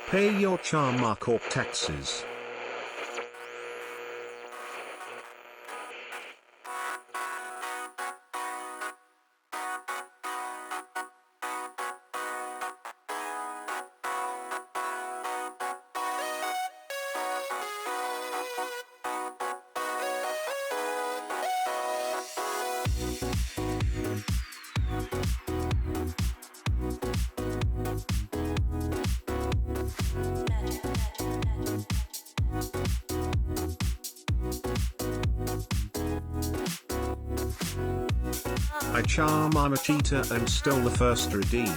Pay your Charma Corp taxes. I charm on a cheetah and stole the first redeem.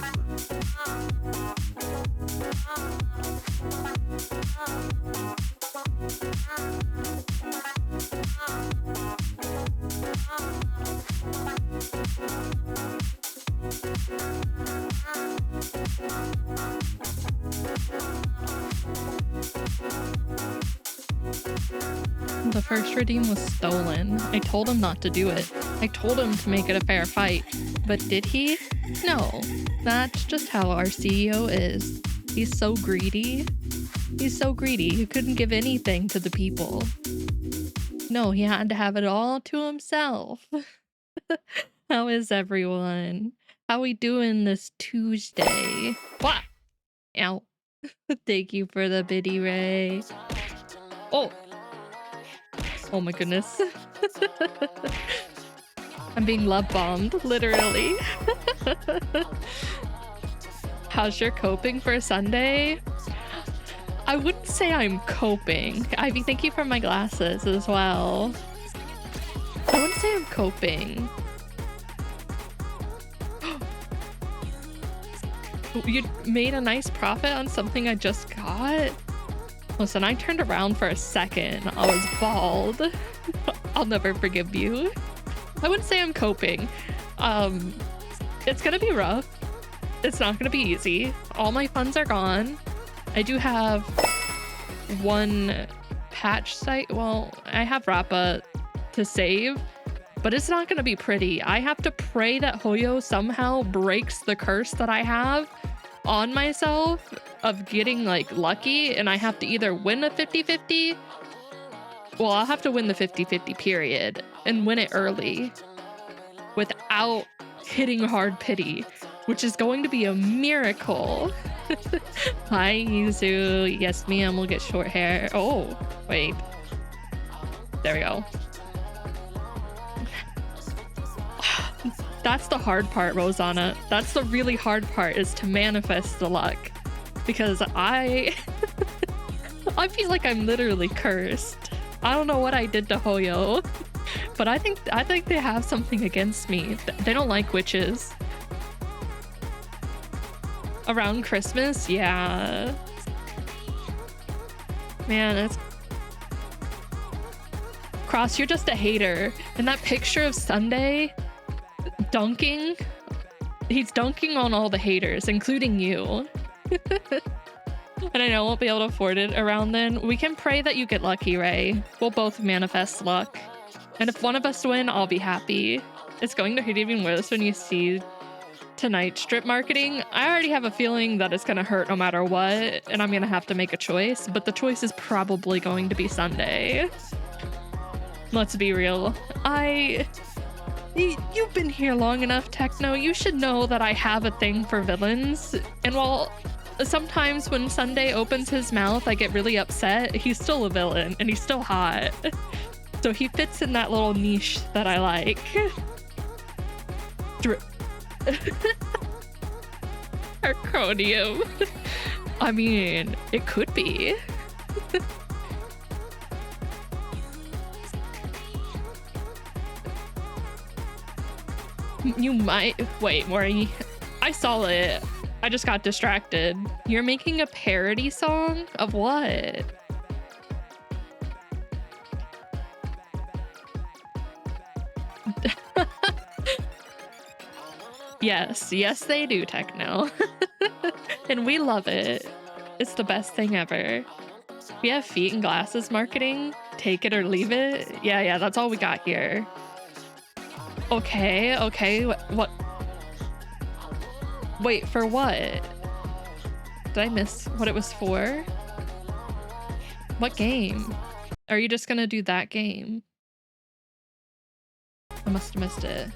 The first redeem was stolen. I told him not to do it. I told him to make it a fair fight. But did he? No. That's just how our CEO is. He's so greedy. He's so greedy. He couldn't give anything to the people. No, he had to have it all to himself. How is everyone? How we doing this Tuesday? What? Ow. Thank you for the biddy, Ray. Oh. Oh my goodness. I'm being love bombed, literally. How's your coping for Sunday? I wouldn't say I'm coping. Ivy, thank you for my glasses as well. I wouldn't say I'm coping. You made a nice profit on something I just got? Listen, I turned around for a second. I was bald. I'll never forgive you. I wouldn't say I'm coping. It's gonna be rough. It's not gonna be easy. All my funds are gone. I do have one patch site. Well, I have Rappa to save, but it's not gonna be pretty. I have to pray that Hoyo somehow breaks the curse that I have on myself of getting like lucky, and I have to either win a 50-50. Well, I'll have to win the 50-50 period and win it early without hitting hard pity, which is going to be a miracle. Hi, Yuzu. Yes, ma'am, we'll get short hair. Oh, wait. There we go. That's the hard part, Rosanna. That's the really hard part, is to manifest the luck. Because I feel like I'm literally cursed. I don't know what I did to Hoyo, but I think they have something against me. They don't like witches. Around Christmas, yeah. Man, it's... Cross, you're just a hater. And that picture of Sunday dunking, he's dunking on all the haters, including you. And I know I won't be able to afford it around then. We can pray that you get lucky, Ray. We'll both manifest luck. And if one of us win, I'll be happy. It's going to hurt even worse when you see tonight's strip marketing. I already have a feeling that it's going to hurt no matter what, and I'm going to have to make a choice, but the choice is probably going to be Sunday. Let's be real. You've been here long enough, Techno. You should know that I have a thing for villains. And while sometimes when Sunday opens his mouth, I get really upset, he's still a villain and he's still hot. So he fits in that little niche that I like. Arconium. I mean, it could be. You might... Wait, Maury. I saw it. I just got distracted. You're making a parody song? Of what? Yes, they do, Techno. And we love it. It's the best thing ever. We have feet and glasses marketing. Take it or leave it. Yeah, that's all we got here. Okay. What? Wait, for what? Did I miss what it was for? What game? Are you just gonna do that game? I must have missed it.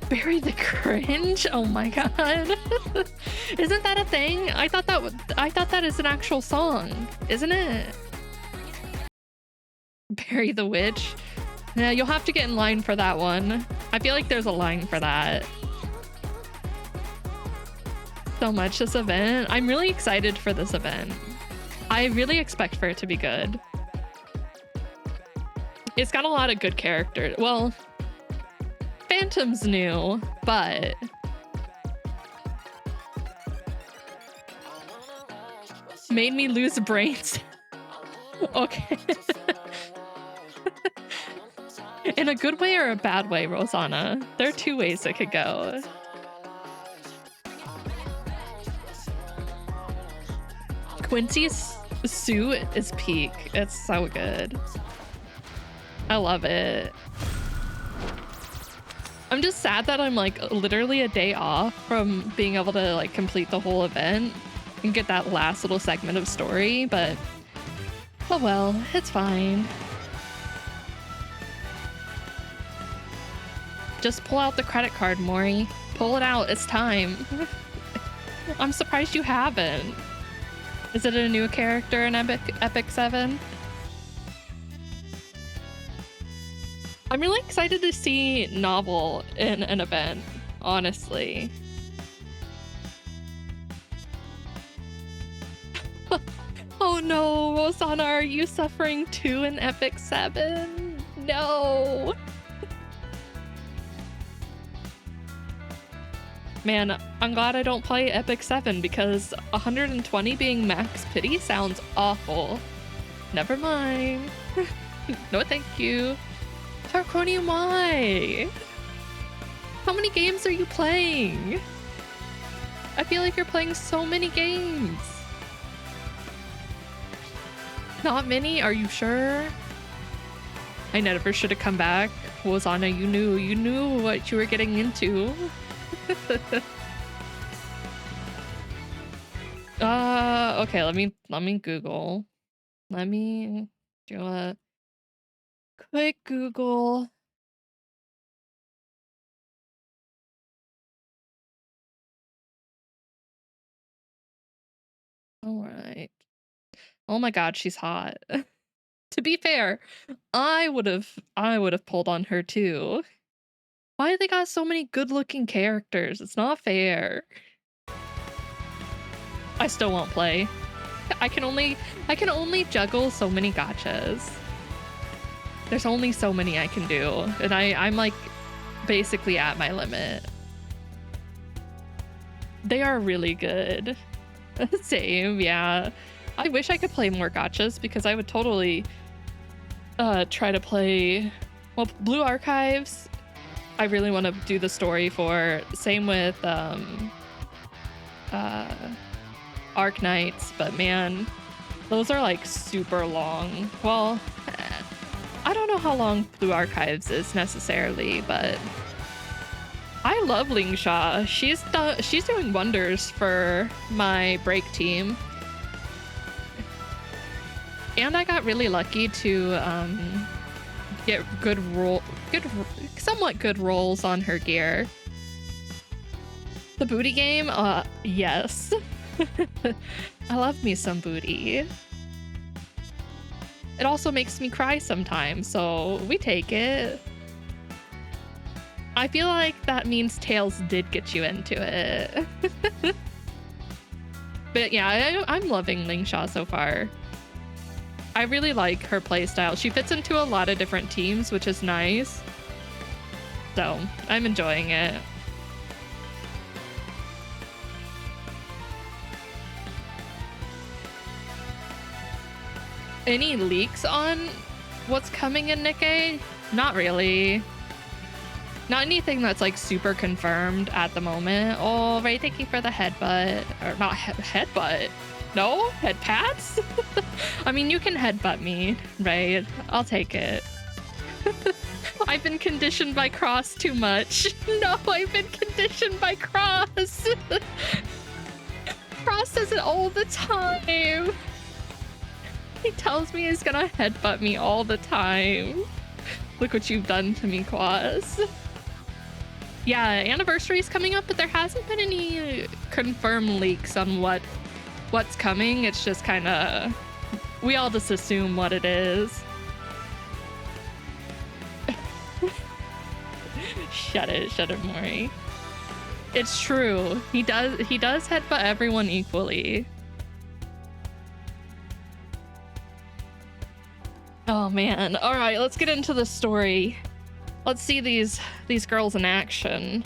Bury the cringe? Oh my god. Isn't that a thing? I thought that is an actual song, isn't it? Bury the witch. Yeah, you'll have to get in line for that one. I feel like there's a line for that. So much this event. I'm really excited for this event. I really expect for it to be good. It's got a lot of good characters. Well, Phantom's new, but made me lose brains. Okay. In a good way or a bad way, Rosanna? There are two ways it could go. Quency's suit is peak. It's so good. I love it. I'm just sad that I'm like literally a day off from being able to like complete the whole event and get that last little segment of story, but oh well, it's fine. Just pull out the credit card, Mori. Pull it out, it's time. I'm surprised you haven't. Is it a new character in Epic 7? I'm really excited to see Novel in an event, honestly. Oh no, Rosanna, are you suffering too in Epic 7? No. Man, I'm glad I don't play Epic 7 because 120 being max pity sounds awful. Never mind. No, thank you. Tarconium, why? How many games are you playing? I feel like you're playing so many games. Not many? Are you sure? I never should have come back. Rosanna, you knew what you were getting into. Okay, let me Google. Let me do a quick Google. All right. Oh my god, she's hot. To be fair, I would have pulled on her too. Why they got so many good-looking characters? It's not fair. I still won't play. I can only juggle so many gachas. There's only so many I can do, and I'm like basically at my limit. They are really good. Same, yeah. I wish I could play more gachas because I would totally try to play, well, Blue Archives. I really want to do the story for. Same with Arc Knights, but man, those are like super long. Well, I don't know how long Blue Archives is necessarily, but I love Lingsha. She's doing wonders for my break team. And I got really lucky to get somewhat good rolls on her gear. The booty game? Yes. I love me some booty. It also makes me cry sometimes, so we take it. I feel like that means Tails did get you into it. But yeah, I'm loving Lingsha so far. I really like her playstyle. She fits into a lot of different teams, which is nice. So, I'm enjoying it. Any leaks on what's coming in Nikke? Not really. Not anything that's like super confirmed at the moment. Oh, right, thank you for the headbutt. Or not headbutt. No? Head pats? I mean, you can headbutt me, right? I'll take it. I've been conditioned by Cross too much. No, I've been conditioned by Cross. Frost does it all the time. He tells me he's gonna headbutt me all the time. Look what you've done to me, Quas. Yeah, anniversary's coming up, but there hasn't been any confirmed leaks on what's coming. It's just kind of, we all just assume what it is. Shut it, Maury. It's true. He does headbutt everyone equally. Oh man. All right, let's get into the story. Let's see these girls in action.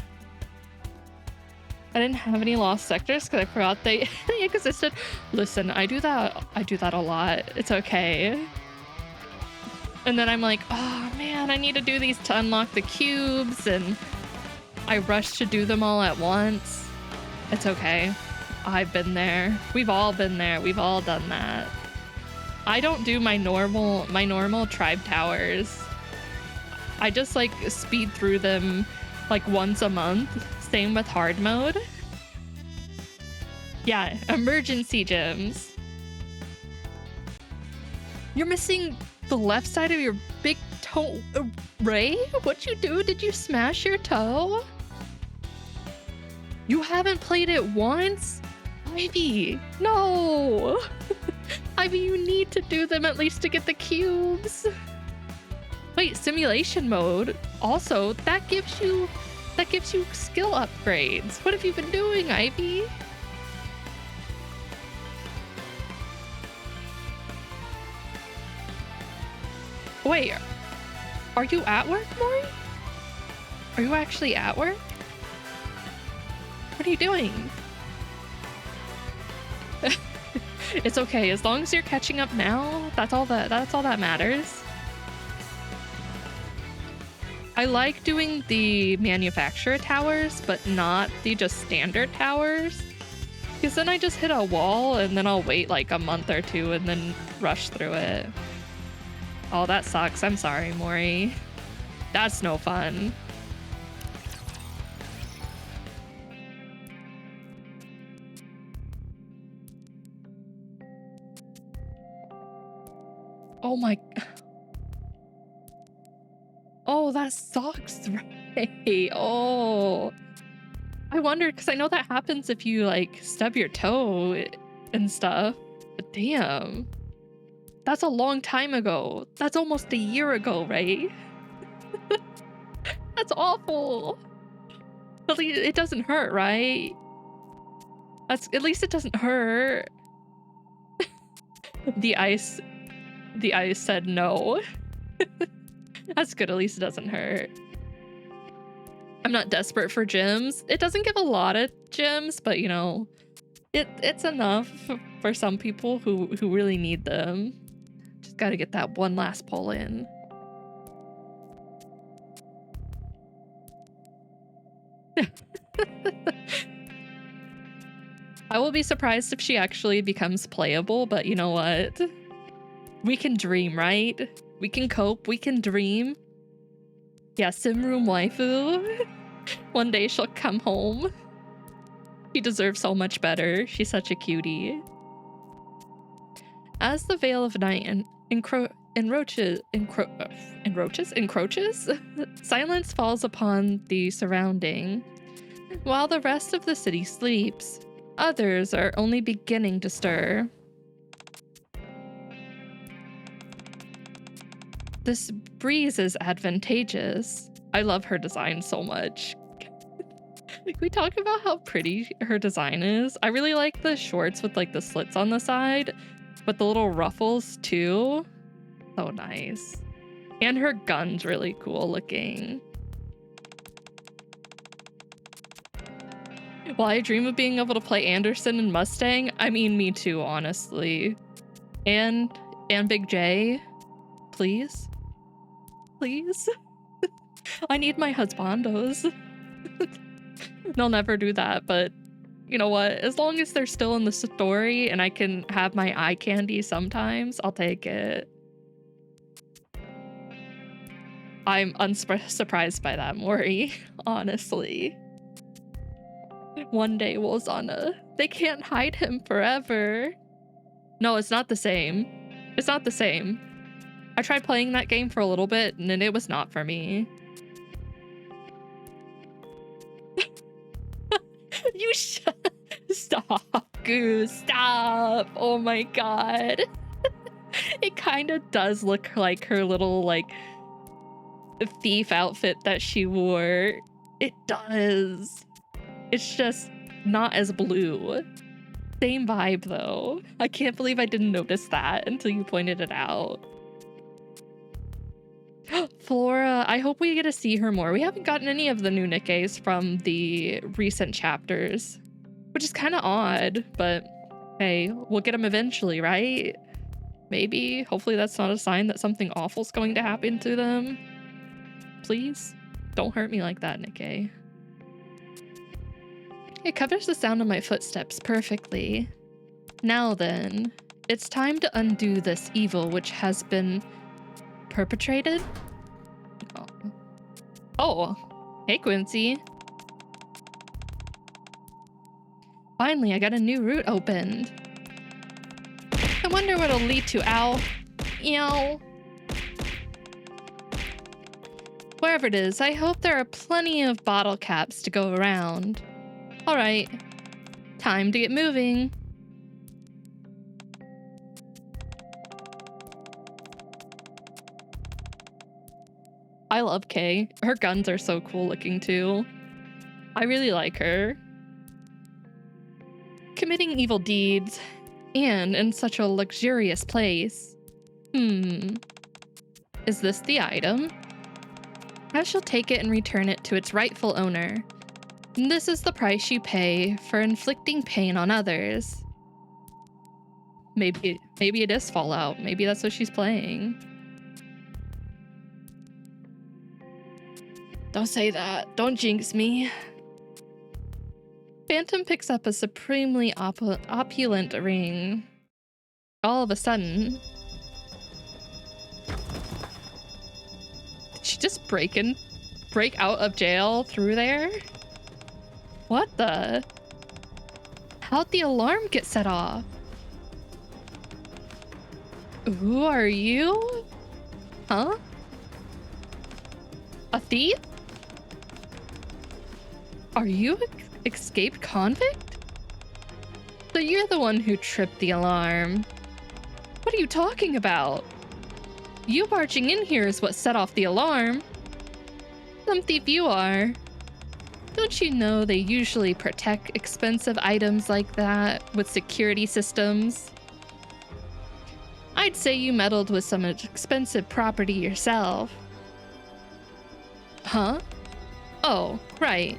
I didn't have any lost sectors because I forgot they existed. Listen, I do that a lot. It's okay. And then I'm like, oh man, I need to do these to unlock the cubes, and I rush to do them all at once. It's okay. I've been there. We've all been there. We've all done that. I don't do my normal tribe towers. I just like speed through them like once a month. Same with hard mode. Yeah, emergency gems. You're missing the left side of your big toe. Ray, what'd you do? Did you smash your toe? You haven't played it once? Ivy, no. Ivy, you need to do them at least to get the cubes. Wait, simulation mode. Also, that gives you skill upgrades. What have you been doing, Ivy? Wait, are you at work, Maury? Are you actually at work? What are you doing? It's okay, as long as you're catching up now, that's all that matters. I like doing the manufacturer towers, but not the just standard towers. Because then I just hit a wall and then I'll wait like a month or two and then rush through it. Oh, that sucks. I'm sorry, Maury. That's no fun. Oh my... Oh, that sucks, right? Oh. I wondered, because I know that happens if you, like, stub your toe and stuff. But damn. That's a long time ago. That's almost a year ago, right? That's awful. But it doesn't hurt, right? At least it doesn't hurt. The ice said no. That's good, at least it doesn't hurt. I'm not desperate for gems. It doesn't give a lot of gems, but you know, it's enough for some people who really need them. Just gotta get that one last pull in. I will be surprised if she actually becomes playable, but you know what? We can dream, right? We can cope, we can dream. Yeah, Simroom waifu. One day she'll come home. She deserves so much better. She's such a cutie. As the veil of night encroaches, silence falls upon the surrounding. While the rest of the city sleeps, others are only beginning to stir. This breeze is advantageous. I love her design so much. Like, we talk about how pretty her design is. I really like the shorts with like the slits on the side, but the little ruffles too. So nice. And her gun's really cool looking. While I dream of being able to play Anderson and Mustang, I mean, me too, honestly. And Big J, please. Please. I need my husbandos. They'll never do that, but you know what? As long as they're still in the story and I can have my eye candy sometimes, I'll take it. I'm unsurprised by that, Maury, honestly. One day, Wozana. They can't hide him forever. No, it's not the same. It's not the same. I tried playing that game for a little bit, and it was not for me. You stop, Goose, stop. Oh my god. It kind of does look like her little, like, thief outfit that she wore. It does. It's just not as blue. Same vibe, though. I can't believe I didn't notice that until you pointed it out. Flora, I hope we get to see her more. We haven't gotten any of the new Nikkes from the recent chapters, which is kind of odd, but hey, we'll get them eventually, right? Maybe. Hopefully that's not a sign that something awful's going to happen to them. Please, don't hurt me like that, Nikke. It covers the sound of my footsteps perfectly. Now then, it's time to undo this evil which has been perpetrated? Oh, hey Quency. Finally, I got a new route opened. I wonder what it'll lead to, ow. Ew. Wherever it is, I hope there are plenty of bottle caps to go around. Alright, time to get moving. I love Kay. Her guns are so cool looking too. I really like her. Committing evil deeds, and in such a luxurious place. Is this the item? I shall take it and return it to its rightful owner. This is the price you pay for inflicting pain on others. Maybe it is Fallout. Maybe that's what she's playing. Don't say that. Don't jinx me. Phantom picks up a supremely opulent ring. All of a sudden... Did she just break out of jail through there? What the? How'd the alarm get set off? Who are you? Huh? A thief? Are you escaped convict? So you're the one who tripped the alarm. What are you talking about? You marching in here is what set off the alarm. Some thief you are. Don't you know they usually protect expensive items like that with security systems? I'd say you meddled with some expensive property yourself. Huh? Oh, right.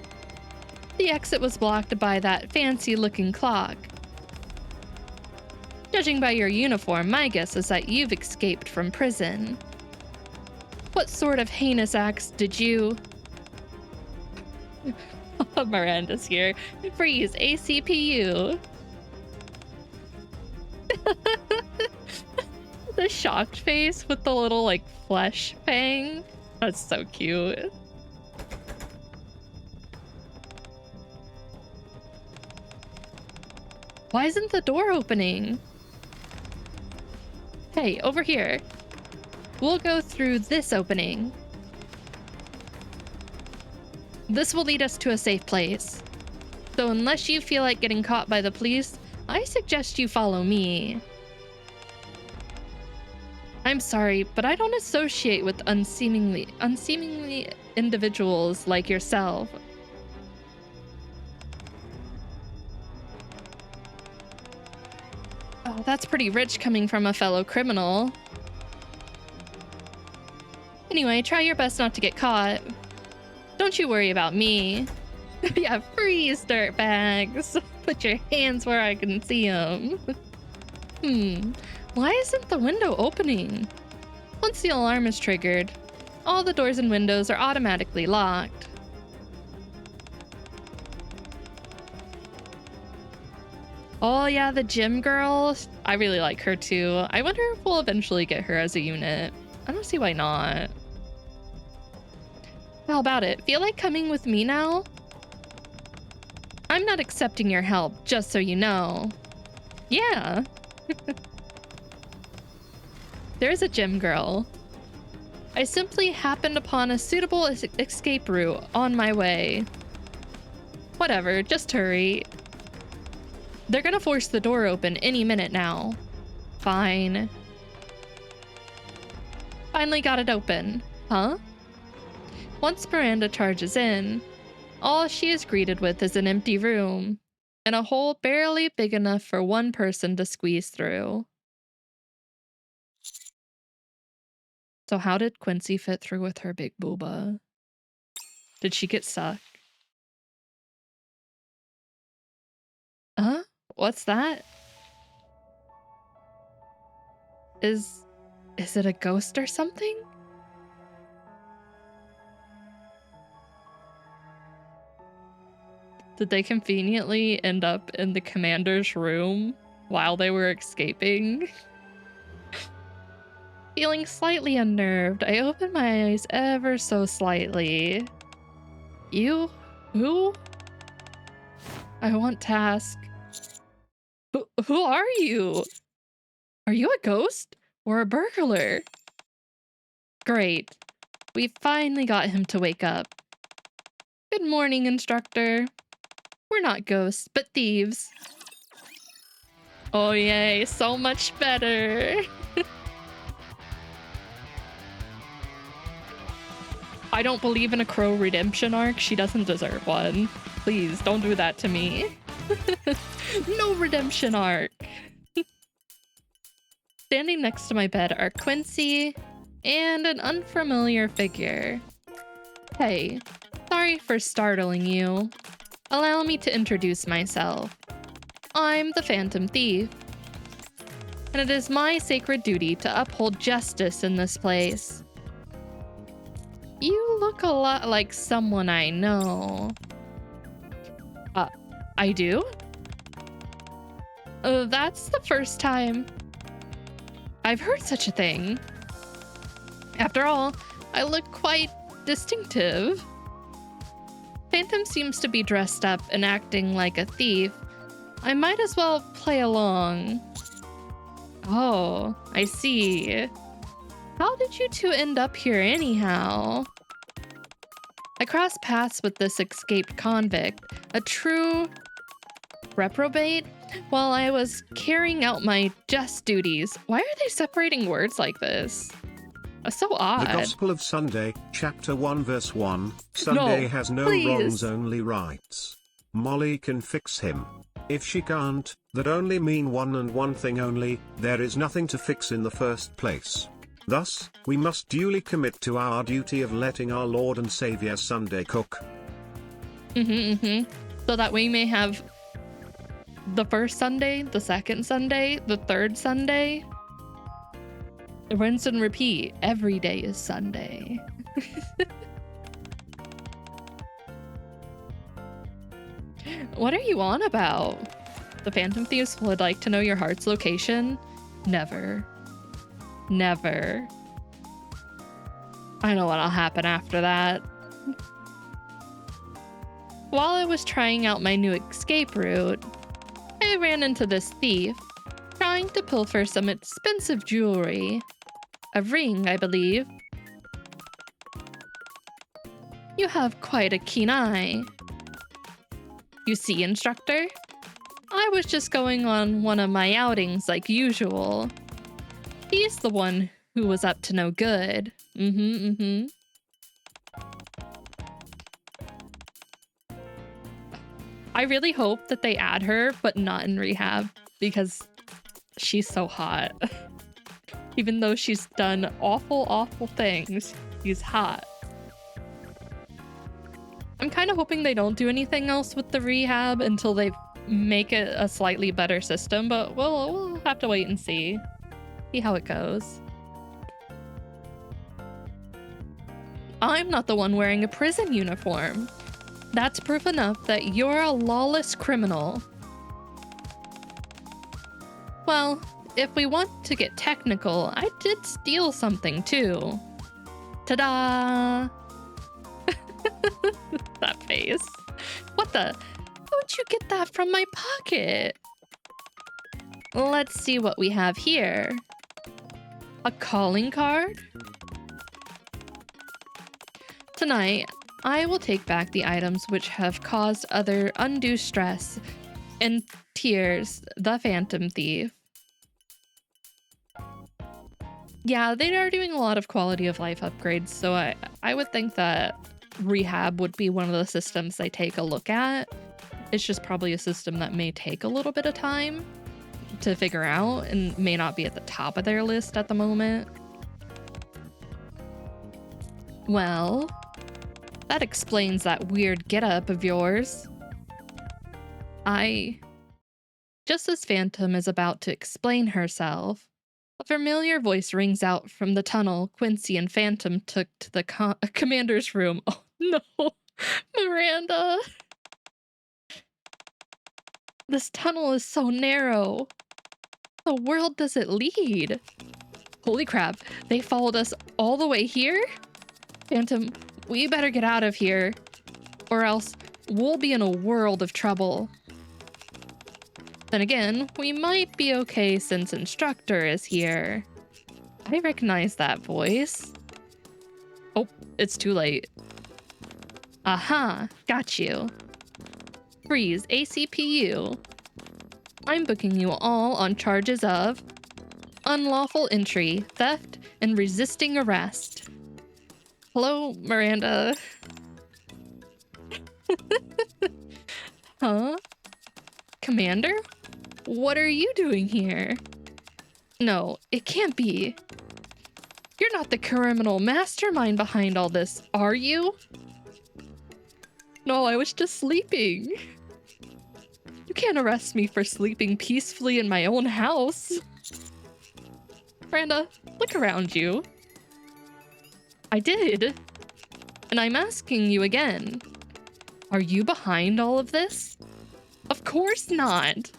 The exit was blocked by that fancy-looking clock. Judging by your uniform, my guess is that you've escaped from prison. What sort of heinous acts did you... Miranda's here. Freeze, ACPU. The shocked face with the little, like, flesh fang. That's so cute. Why isn't the door opening? Hey, over here. We'll go through this opening. This will lead us to a safe place. So unless you feel like getting caught by the police, I suggest you follow me. I'm sorry, but I don't associate with unseemingly individuals like yourself. Oh, that's pretty rich coming from a fellow criminal. Anyway, try your best not to get caught. Don't you worry about me. Yeah, freeze, dirtbags. Put your hands where I can see them. Why isn't the window opening? Once the alarm is triggered, all the doors and windows are automatically locked. Oh yeah, the gym girl. I really like her too. I wonder if we'll eventually get her as a unit. I don't see why not. How about it? Feel like coming with me now? I'm not accepting your help, just so you know. Yeah. There's a gym girl. I simply happened upon a suitable escape route on my way. Whatever, just hurry. They're gonna force the door open any minute now. Fine. Finally got it open. Huh? Once Miranda charges in, all she is greeted with is an empty room and a hole barely big enough for one person to squeeze through. So how did Quincy fit through with her big booba? Did she get sucked? Huh? What's that? Is it a ghost or something? Did they conveniently end up in the commander's room while they were escaping? Feeling slightly unnerved, I opened my eyes ever so slightly. You? Who? I want to ask. Who are you? Are you a ghost or a burglar? Great. We finally got him to wake up. Good morning, instructor. We're not ghosts, but thieves. Oh yay, so much better. I don't believe in a Crow redemption arc. She doesn't deserve one. Please, don't do that to me. No redemption arc. Standing next to my bed are Quincy and an unfamiliar figure. Hey, sorry for startling you. Allow me to introduce myself. I'm the Phantom Thief, and it is my sacred duty to uphold justice in this place. You look a lot like someone I know. I do? That's the first time I've heard such a thing. After all, I look quite distinctive. Phantom seems to be dressed up and acting like a thief. I might as well play along. Oh, I see. How did you two end up here anyhow? I crossed paths with this escaped convict, a true reprobate, while I was carrying out my just duties. Why are they separating words like this? So odd. The Gospel of Sunday, chapter 1 verse 1, Sunday has no wrongs, only rights. Molly can fix him. If she can't, that only mean one and one thing only, there is nothing to fix in the first place. Thus, we must duly commit to our duty of letting our Lord and Savior Sunday cook. So that we may have the first Sunday, the second Sunday, the third Sunday. Rinse and repeat. Every day is Sunday. What are you on about? The Phantom Thieves would like to know your heart's location? Never. Never. I know what'll happen after that. While I was trying out my new escape route, I ran into this thief, trying to pilfer some expensive jewelry. A ring, I believe. You have quite a keen eye. You see, instructor? I was just going on one of my outings like usual. He's the one who was up to no good. I really hope that they add her, but not in rehab, because she's so hot. Even though she's done awful, awful things, she's hot. I'm kind of hoping they don't do anything else with the rehab until they make it a slightly better system, but we'll have to wait and see how it goes. I'm not the one wearing a prison uniform. That's proof enough that you're a lawless criminal. Well, if we want to get technical, I did steal something too. Ta-da! That face. What the? Don't you get that from my pocket? Let's see what we have here. A calling card? Tonight, I will take back the items which have caused other undue stress and tears, the Phantom Thief. Yeah, they are doing a lot of quality of life upgrades, so I would think that rehab would be one of the systems they take a look at. It's just probably a system that may take a little bit of time to figure out and may not be at the top of their list at the moment. Well, that explains that weird getup of yours. Just as Phantom is about to explain herself, a familiar voice rings out from the tunnel Quincy and Phantom took to the commander's room. Oh no, Miranda. This tunnel is so narrow. The world does it lead? Holy crap, they followed us all the way here? Phantom, we better get out of here, or else we'll be in a world of trouble. Then again, we might be okay since Instructor is here. I recognize that voice. Oh, it's too late. Aha, got you. Freeze ACPU. I'm booking you all on charges of unlawful entry, theft, and resisting arrest. Hello, Miranda. Huh? Commander? What are you doing here? No, it can't be. You're not the criminal mastermind behind all this, are you? No, I was just sleeping. You can't arrest me for sleeping peacefully in my own house. Miranda, look around you. I did. And I'm asking you again. Are you behind all of this? Of course not.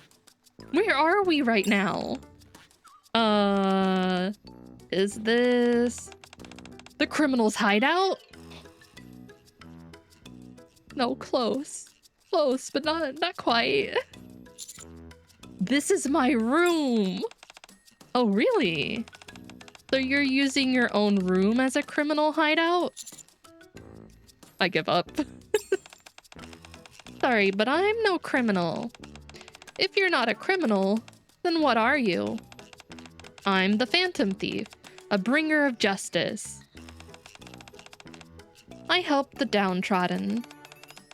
Where are we right now? Is this the criminal's hideout? No, close. Close, but not quite. This is my room. Oh, really? So you're using your own room as a criminal hideout? I give up. Sorry, but I'm no criminal. If you're not a criminal, then what are you? I'm the Phantom Thief, a bringer of justice. I help the downtrodden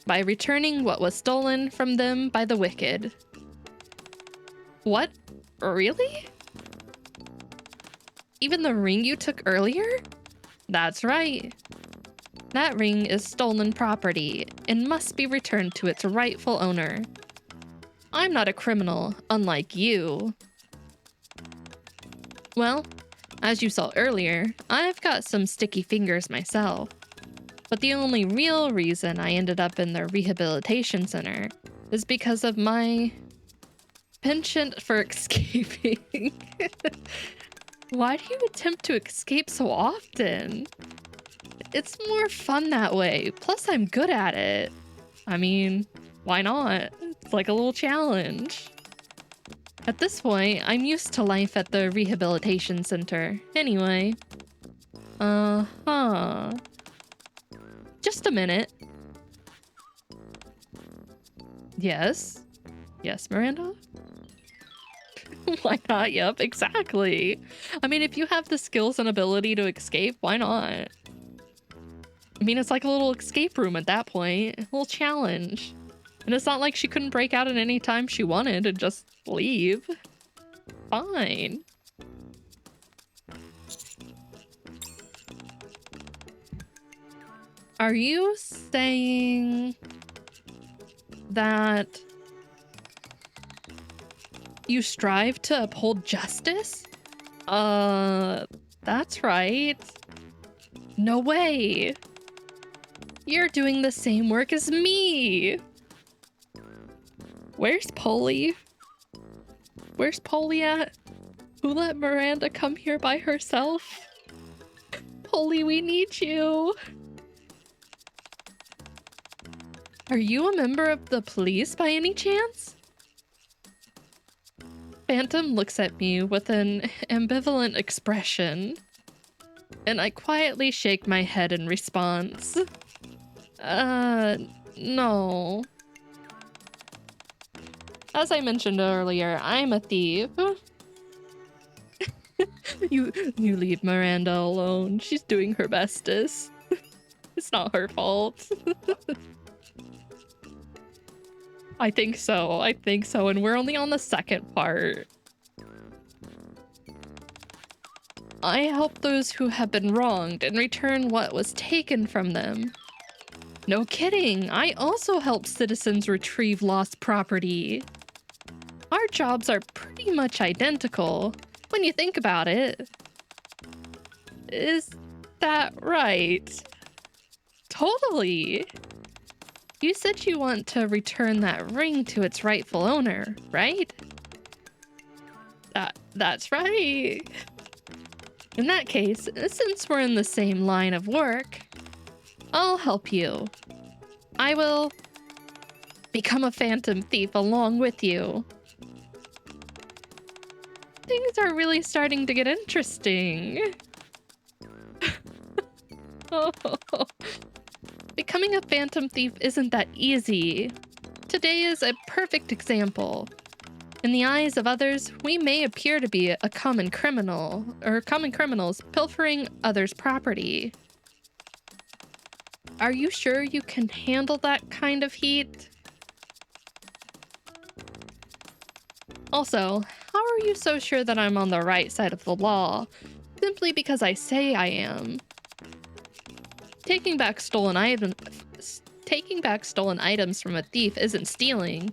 by returning what was stolen from them by the wicked. What? Really? Even the ring you took earlier? That's right. That ring is stolen property and must be returned to its rightful owner. I'm not a criminal, unlike you. Well, as you saw earlier, I've got some sticky fingers myself. But the only real reason I ended up in the rehabilitation center is because of my penchant for escaping. Why do you attempt to escape so often? It's more fun that way. Plus, I'm good at it. I mean, why not? It's like a little challenge. At this point, I'm used to life at the rehabilitation center. Anyway. Just a minute. Yes? Yes, Miranda? Why not? Yep, exactly. I mean, if you have the skills and ability to escape, why not? I mean, it's like a little escape room at that point. A little challenge. And it's not like she couldn't break out at any time she wanted and just leave. Fine. Are you saying that you strive to uphold justice? That's right. No way. You're doing the same work as me. Where's Polly? Where's Polly at? Who let Miranda come here by herself? Polly, we need you. Are you a member of the police by any chance? Phantom looks at me with an ambivalent expression, and I quietly shake my head in response. No. As I mentioned earlier, I'm a thief. You leave Miranda alone. She's doing her bestest. It's not her fault. I think so, and we're only on the second part. I help those who have been wronged and return what was taken from them. No kidding, I also help citizens retrieve lost property. Our jobs are pretty much identical, when you think about it. Is that right? Totally. You said you want to return that ring to its rightful owner, right? That's right. In that case, since we're in the same line of work, I'll help you. I will become a phantom thief along with you. Things are really starting to get interesting. Oh. Becoming a phantom thief isn't that easy. Today is a perfect example. In the eyes of others, we may appear to be a common criminal, or common criminals pilfering others' property. Are you sure you can handle that kind of heat? Also, how are you so sure that I'm on the right side of the law, simply because I say I am? Taking back stolen items from a thief isn't stealing.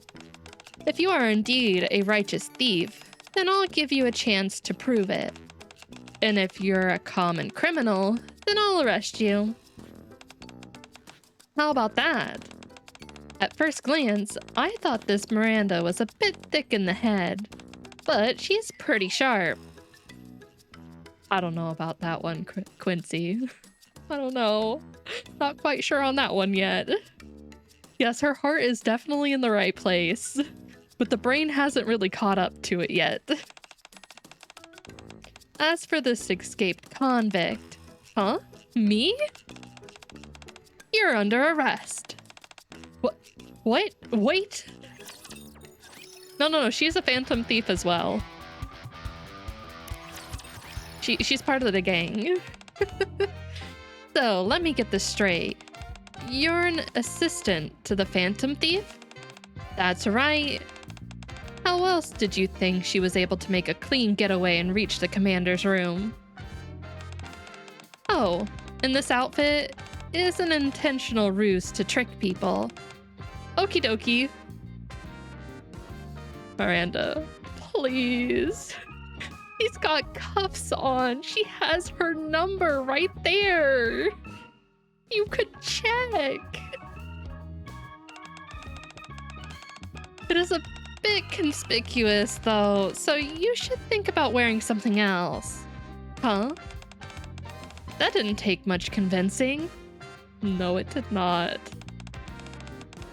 If you are indeed a righteous thief, then I'll give you a chance to prove it. And if you're a common criminal, then I'll arrest you. How about that? At first glance, I thought this Miranda was a bit thick in the head, but she's pretty sharp. I don't know about that one, Quincy. I don't know. Not quite sure on that one yet. Yes, her heart is definitely in the right place, but the brain hasn't really caught up to it yet. As for this escaped convict, huh? Me? You're under arrest. What? Wait. No, she's a phantom thief as well. She's part of the gang. So, let me get this straight. You're an assistant to the phantom thief? That's right. How else did you think she was able to make a clean getaway and reach the commander's room? Oh, and this outfit is an intentional ruse to trick people. Okie dokie. Miranda, please. He's got cuffs on. She has her number right there. You could check. It is a bit conspicuous, though, so you should think about wearing something else. Huh? That didn't take much convincing. No, it did not.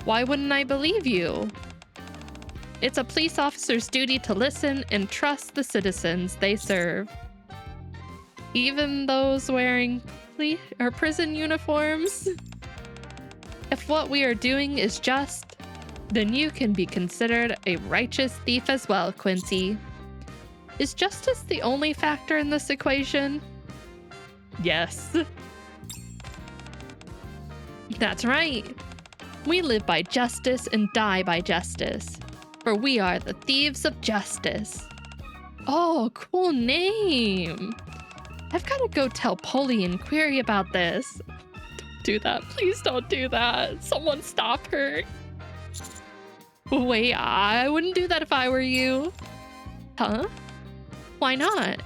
Why wouldn't I believe you? It's a police officer's duty to listen and trust the citizens they serve. Even those wearing prison uniforms? If what we are doing is just, then you can be considered a righteous thief as well, Quincy. Is justice the only factor in this equation? Yes. That's right. We live by justice and die by justice. For we are the Thieves of Justice. Oh, cool name. I've got to go tell Polly and Query about this. Don't do that. Please don't do that. Someone stop her. Wait, I wouldn't do that if I were you. Huh? Why not?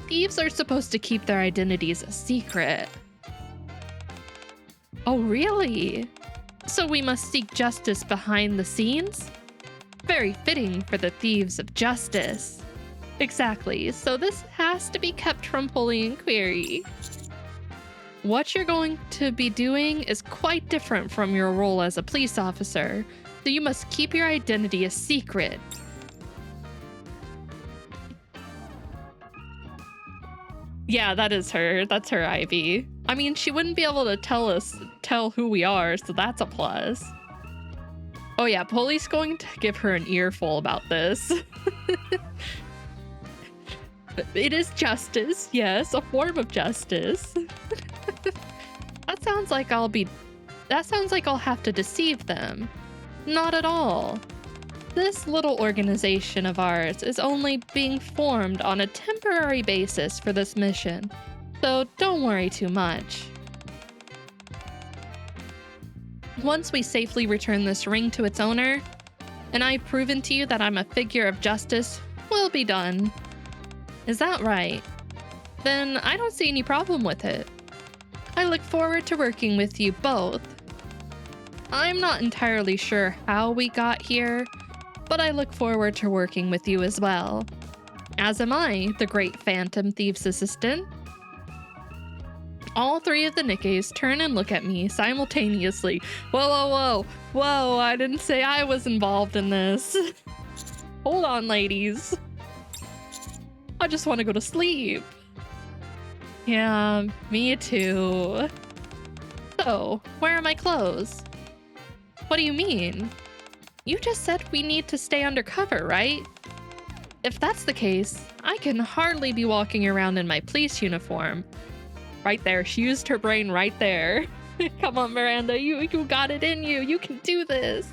Thieves are supposed to keep their identities a secret. Oh, really? So we must seek justice behind the scenes? Very fitting for the Thieves of Justice. Exactly, so this has to be kept from Polly and Query. what you're going to be doing is quite different from your role as a police officer, so you must keep your identity a secret. Yeah, that is her. That's her Ivy. I mean, she wouldn't be able to tell who we are, so that's a plus. Oh yeah, Polly's going to give her an earful about this. It is justice, yes, a form of justice. That sounds like I'll have to deceive them. Not at all. This little organization of ours is only being formed on a temporary basis for this mission, so don't worry too much. Once we safely return this ring to its owner, and I've proven to you that I'm a figure of justice, we'll be done. Is that right? Then I don't see any problem with it. I look forward to working with you both. I'm not entirely sure how we got here, but I look forward to working with you as well. As am I, the great Phantom Thief's assistant. All three of the Nikkes turn and look at me simultaneously. Whoa, whoa, whoa. Whoa, I didn't say I was involved in this. Hold on, ladies. I just want to go to sleep. Yeah, me too. So, where are my clothes? What do you mean? You just said we need to stay undercover, right? If that's the case, I can hardly be walking around in my police uniform. Right there, she used her brain right there. Come on, Miranda, you got it in you. You can do this.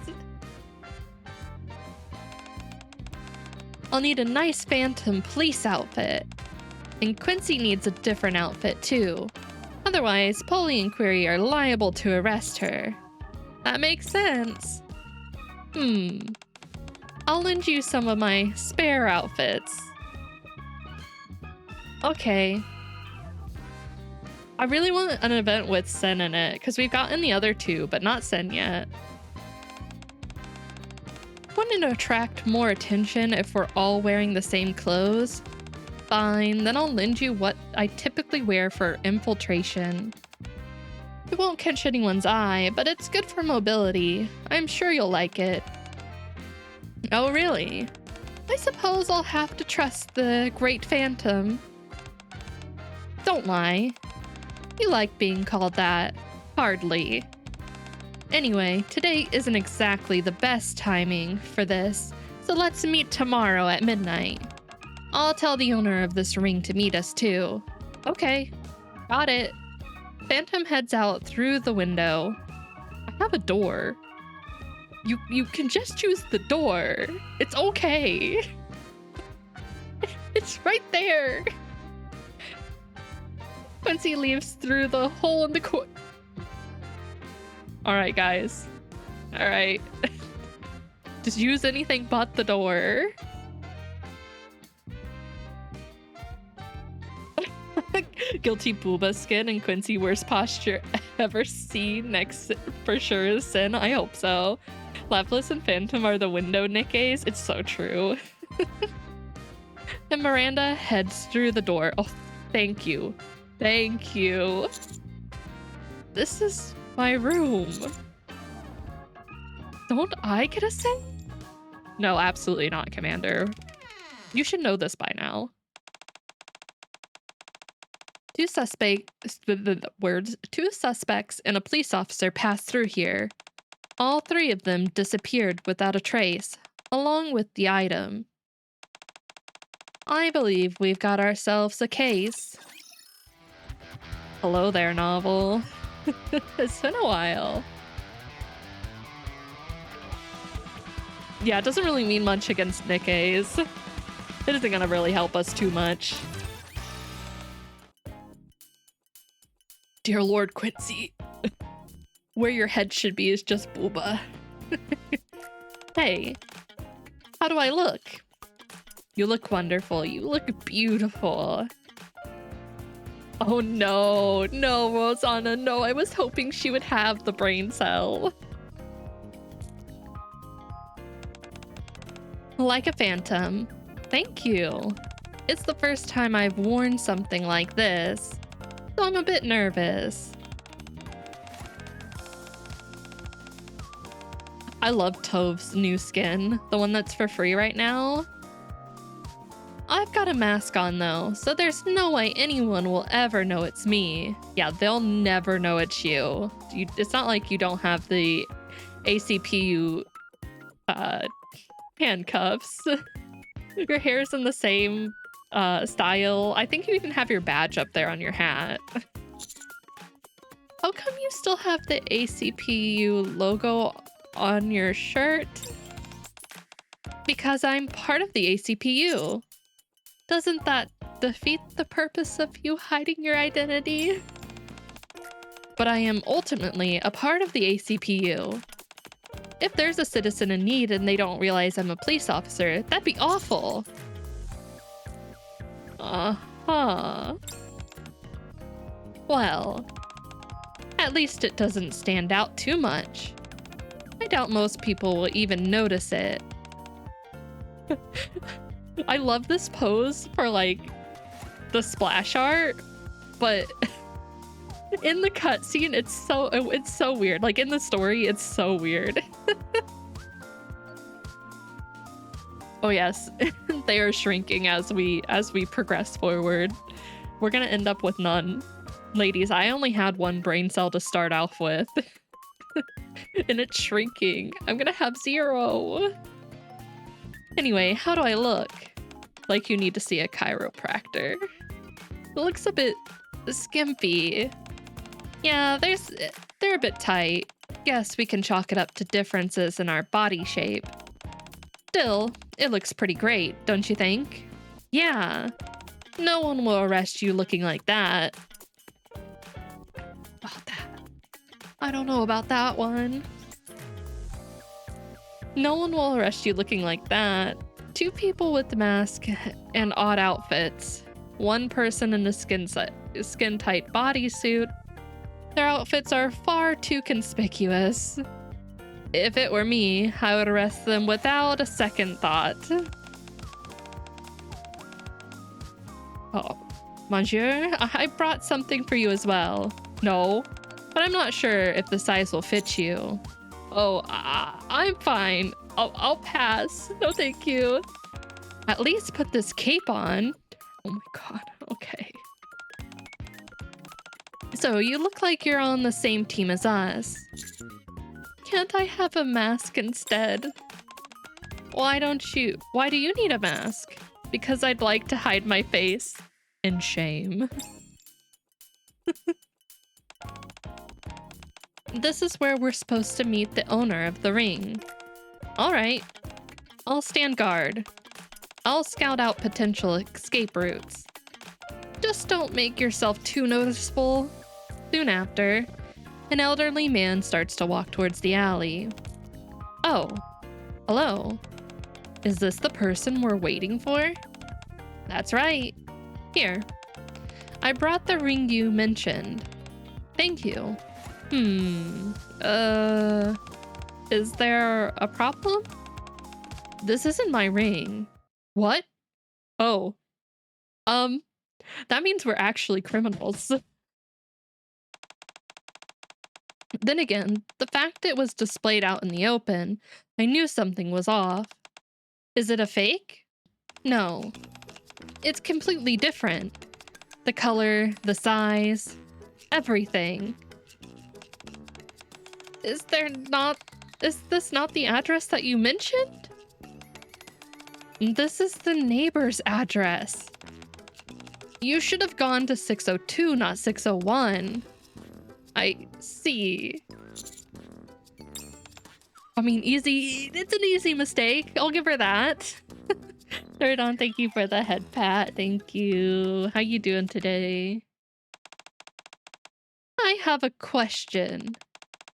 I'll need a nice Phantom police outfit. And Quincy needs a different outfit too. Otherwise, Polly and Query are liable to arrest her. That makes sense. I'll lend you some of my spare outfits. Okay. I really want an event with Sen in it, because we've gotten the other two, but not Sen yet. Wouldn't it attract more attention if we're all wearing the same clothes? Fine, then I'll lend you what I typically wear for infiltration. It won't catch anyone's eye, but it's good for mobility. I'm sure you'll like it. Oh, really? I suppose I'll have to trust the Great Phantom. Don't lie. You like being called that. Hardly. Anyway, today isn't exactly the best timing for this, so let's meet tomorrow at midnight. I'll tell the owner of this ring to meet us too. Okay, got it. Phantom heads out through the window. I have a door. You can just choose the door. It's okay. It's right there. Quincy leaves through the hole in the corner. All right, guys. All right. Just use anything but the door. Guilty booba skin and Quincy worst posture ever seen. Next for sure is Sin. I hope so. Lapis and Phantom are the window Nikkes. It's so true. And Miranda heads through the door. Oh, thank you. Thank you. This is my room. Don't I get a say? No, absolutely not, Commander. You should know this by now. Two suspects and a police officer passed through here. All three of them disappeared without a trace, along with the item. I believe we've got ourselves a case. Hello there, novel. It's been a while. Yeah, it doesn't really mean much against Nikkes. It isn't gonna really help us too much. Dear Lord Quincy, where your head should be is just booba. Hey, how do I look? You look wonderful. You look beautiful. Oh no, no, Rosanna, no. I was hoping she would have the brain cell. Like a phantom. Thank you. It's the first time I've worn something like this. So I'm a bit nervous. I love Tove's new skin, the one that's for free right now. I've got a mask on though, so there's no way anyone will ever know it's me. Yeah, they'll never know it's you. It's not like you don't have the ACPU handcuffs. Your hair's in the same style. I think you even have your badge up there on your hat. How come you still have the ACPU logo on your shirt? Because I'm part of the ACPU. Doesn't that defeat the purpose of you hiding your identity? But I am ultimately a part of the ACPU. If there's a citizen in need and they don't realize I'm a police officer, that'd be awful. Uh-huh. Well, at least it doesn't stand out too much. I doubt most people will even notice it. I love this pose for like the splash art, but in the cutscene it's so weird. Like in the story, it's so weird. Oh yes, they are shrinking as we progress forward. We're gonna end up with none. Ladies, I only had one brain cell to start off with. And it's shrinking. I'm gonna have 0. Anyway, how do I look? Like you need to see a chiropractor. It looks a bit skimpy. Yeah, they're a bit tight. Guess we can chalk it up to differences in our body shape. Still, it looks pretty great, don't you think? Yeah. No one will arrest you looking like that. About that. I don't know about that one. No one will arrest you looking like that. 2 people with the mask and odd outfits. 1 person in a skin-tight bodysuit. Their outfits are far too conspicuous. If it were me, I would arrest them without a second thought. Oh, Monsieur, I brought something for you as well. No, but I'm not sure if the size will fit you. Oh, I'm fine. I'll pass. No, thank you. At least put this cape on. Oh my god, okay. So you look like you're on the same team as us. Can't I have a mask instead? Why do you need a mask? Because I'd like to hide my face in shame. This is where we're supposed to meet the owner of the ring. Alright, I'll stand guard. I'll scout out potential escape routes. Just don't make yourself too noticeable. Soon after, an elderly man starts to walk towards the alley. Oh, hello. Is this the person we're waiting for? That's right. Here. I brought the ring you mentioned. Thank you. Is there a problem? This isn't my ring. What? Oh. That means we're actually criminals. Then again, the fact it was displayed out in the open, I knew something was off. Is it a fake? No. It's completely different. The color, the size, everything. Is this not the address that you mentioned? This is the neighbor's address. You should have gone to 602, not 601. I see. I mean, it's an easy mistake. I'll give her that. Third on, thank you for the head pat. Thank you. How you doing today? I have a question.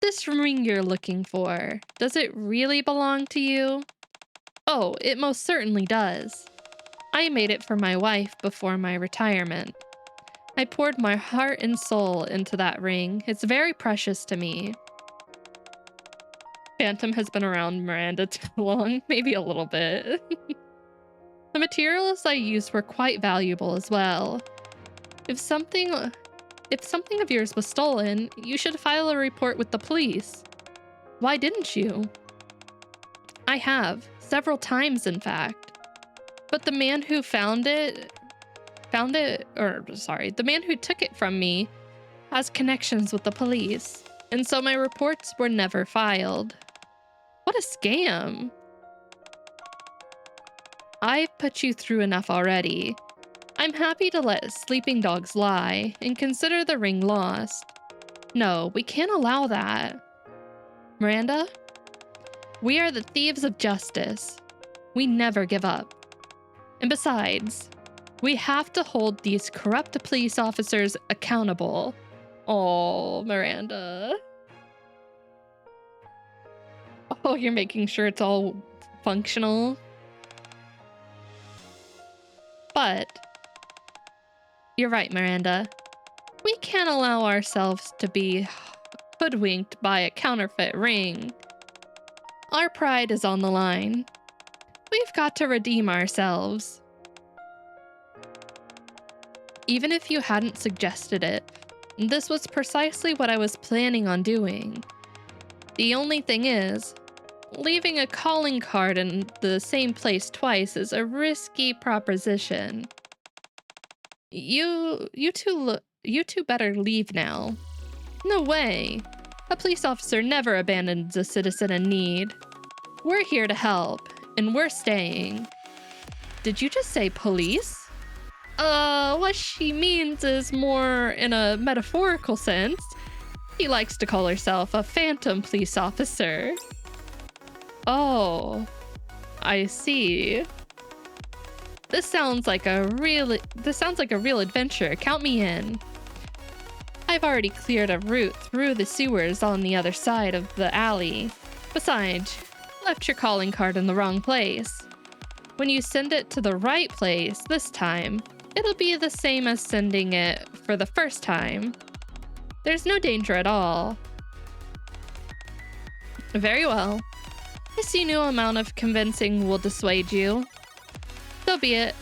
This ring you're looking for, does it really belong to you? Oh, it most certainly does. I made it for my wife before my retirement. I poured my heart and soul into that ring. It's very precious to me. Phantom has been around Miranda too long, maybe a little bit. The materials I used were quite valuable as well. If something If something of yours was stolen, you should file a report with the police. Why didn't you? I have, several times in fact. But the man who the man who took it from me has connections with the police, and so my reports were never filed. What a scam. I've put you through enough already. I'm happy to let sleeping dogs lie and consider the ring lost. No, we can't allow that. Miranda, we are the thieves of justice. We never give up. And besides, we have to hold these corrupt police officers accountable. Oh, Miranda. Oh, you're making sure it's all functional. But you're right, Miranda. We can't allow ourselves to be hoodwinked by a counterfeit ring. Our pride is on the line. We've got to redeem ourselves. Even if you hadn't suggested it, this was precisely what I was planning on doing. The only thing is, leaving a calling card in the same place twice is a risky proposition. You two better leave now. No way. A police officer never abandons a citizen in need. We're here to help, and we're staying. Did you just say police? What she means is more in a metaphorical sense. He likes to call herself a phantom police officer. Oh, I see. This sounds like a real adventure. Count me in. I've already cleared a route through the sewers on the other side of the alley. Besides, left your calling card in the wrong place. When you send it to the right place this time, it'll be the same as sending it for the first time. There's no danger at all. Very well. I see no amount of convincing will dissuade you. So be it.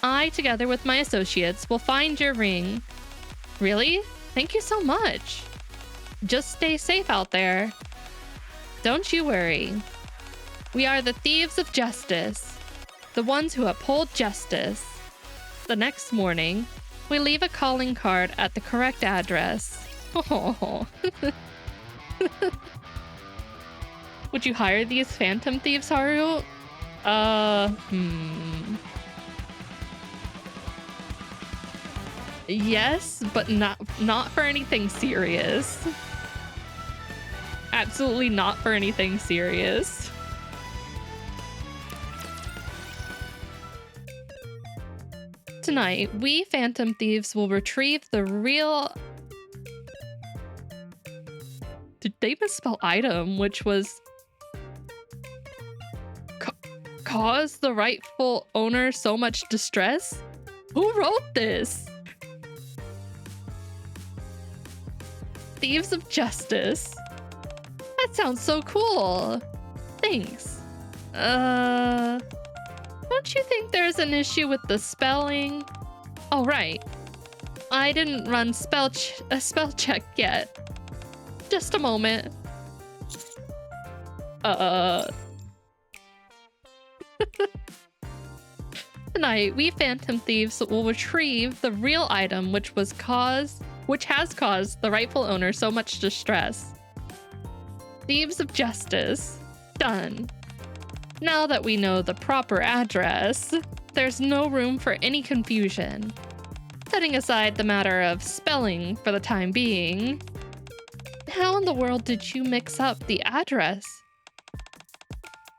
I, together with my associates, will find your ring. Really? Thank you so much. Just stay safe out there. Don't you worry. We are the thieves of justice. The ones who uphold justice. The next morning, we leave a calling card at the correct address. Oh. Would you hire these phantom thieves, Haru? Yes, but not for anything serious. Absolutely not for anything serious. Tonight, we phantom thieves will retrieve the real... Did they misspell item, which was... cause the rightful owner so much distress? Who wrote this? Thieves of Justice. That sounds so cool. Thanks. Don't you think there's an issue with the spelling? Oh, right. I didn't run a spell check yet. Just a moment. Tonight, we phantom thieves will retrieve the real item which has caused the rightful owner so much distress. Thieves of Justice. Done. Now that we know the proper address, there's no room for any confusion. Setting aside the matter of spelling for the time being, how in the world did you mix up the address?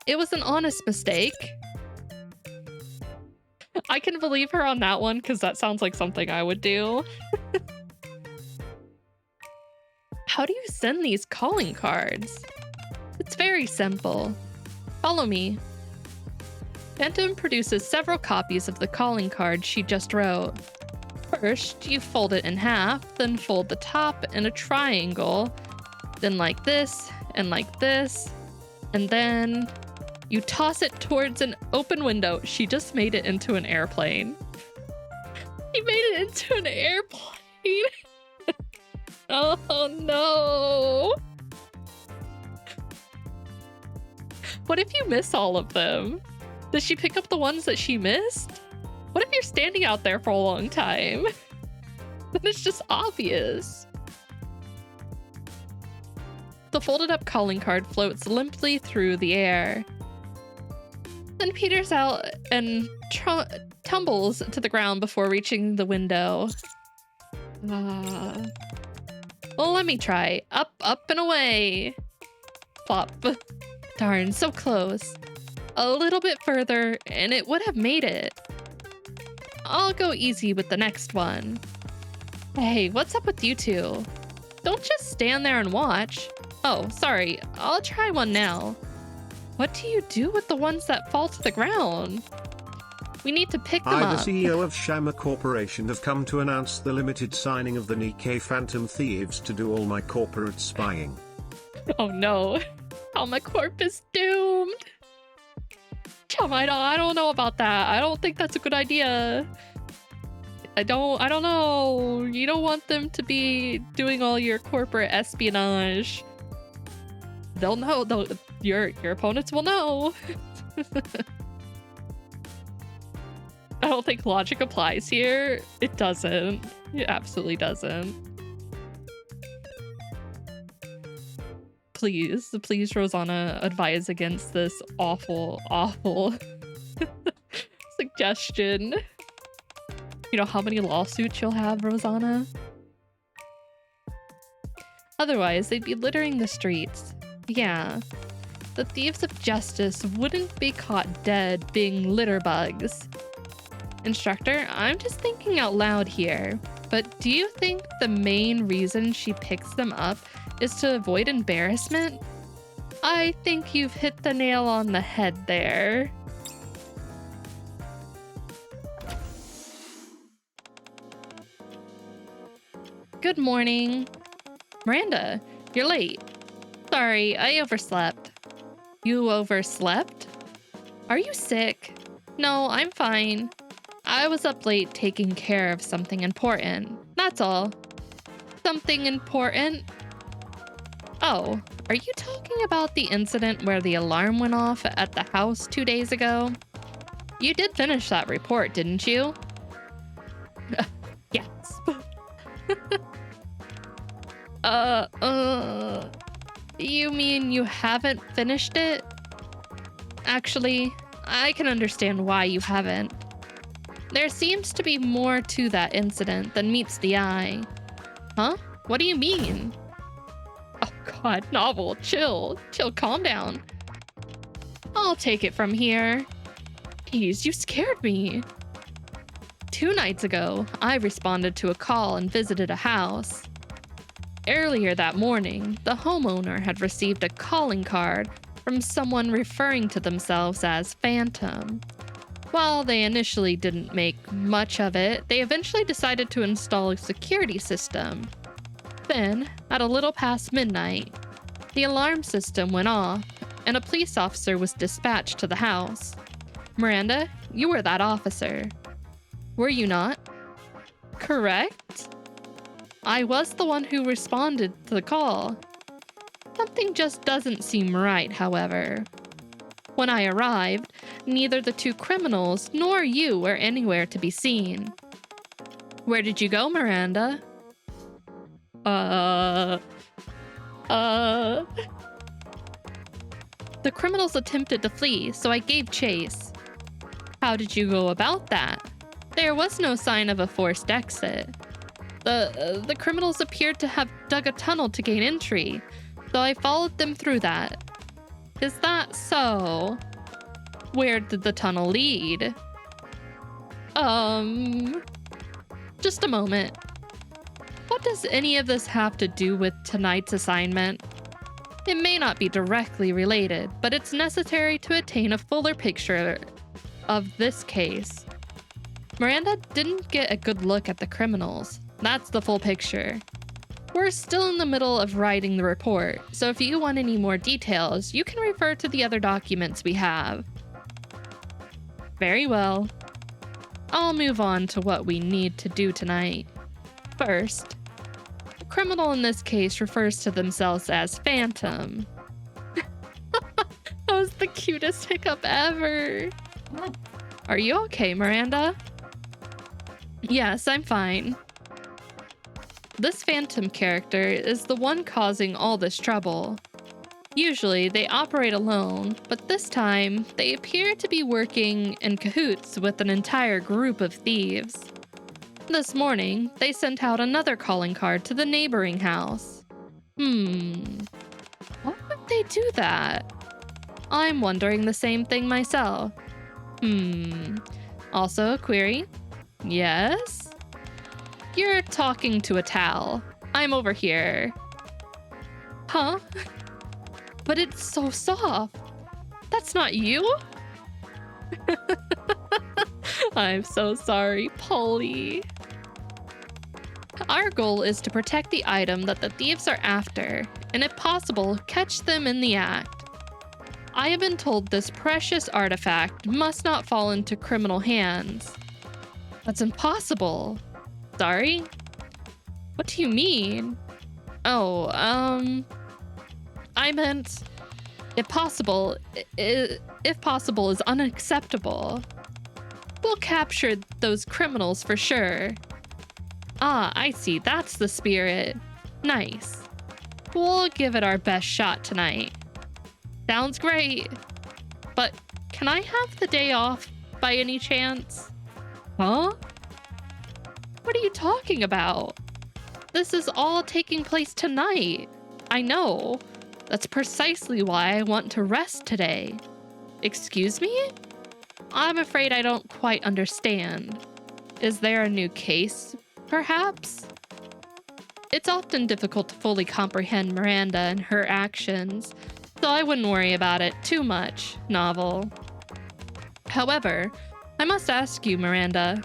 It was an honest mistake. I can believe her on that one because that sounds like something I would do. How do you send these calling cards? It's very simple. Follow me. Phantom produces several copies of the calling card she just wrote. First, you fold it in half, then fold the top in a triangle, then like this, and then you toss it towards an open window. She just made it into an airplane. He made it into an airplane. Oh no! What if you miss all of them? Does she pick up the ones that she missed? What if you're standing out there for a long time? Then it's just obvious. The folded up calling card floats limply through the air. Then peters out and tumbles to the ground before reaching the window. Well, let me try. Up, up, and away. Plop. Darn, so close. A little bit further, and it would have made it. I'll go easy with the next one. Hey, what's up with you two? Don't just stand there and watch. Oh, sorry. I'll try one now. What do you do with the ones that fall to the ground? We need to pick them up. I, the CEO of Shamma Corporation, have come to announce the limited signing of the Nikke Phantom Thieves to do all my corporate spying. Oh no. Alma Corp is doomed. Chum, I don't know about that. I don't think that's a good idea. I don't know. You don't want them to be doing all your corporate espionage. They'll know. Your opponents will know. I don't think logic applies here. It doesn't. It absolutely doesn't. Please, Rosanna, advise against this awful suggestion. You know how many lawsuits you'll have, Rosanna? Otherwise, they'd be littering the streets. Yeah. The thieves of justice wouldn't be caught dead being litter bugs. Instructor, I'm just thinking out loud here, but do you think the main reason she picks them up is to avoid embarrassment? I think you've hit the nail on the head there. Good morning. Miranda, you're late. Sorry, I overslept. You overslept? Are you sick? No, I'm fine. I was up late taking care of something important. That's all. Something important? Oh, are you talking about the incident where the alarm went off at the house 2 days ago? You did finish that report, didn't you? Yes. You mean you haven't finished it? Actually, I can understand why you haven't. There seems to be more to that incident than meets the eye. Huh? What do you mean? Oh god, Novel, chill, calm down. I'll take it from here. Jeez, you scared me. 2 nights ago, I responded to a call and visited a house. Earlier that morning, the homeowner had received a calling card from someone referring to themselves as Phantom. While they initially didn't make much of it, they eventually decided to install a security system. Then, at a little past midnight, the alarm system went off, and a police officer was dispatched to the house. Miranda, you were that officer. Were you not? Correct? I was the one who responded to the call. Something just doesn't seem right, however. When I arrived, neither the 2 criminals nor you were anywhere to be seen. Where did you go, Miranda? The criminals attempted to flee, so I gave chase. How did you go about that? There was no sign of a forced exit. The criminals appeared to have dug a tunnel to gain entry, so I followed them through that. Is that so? Where did the tunnel lead? Just a moment. What does any of this have to do with tonight's assignment? It may not be directly related, but it's necessary to attain a fuller picture of this case. Miranda didn't get a good look at the criminals. That's the full picture. We're still in the middle of writing the report, so if you want any more details, you can refer to the other documents we have. Very well. I'll move on to what we need to do tonight. First, criminal in this case refers to themselves as Phantom. That was the cutest hiccup ever. Are you okay, Miranda? Yes, I'm fine. This Phantom character is the one causing all this trouble. Usually, they operate alone, but this time, they appear to be working in cahoots with an entire group of thieves. This morning, they sent out another calling card to the neighboring house. Why would they do that? I'm wondering the same thing myself. Also, a query? Yes? You're talking to a towel. I'm over here. Huh? But it's so soft. That's not you? I'm so sorry, Polly. Our goal is to protect the item that the thieves are after, and if possible, catch them in the act. I have been told this precious artifact must not fall into criminal hands. That's impossible. Sorry? What do you mean? Oh, I meant, if possible is unacceptable. We'll capture those criminals for sure. Ah, I see, that's the spirit. Nice. We'll give it our best shot tonight. Sounds great. But can I have the day off by any chance? Huh? What are you talking about? This is all taking place tonight. I know. That's precisely why I want to rest today. Excuse me? I'm afraid I don't quite understand. Is there a new case, perhaps? It's often difficult to fully comprehend Miranda and her actions, so I wouldn't worry about it too much, novel. However, I must ask you, Miranda,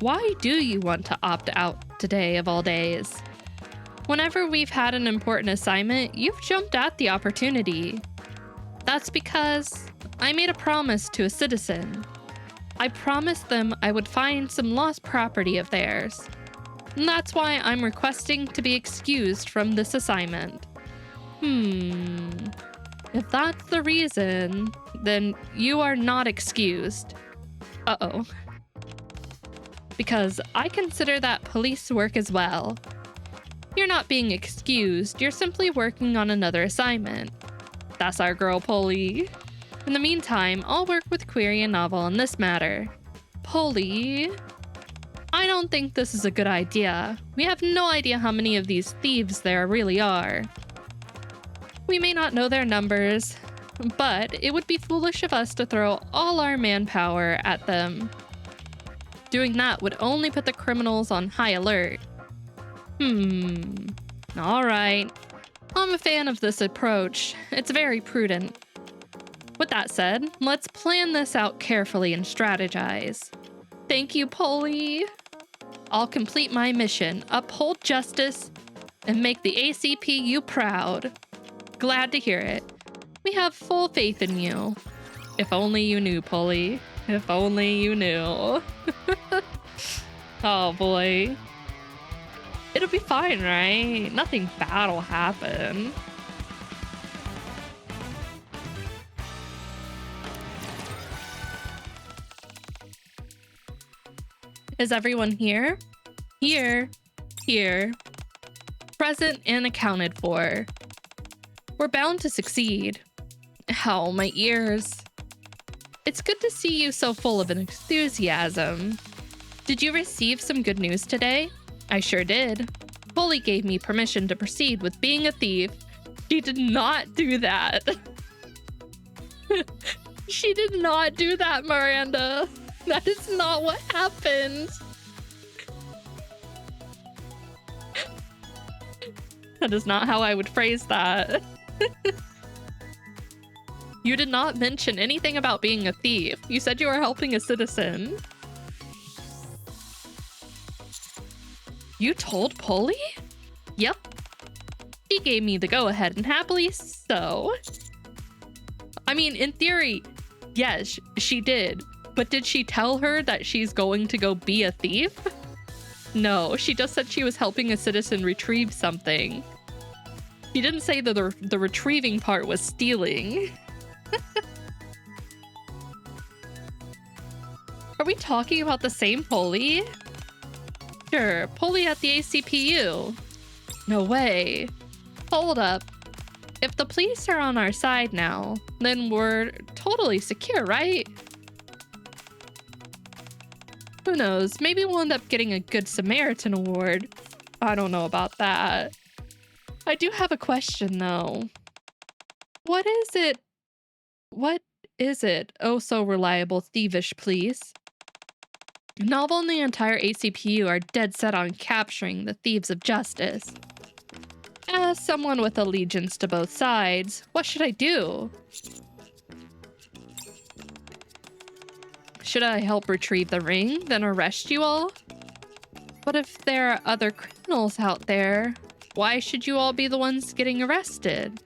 why do you want to opt out today of all days? Whenever we've had an important assignment, you've jumped at the opportunity. That's because I made a promise to a citizen. I promised them I would find some lost property of theirs. And that's why I'm requesting to be excused from this assignment. If that's the reason, then you are not excused. Uh-oh. Because I consider that police work as well. You're not being excused, you're simply working on another assignment. That's our girl, Polly. In the meantime, I'll work with Query and Novel on this matter. Polly? I don't think this is a good idea. We have no idea how many of these thieves there really are. We may not know their numbers, but it would be foolish of us to throw all our manpower at them. Doing that would only put the criminals on high alert. Alright. I'm a fan of this approach. It's very prudent. With that said, let's plan this out carefully and strategize. Thank you, Polly. I'll complete my mission, uphold justice, and make the ACPU proud. Glad to hear it. We have full faith in you. If only you knew, Polly. If only you knew. Oh boy. It'll be fine, right? Nothing bad will happen. Is everyone here? Here. Here. Present and accounted for. We're bound to succeed. Ow, my ears. It's good to see you so full of enthusiasm. Did you receive some good news today? I sure did. Polly gave me permission to proceed with being a thief. She did not do that. She did not do that, Miranda. That is not what happened. That is not how I would phrase that. You did not mention anything about being a thief. You said you were helping a citizen. You told Polly? Yep. She gave me the go-ahead, and happily so. I mean, in theory, yes, she did. But did she tell her that she's going to go be a thief? No, she just said she was helping a citizen retrieve something. She didn't say that the retrieving part was stealing. Are we talking about the same pulley? Sure, pulley at the ACPU. No way. Hold up. If the police are on our side now, then we're totally secure, right? Who knows? Maybe we'll end up getting a Good Samaritan award. I don't know about that. I do have a question, though. What is it? Oh, so reliable, thievish police. Novel and the entire ACPU are dead set on capturing the thieves of justice. As someone with allegiance to both sides, what should I do? Should I help retrieve the ring, then arrest you all? But if there are other criminals out there, why should you all be the ones getting arrested?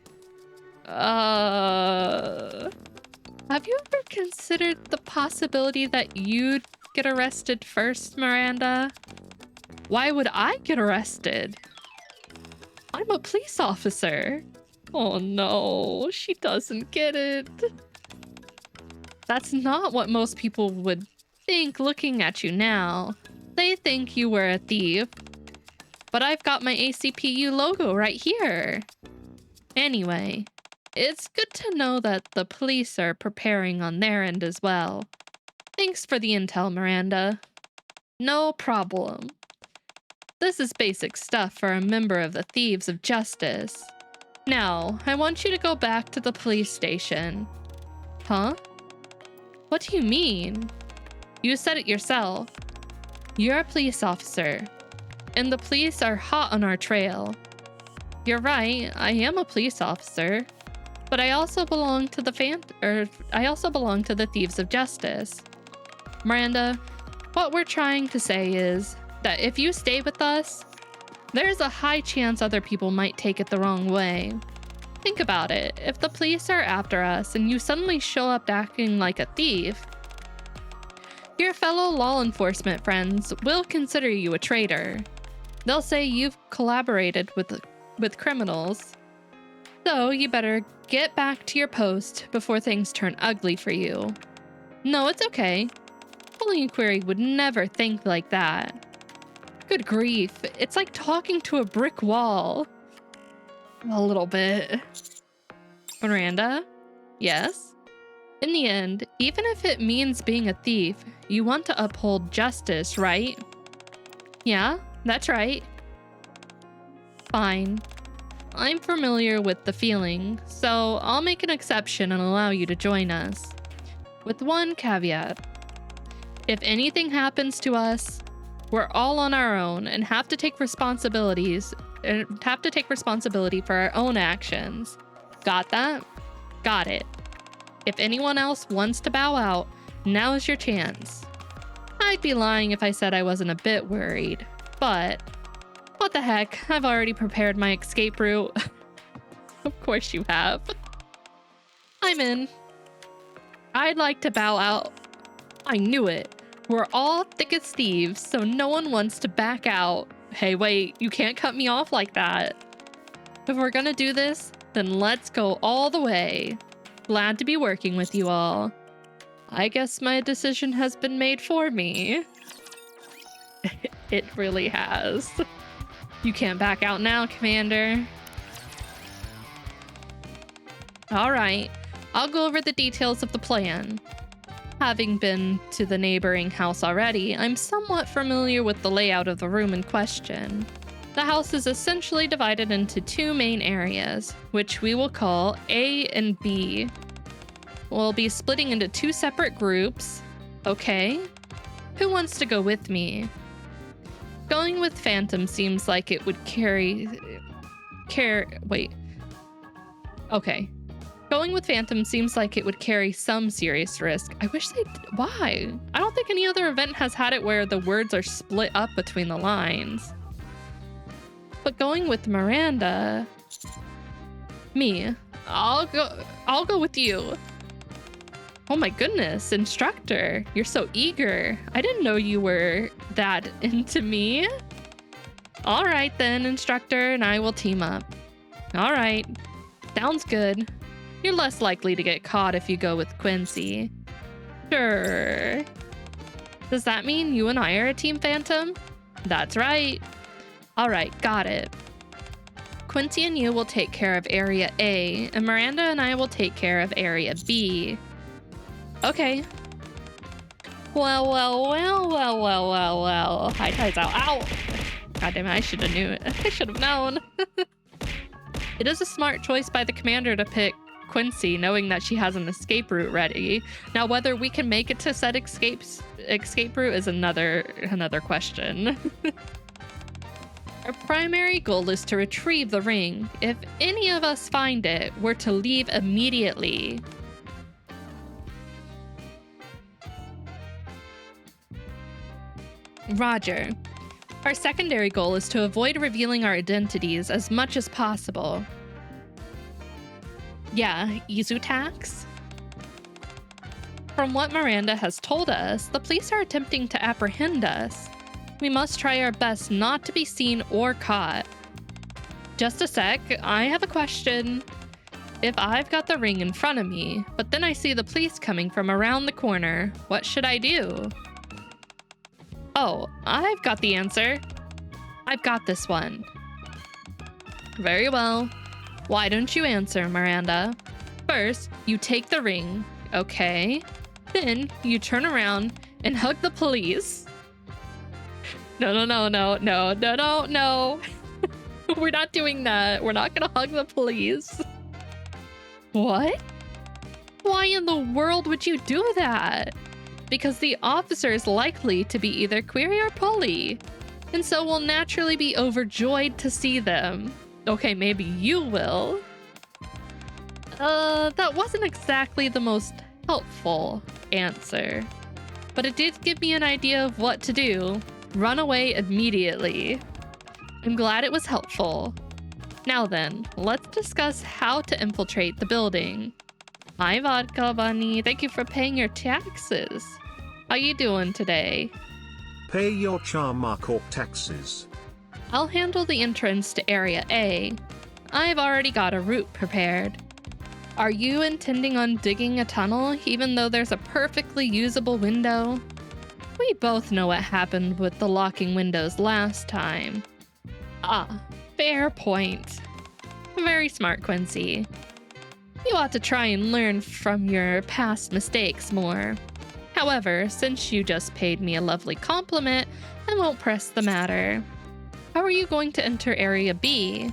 Have you ever considered the possibility that you'd get arrested first, Miranda? Why would I get arrested? I'm a police officer. Oh no, she doesn't get it. That's not what most people would think looking at you now. They think you were a thief. But I've got my ACPU logo right here. Anyway, it's good to know that the police are preparing on their end as well. Thanks for the intel, Miranda. No problem. This is basic stuff for a member of the Thieves of Justice. Now, I want you to go back to the police station. Huh? What do you mean? You said it yourself. You're a police officer, and the police are hot on our trail. You're right, I am a police officer, but I also belong to the Thieves of Justice. Miranda, what we're trying to say is that if you stay with us, there's a high chance other people might take it the wrong way. Think about it. If the police are after us and you suddenly show up acting like a thief, your fellow law enforcement friends will consider you a traitor. They'll say you've collaborated with criminals. So you better get back to your post before things turn ugly for you. No, it's okay. Holy Inquiry would never think like that. Good grief, it's like talking to a brick wall. A little bit. Miranda? Yes? In the end, even if it means being a thief, you want to uphold justice, right? Yeah, that's right. Fine. I'm familiar with the feeling, so I'll make an exception and allow you to join us. With one caveat. If anything happens to us, we're all on our own and have to take responsibility for our own actions. Got that? Got it. If anyone else wants to bow out, now's your chance. I'd be lying if I said I wasn't a bit worried, but what the heck, I've already prepared my escape route. Of course you have. I'm in. I'd like to bow out. I knew it. We're all thick as thieves, so no one wants to back out. Hey, wait, you can't cut me off like that. If we're gonna do this, then let's go all the way. Glad to be working with you all. I guess my decision has been made for me. It really has. You can't back out now, Commander. All right, I'll go over the details of the plan. Having been to the neighboring house already, I'm somewhat familiar with the layout of the room in question. The house is essentially divided into two main areas, which we will call A and B. We'll be splitting into two separate groups. Okay. Who wants to go with me? Going with Phantom seems like it would Okay. Going with Phantom seems like it would carry some serious risk. I wish why? I don't think any other event has had it where the words are split up between the lines. But going with Miranda... Me. I'll go with you. Oh my goodness, instructor. You're so eager. I didn't know you were that into me. All right then, instructor, and I will team up. All right. Sounds good. You're less likely to get caught if you go with Quency. Sure. Does that mean you and I are a Team Phantom? That's right. All right, got it. Quency and you will take care of Area A, and Miranda and I will take care of Area B. Okay. Well. High tides out. Ow! God damn it, I should have knew it. I should have known. It is a smart choice by the commander to pick Quency, knowing that she has an escape route ready. Now, whether we can make it to said escape route is another question. Our primary goal is to retrieve the ring. If any of us find it, we're to leave immediately. Roger. Our secondary goal is to avoid revealing our identities as much as possible. Yeah, Izu tax? From what Miranda has told us, the police are attempting to apprehend us. We must try our best not to be seen or caught. Just a sec, I have a question. If I've got the ring in front of me, but then I see the police coming from around the corner, what should I do? Oh, I've got the answer. I've got this one. Very well. Why don't you answer, Miranda? First, you take the ring, okay? Then you turn around and hug the police. No. We're not doing that. We're not gonna hug the police. What? Why in the world would you do that? Because the officer is likely to be either queer or poly, and so will naturally be overjoyed to see them. Okay, maybe you will. That wasn't exactly the most helpful answer, but it did give me an idea of what to do. Run away immediately. I'm glad it was helpful. Now then, let's discuss how to infiltrate the building. Hi, Vodka Bunny. Thank you for paying your taxes. How you doing today? Pay your Charmark taxes. I'll handle the entrance to Area A. I've already got a route prepared. Are you intending on digging a tunnel, even though there's a perfectly usable window? We both know what happened with the locking windows last time. Ah, fair point. Very smart, Quency. You ought to try and learn from your past mistakes more. However, since you just paid me a lovely compliment, I won't press the matter. How are you going to enter Area B?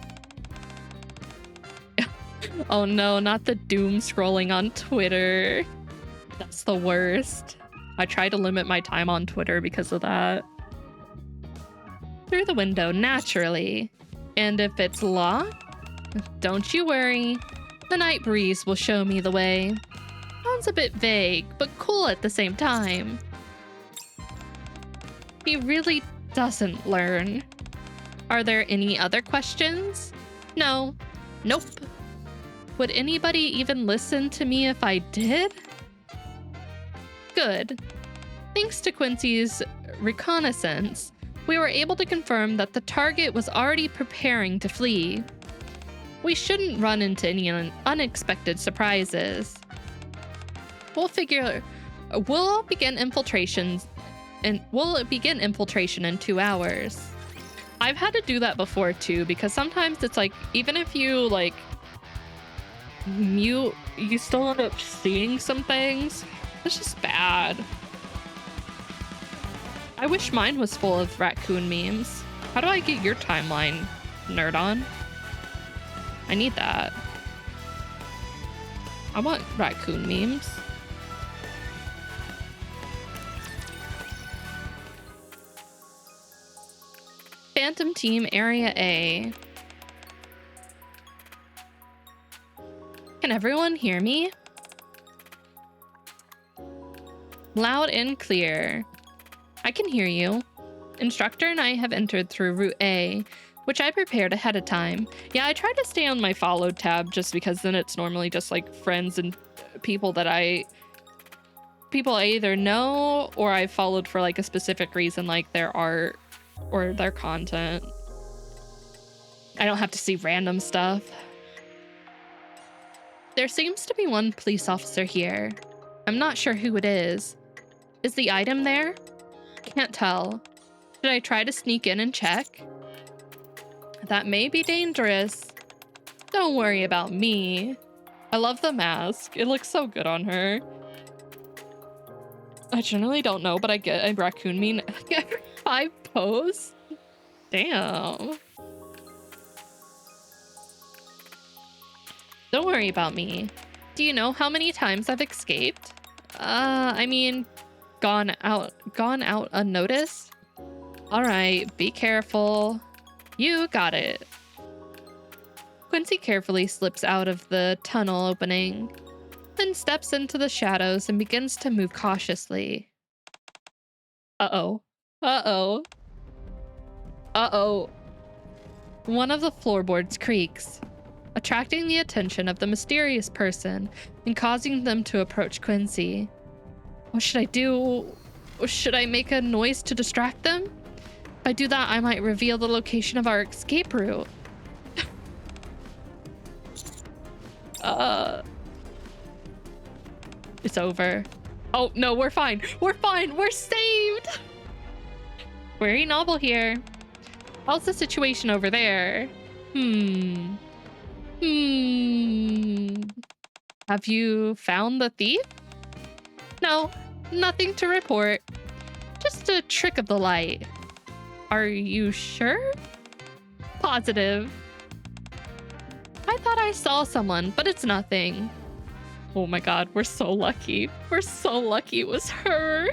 Oh no, not the doom scrolling on Twitter. That's the worst. I try to limit my time on Twitter because of that. Through the window, naturally. And if it's locked, don't you worry. The night breeze will show me the way. Sounds a bit vague, but cool at the same time. He really doesn't learn. Are there any other questions? No. Nope. Would anybody even listen to me if I did? Good. Thanks to Quency's reconnaissance, we were able to confirm that the target was already preparing to flee. We shouldn't run into any unexpected surprises. We'll begin infiltration in 2 hours. I've had to do that before too, because sometimes it's like, even if you like mute, you still end up seeing some things. It's just bad. I wish mine was full of raccoon memes. How do I get your timeline, Nerdon? I need that. I want raccoon memes. Phantom Team Area A. Can everyone hear me? Loud and clear. I can hear you. Instructor and I have entered through Route A, which I prepared ahead of time. Yeah, I tried to stay on my followed tab just because then it's normally just like friends and people that I people I either know or I followed for like a specific reason, like their art or their content. I don't have to see random stuff. There seems to be one police officer here. I'm not sure who it is. Is the item there? Can't tell. Should I try to sneak in and check? That may be dangerous. Don't worry about me. I love the mask. It looks so good on her. I generally don't know, but I get a raccoon meme every 5 posts. Damn. Don't worry about me. Do you know how many times I've escaped? I mean, gone out unnoticed? Alright, be careful. You got it. Quincy carefully slips out of the tunnel opening, then steps into the shadows and begins to move cautiously. Uh-oh. Uh-oh. Uh-oh. One of the floorboards creaks, attracting the attention of the mysterious person and causing them to approach Quincy. What should I do? Should I make a noise to distract them? If I do that, I might reveal the location of our escape route. It's over. Oh, no, we're fine. We're fine. We're saved. Query novel here. How's the situation over there? Have you found the thief? No, nothing to report. Just a trick of the light. Are you sure? Positive. I thought I saw someone, but it's nothing. Oh my god, we're so lucky. We're so lucky it was her.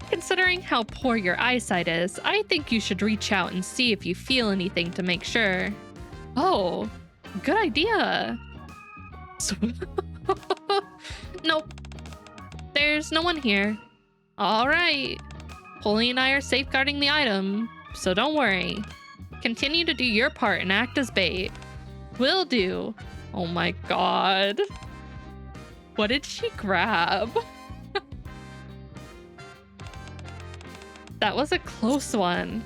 Considering how poor your eyesight is, I think you should reach out and see if you feel anything to make sure. Oh, good idea. Nope. There's no one here. All right. Polly and I are safeguarding the item, so don't worry. Continue to do your part and act as bait. Will do. Oh my god. What did she grab? That was a close one.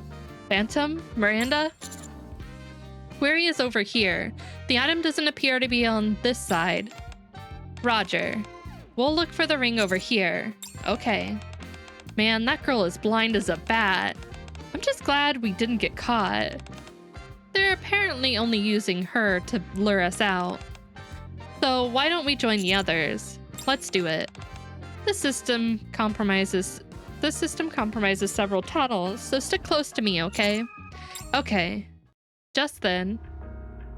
Phantom? Miranda? Query is over here. The item doesn't appear to be on this side. Roger. We'll look for the ring over here. Okay. Man, that girl is blind as a bat. I'm just glad we didn't get caught. They're apparently only using her to lure us out. So why don't we join the others? Let's do it. The system compromises several tunnels, so stick close to me, okay? Okay. Just then,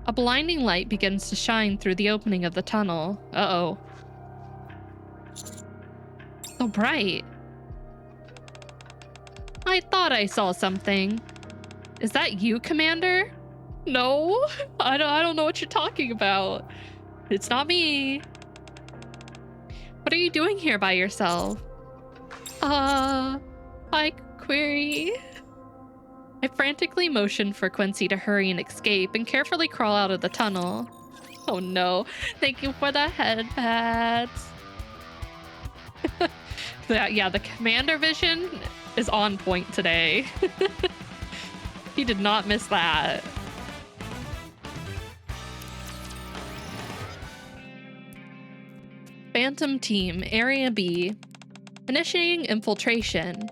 a blinding light begins to shine through the opening of the tunnel. Uh-oh. So bright. I thought I saw something. Is that you, Commander? No, I don't know what you're talking about. It's not me. What are you doing here by yourself? Hi, Query. I frantically motioned for Quincy to hurry and escape and carefully crawl out of the tunnel. Oh no, thank you for the head pats. Yeah, the commander vision is on point today. He did not miss that. Phantom Team, Area B. Initiating infiltration.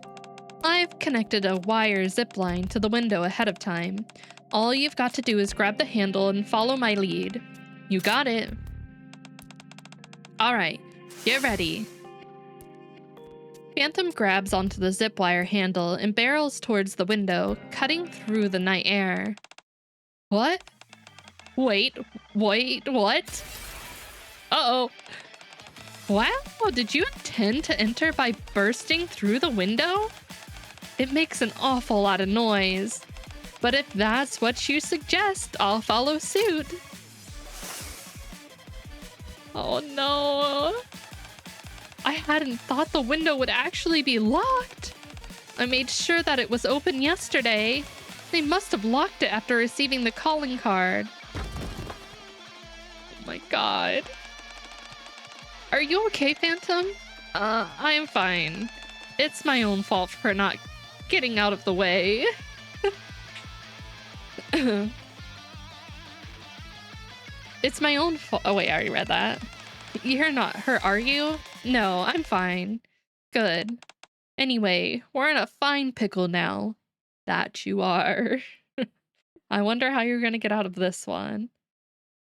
I've connected a wire zipline to the window ahead of time. All you've got to do is grab the handle and follow my lead. You got it. Alright, get ready. Phantom grabs onto the zip wire handle and barrels towards the window, cutting through the night air. What? Wait, what? Uh-oh. Wow, did you intend to enter by bursting through the window? It makes an awful lot of noise. But if that's what you suggest, I'll follow suit. Oh no. I hadn't thought the window would actually be locked. I made sure that it was open yesterday. They must have locked it after receiving the calling card. Oh my god. Are you okay, Phantom? I am fine. It's my own fault for not getting out of the way. It's my own fault. Oh, wait, I already read that. You're not hurt, are you? No, I'm fine. Good. Anyway, we're in a fine pickle now. That you are. I wonder how you're gonna get out of this one.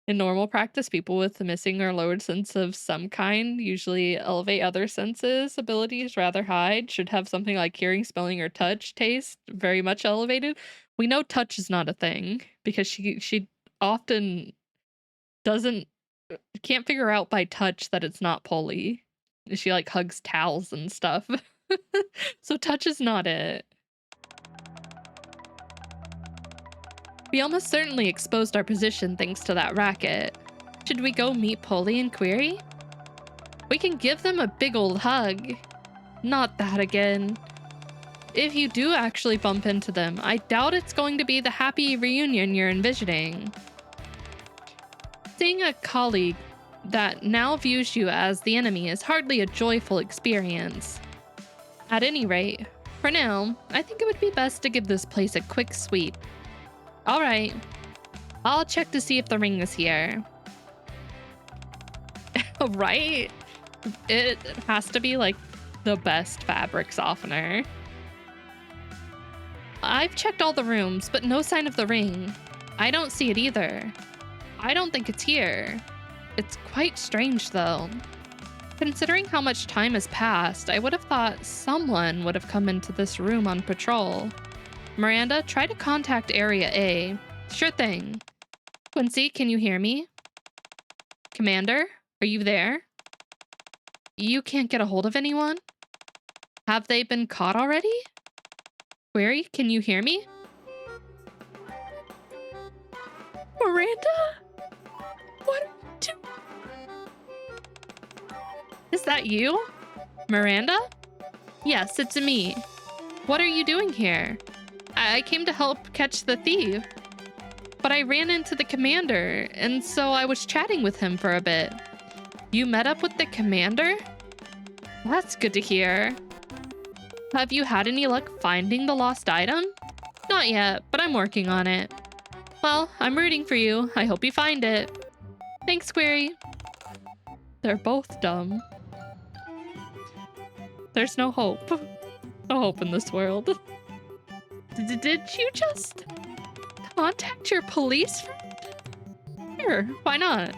In normal practice, people with a missing or lowered sense of some kind usually elevate other senses abilities rather high. Should have something like hearing, smelling, or touch, taste very much elevated. We know touch is not a thing because she often can't figure out by touch that it's not Polly. She like hugs towels and stuff. So touch is not it. We almost certainly exposed our position thanks to that racket. Should we go meet Polly and Query? We can give them a big old hug. Not that again. If you do actually bump into them, I doubt it's going to be the happy reunion you're envisioning. Seeing a colleague that now views you as the enemy is hardly a joyful experience. At any rate, for now, I think it would be best to give this place a quick sweep. Alright, I'll check to see if the ring is here. Right? It has to be like the best fabric softener. I've checked all the rooms, but no sign of the ring. I don't see it either. I don't think it's here. It's quite strange though. Considering how much time has passed, I would have thought someone would have come into this room on patrol. Miranda, try to contact Area A. Sure thing. Quincy, can you hear me? Commander, are you there? You can't get a hold of anyone? Have they been caught already? Query, can you hear me? Miranda? What are you doing? Is that you? Miranda? Yes, it's me. What are you doing here? I came to help catch the thief. But I ran into the commander, and so I was chatting with him for a bit. You met up with the commander? That's good to hear. Have you had any luck finding the lost item? Not yet, but I'm working on it. Well, I'm rooting for you. I hope you find it. Thanks, Query. They're both dumb. There's no hope. No hope in this world. Did you just contact your police friend? Sure, why not?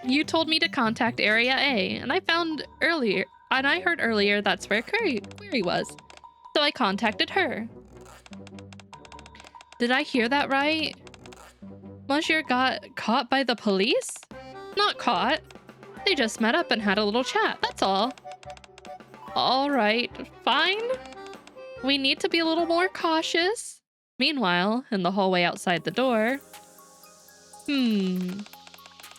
You told me to contact Area A, and I heard earlier that's where Query was. So I contacted her. Did I hear that right? Monsieur got caught by the police? Not caught. They just met up and had a little chat, that's all. All right, fine. We need to be a little more cautious. Meanwhile, in the hallway outside the door...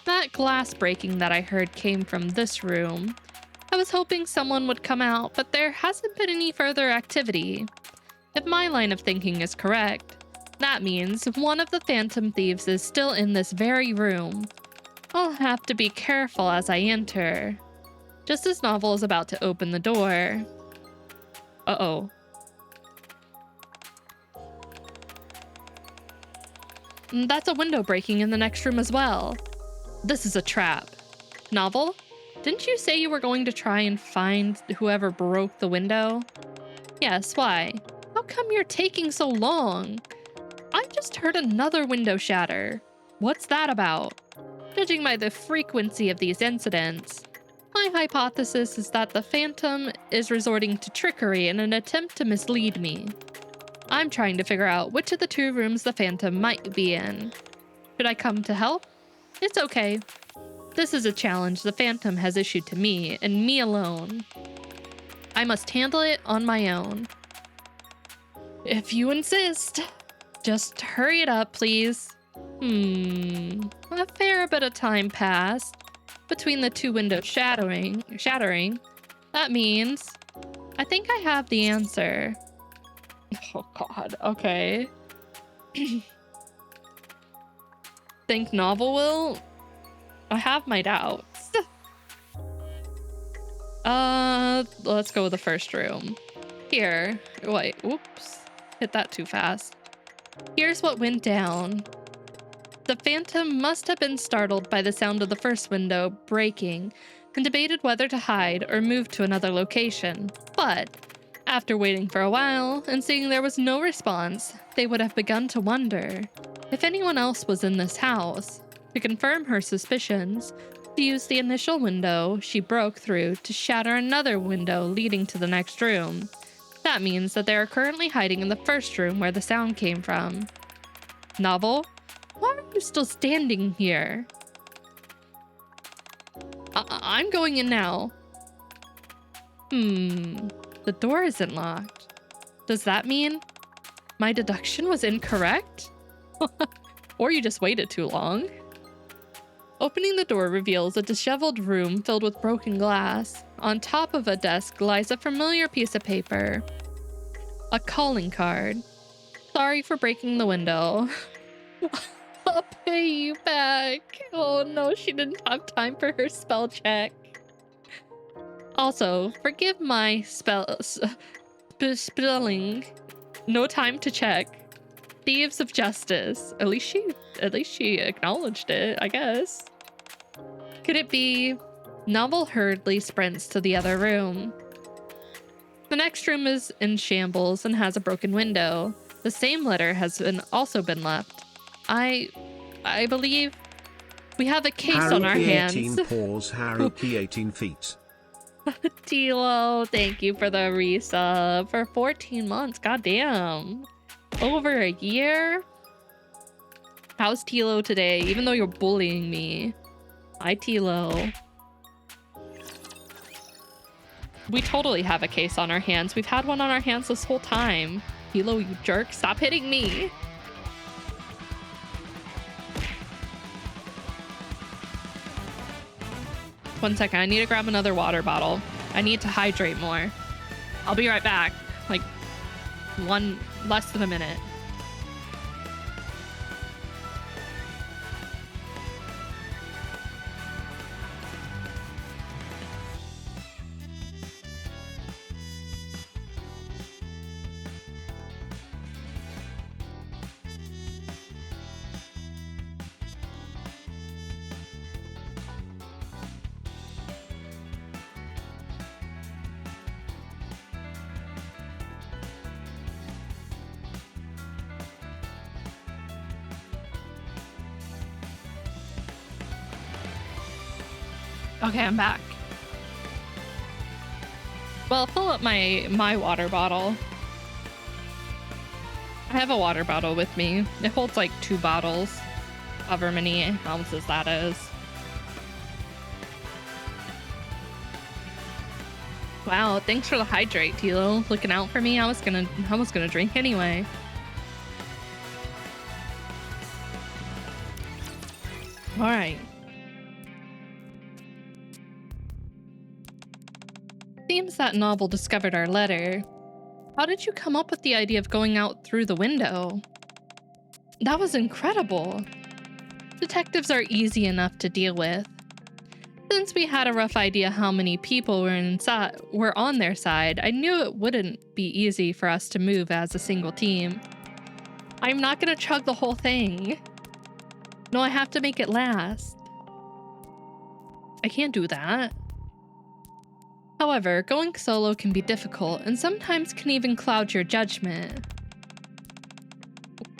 That glass breaking that I heard came from this room. I was hoping someone would come out, but there hasn't been any further activity. If my line of thinking is correct, that means one of the phantom thieves is still in this very room. I'll have to be careful as I enter. Just as Novel is about to open the door. Uh-oh. That's a window breaking in the next room as well. This is a trap. Novel, didn't you say you were going to try and find whoever broke the window? Yes, why? How come you're taking so long? I just heard another window shatter. What's that about? Judging by the frequency of these incidents, my hypothesis is that the Phantom is resorting to trickery in an attempt to mislead me. I'm trying to figure out which of the two rooms the Phantom might be in. Should I come to help? It's okay. This is a challenge the Phantom has issued to me, and me alone. I must handle it on my own. If you insist. Just hurry it up, please. A fair bit of time passed between the two windows shattering. That means I think I have the answer. Oh god, okay. Think Novel will? I have my doubts. let's go with the first room. Here, wait, whoops. Hit that too fast. Here's what went down. The Phantom must have been startled by the sound of the first window breaking and debated whether to hide or move to another location. But after waiting for a while and seeing there was no response, they would have begun to wonder if anyone else was in this house. To confirm her suspicions, she used the initial window she broke through to shatter another window leading to the next room. That means that they are currently hiding in the first room where the sound came from. Novel? Why are you still standing here? I'm going in now. The door isn't locked. Does that mean my deduction was incorrect? Or you just waited too long? Opening the door reveals a disheveled room filled with broken glass. On top of a desk lies a familiar piece of paper. A calling card. Sorry for breaking the window. I'll pay you back. Oh no, she didn't have time for her spell check. Also, forgive my spelling. No time to check. Thieves of justice. At least she acknowledged it, I guess. Could it be? Novel hurriedly sprints to the other room. The next room is in shambles and has a broken window. The same letter has also been left. I believe we have a case on our hands. 18 paws, Haruki 18 feet. Tilo, thank you for the resub for 14 months. Goddamn. Over a year? How's Tilo today? Even though you're bullying me. Hi, Tilo. We totally have a case on our hands. We've had one on our hands this whole time. Tilo, you jerk. Stop hitting me. One second. I need to grab another water bottle. I need to hydrate more. I'll be right back. Like, less than a minute. Okay, I'm back. Well, fill up my water bottle. I have a water bottle with me. It holds like 2 bottles. However many ounces that is. Wow, thanks for the hydrate, Tilo. Looking out for me. I was gonna drink anyway. All right. Seems that Novel discovered our letter. How did you come up with the idea of going out through the window? That was incredible. Detectives are easy enough to deal with. Since we had a rough idea how many people were on their side, I knew it wouldn't be easy for us to move as a single team. I'm not gonna chug the whole thing. No, I have to make it last. I can't do that. However, going solo can be difficult and sometimes can even cloud your judgment.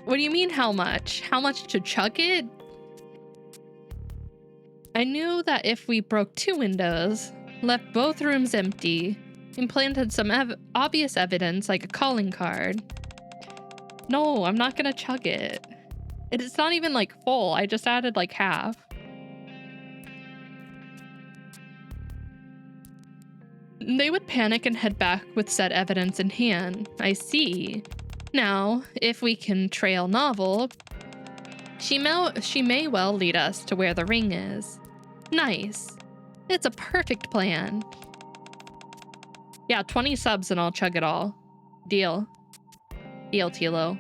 What do you mean how much? How much to chug it? I knew that if we broke 2 windows, left both rooms empty, and planted some obvious evidence like a calling card. No, I'm not gonna chug it. It's not even like full, I just added like half. They would panic and head back with said evidence in hand. I see. Now, if we can trail Novel, she may well lead us to where the ring is. Nice. It's a perfect plan. Yeah, 20 subs and I'll chug it all. Deal. Deal, Tilo.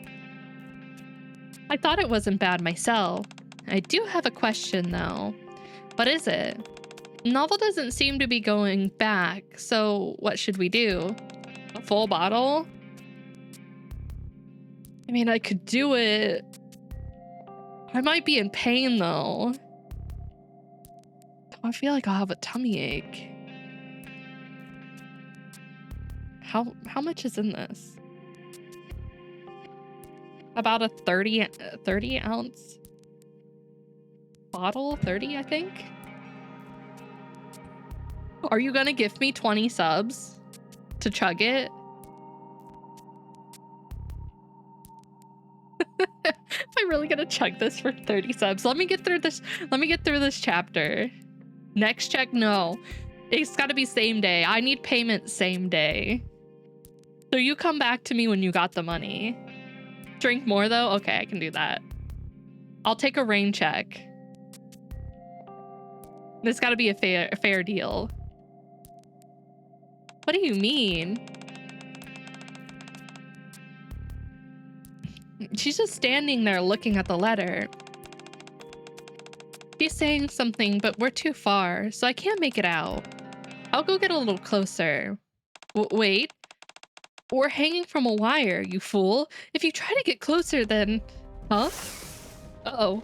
I thought it wasn't bad myself. I do have a question though. What is it? Novel doesn't seem to be going back, so what should we do? A full bottle? I mean, I could do it. I might be in pain though. I feel like I'll have a tummy ache. How much is in this? About a 30 ounce bottle, 30 I think. Are you gonna give me 20 subs to chug it? Am I really gonna chug this for 30 subs? Let me get through this. Let me get through this chapter. Next check, no. It's gotta be same day. I need payment same day. So you come back to me when you got the money. Drink more though? Okay, I can do that. I'll take a rain check. This gotta be a fair deal. What do you mean? She's just standing there looking at the letter. She's saying something, but we're too far, so I can't make it out. I'll go get a little closer. Wait. We're hanging from a wire, you fool. If you try to get closer, then... Huh? Uh-oh.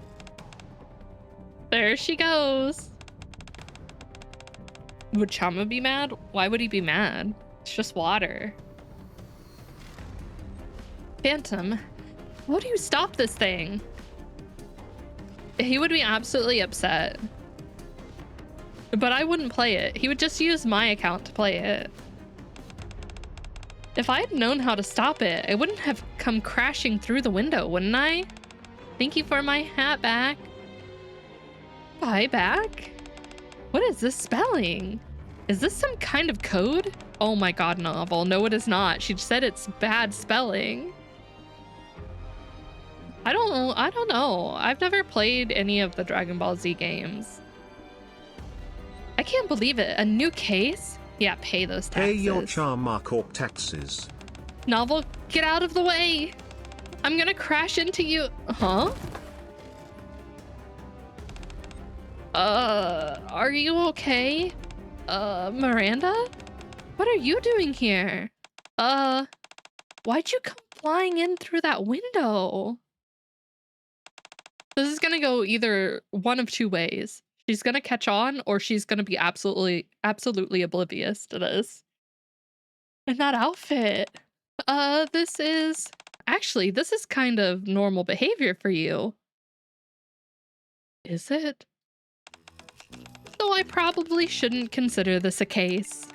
There she goes. Would Chama be mad? Why would he be mad? It's just water. Phantom, how do you stop this thing? He would be absolutely upset. But I wouldn't play it. He would just use my account to play it. If I had known how to stop it, I wouldn't have come crashing through the window, wouldn't I? Thank you for my hat back. Buy back? What is this spelling? Is this some kind of code? Oh my god, Novel. No, it is not. She said it's bad spelling. I don't know. I've never played any of the Dragon Ball Z games. I can't believe it. A new case? Yeah, pay those taxes. Pay your Charma Corp taxes. Novel, get out of the way. I'm gonna crash into you. Huh? Are you okay? Miranda? What are you doing here? Why'd you come flying in through that window? This is gonna go either one of two ways. She's gonna catch on, or she's gonna be absolutely oblivious to this. And that outfit. This is kind of normal behavior for you. Is it? So I probably shouldn't consider this a case.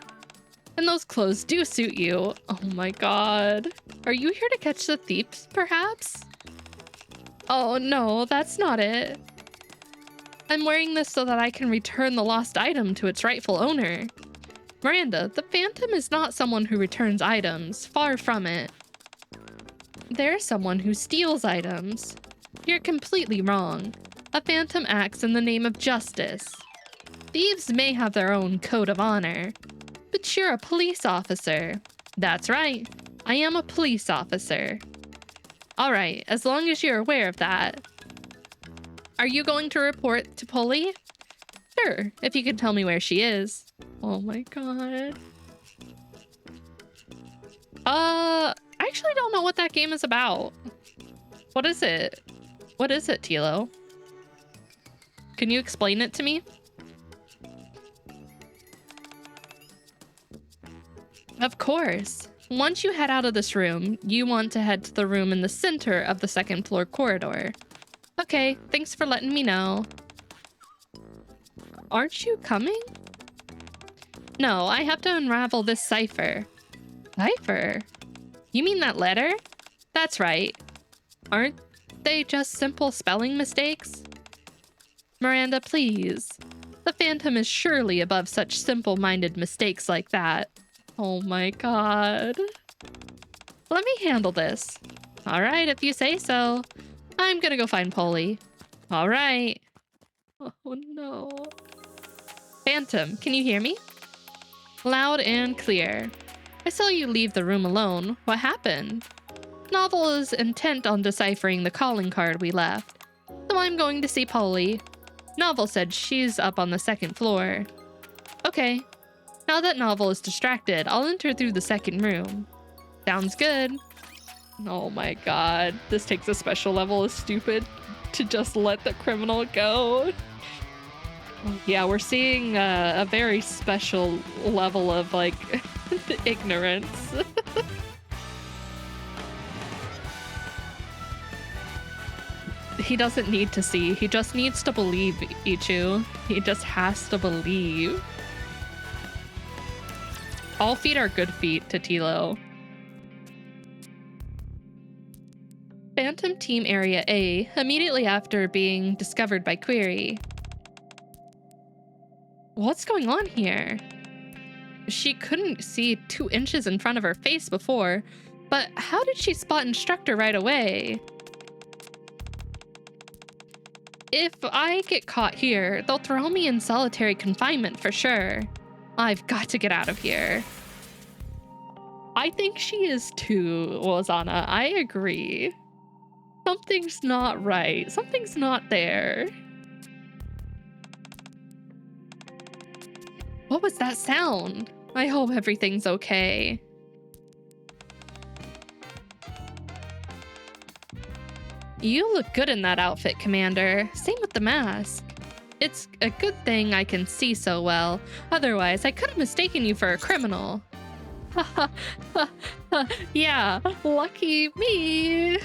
And those clothes do suit you. Oh my god. Are you here to catch the thieves, perhaps? Oh no, that's not it. I'm wearing this so that I can return the lost item to its rightful owner. Miranda, the Phantom is not someone who returns items. Far from it. They're someone who steals items. You're completely wrong. A Phantom acts in the name of justice. Thieves may have their own code of honor, but you're a police officer. That's right. I am a police officer. All right, as long as you're aware of that. Are you going to report to Polly? Sure, if you can tell me where she is. Oh my god. I actually don't know what that game is about. What is it? What is it, Tilo? Can you explain it to me? Of course. Once you head out of this room, you want to head to the room in the center of the second floor corridor. Okay, thanks for letting me know. Aren't you coming? No, I have to unravel this cipher. Cipher? You mean that letter? That's right. Aren't they just simple spelling mistakes? Miranda, please. The Phantom is surely above such simple-minded mistakes like that. Oh my god. Let me handle this. Alright, if you say so. I'm gonna go find Polly. Alright. Oh no. Phantom, can you hear me? Loud and clear. I saw you leave the room alone. What happened? Novel is intent on deciphering the calling card we left. So I'm going to see Polly. Novel said she's up on the second floor. Okay. Now that Novel is distracted, I'll enter through the second room. Sounds good. Oh my god. This takes a special level of stupid to just let the criminal go. Yeah, we're seeing a very special level of, like, ignorance. He doesn't need to see. He just needs to believe, Ichu. He just has to believe. All feet are good feet to Tilo. Phantom Team Area A, immediately after being discovered by Query. What's going on here? She couldn't see 2 inches in front of her face before, but how did she spot Instructor right away? If I get caught here, they'll throw me in solitary confinement for sure. I've got to get out of here. I think she is too, Wazana. I agree. Something's not right. Something's not there. What was that sound? I hope everything's okay. You look good in that outfit, Commander. Same with the mask. It's a good thing I can see so well. Otherwise, I could have mistaken you for a criminal. Yeah, lucky me.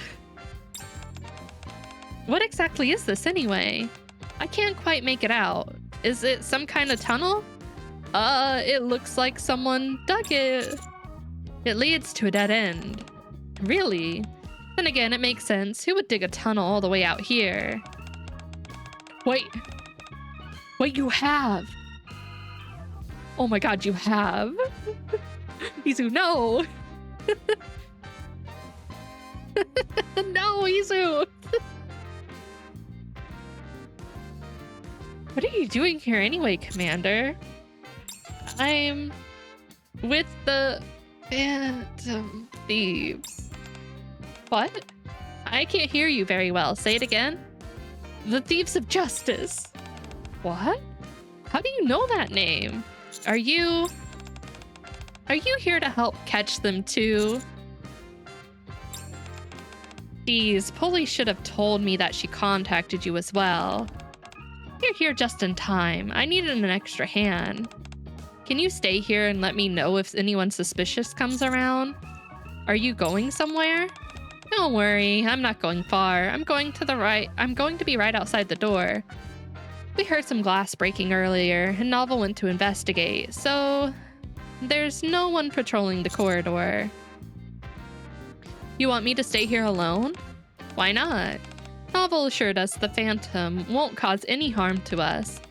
What exactly is this anyway? I can't quite make it out. Is it some kind of tunnel? It looks like someone dug it. It leads to a dead end. Really? Then again, it makes sense. Who would dig a tunnel all the way out here? Wait. Wait, you have. Oh my god, you have. Izu, no. No, Izu. What are you doing here anyway, Commander? I'm with the Phantom Thieves. What? I can't hear you very well. Say it again. The Thieves of Justice. What? How do you know that name? Are you here to help catch them too? Geez, Polly should have told me that she contacted you as well. You're here just in time. I needed an extra hand. Can you stay here and let me know if anyone suspicious comes around? Are you going somewhere? Don't worry, I'm not going far. I'm going to be right outside the door. We heard some glass breaking earlier, and Novel went to investigate, so there's no one patrolling the corridor. You want me to stay here alone? Why not? Novel assured us the Phantom won't cause any harm to us.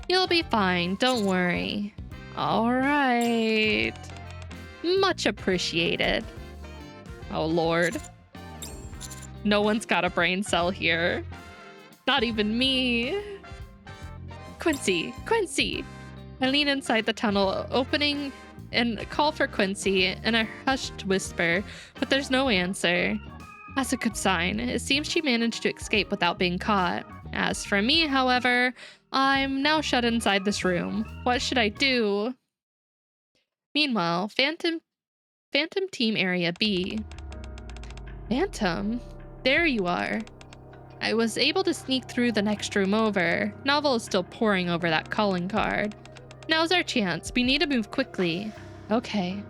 You'll be fine, don't worry. All right. Much appreciated. Oh, Lord. No one's got a brain cell here. Not even me. Quency, Quency! I lean inside the tunnel, opening and call for Quency in a hushed whisper, but there's no answer. That's a good sign. It seems she managed to escape without being caught. As for me, however, I'm now shut inside this room. What should I do? Meanwhile, Phantom Team Area B. Phantom? There you are. I was able to sneak through the next room over. Novel is still poring over that calling card. Now's our chance. We need to move quickly. Okay.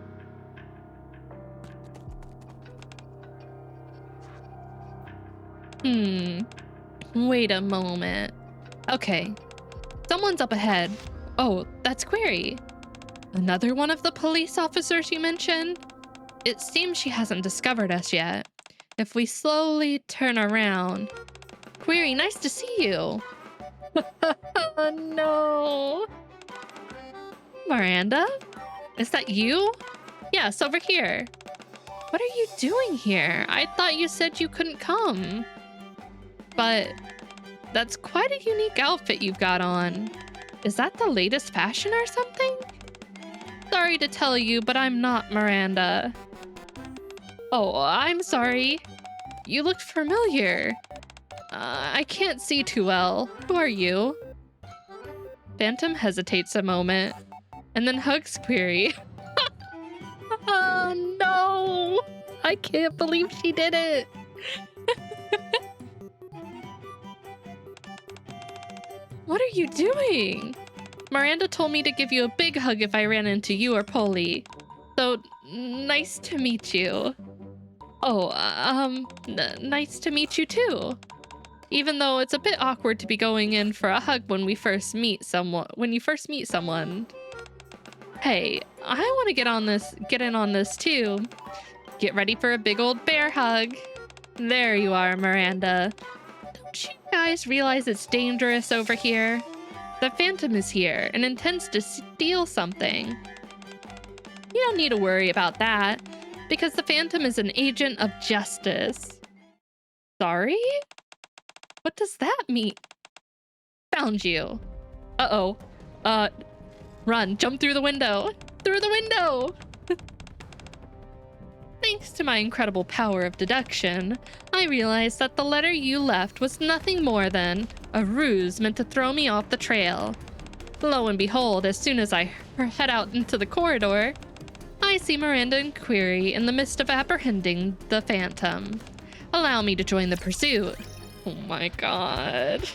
Wait a moment. Okay. Someone's up ahead. Oh, that's Query. Another one of the police officers you mentioned? It seems she hasn't discovered us yet. If we slowly turn around... Query, nice to see you. No. Miranda? Is that you? Yes, over here. What are you doing here? I thought you said you couldn't come. But that's quite a unique outfit you've got on. Is that the latest fashion or something? Sorry to tell you, but I'm not Miranda. Oh, I'm sorry. You look familiar. I can't see too well. Who are you? Phantom hesitates a moment. and then hugs Query. Oh no! I can't believe she did it! What are you doing? Miranda told me to give you a big hug if I ran into you or Polly. So, nice to meet you. Oh, nice to meet you too. Even though it's a bit awkward to be going in for a hug when you first meet someone. Hey, I want to get in on this too. Get ready for a big old bear hug. There you are, Miranda. Don't you guys realize it's dangerous over here? The Phantom is here and intends to steal something. You don't need to worry about that, because the Phantom is an agent of justice. Sorry? What does that mean? Found you. Uh-oh. Run, jump through the window. Through the window! Thanks to my incredible power of deduction, I realized that the letter you left was nothing more than a ruse meant to throw me off the trail. Lo and behold, as soon as I head out into the corridor, I see Miranda and Query in the midst of apprehending the Phantom. Allow me to join the pursuit. Oh my god.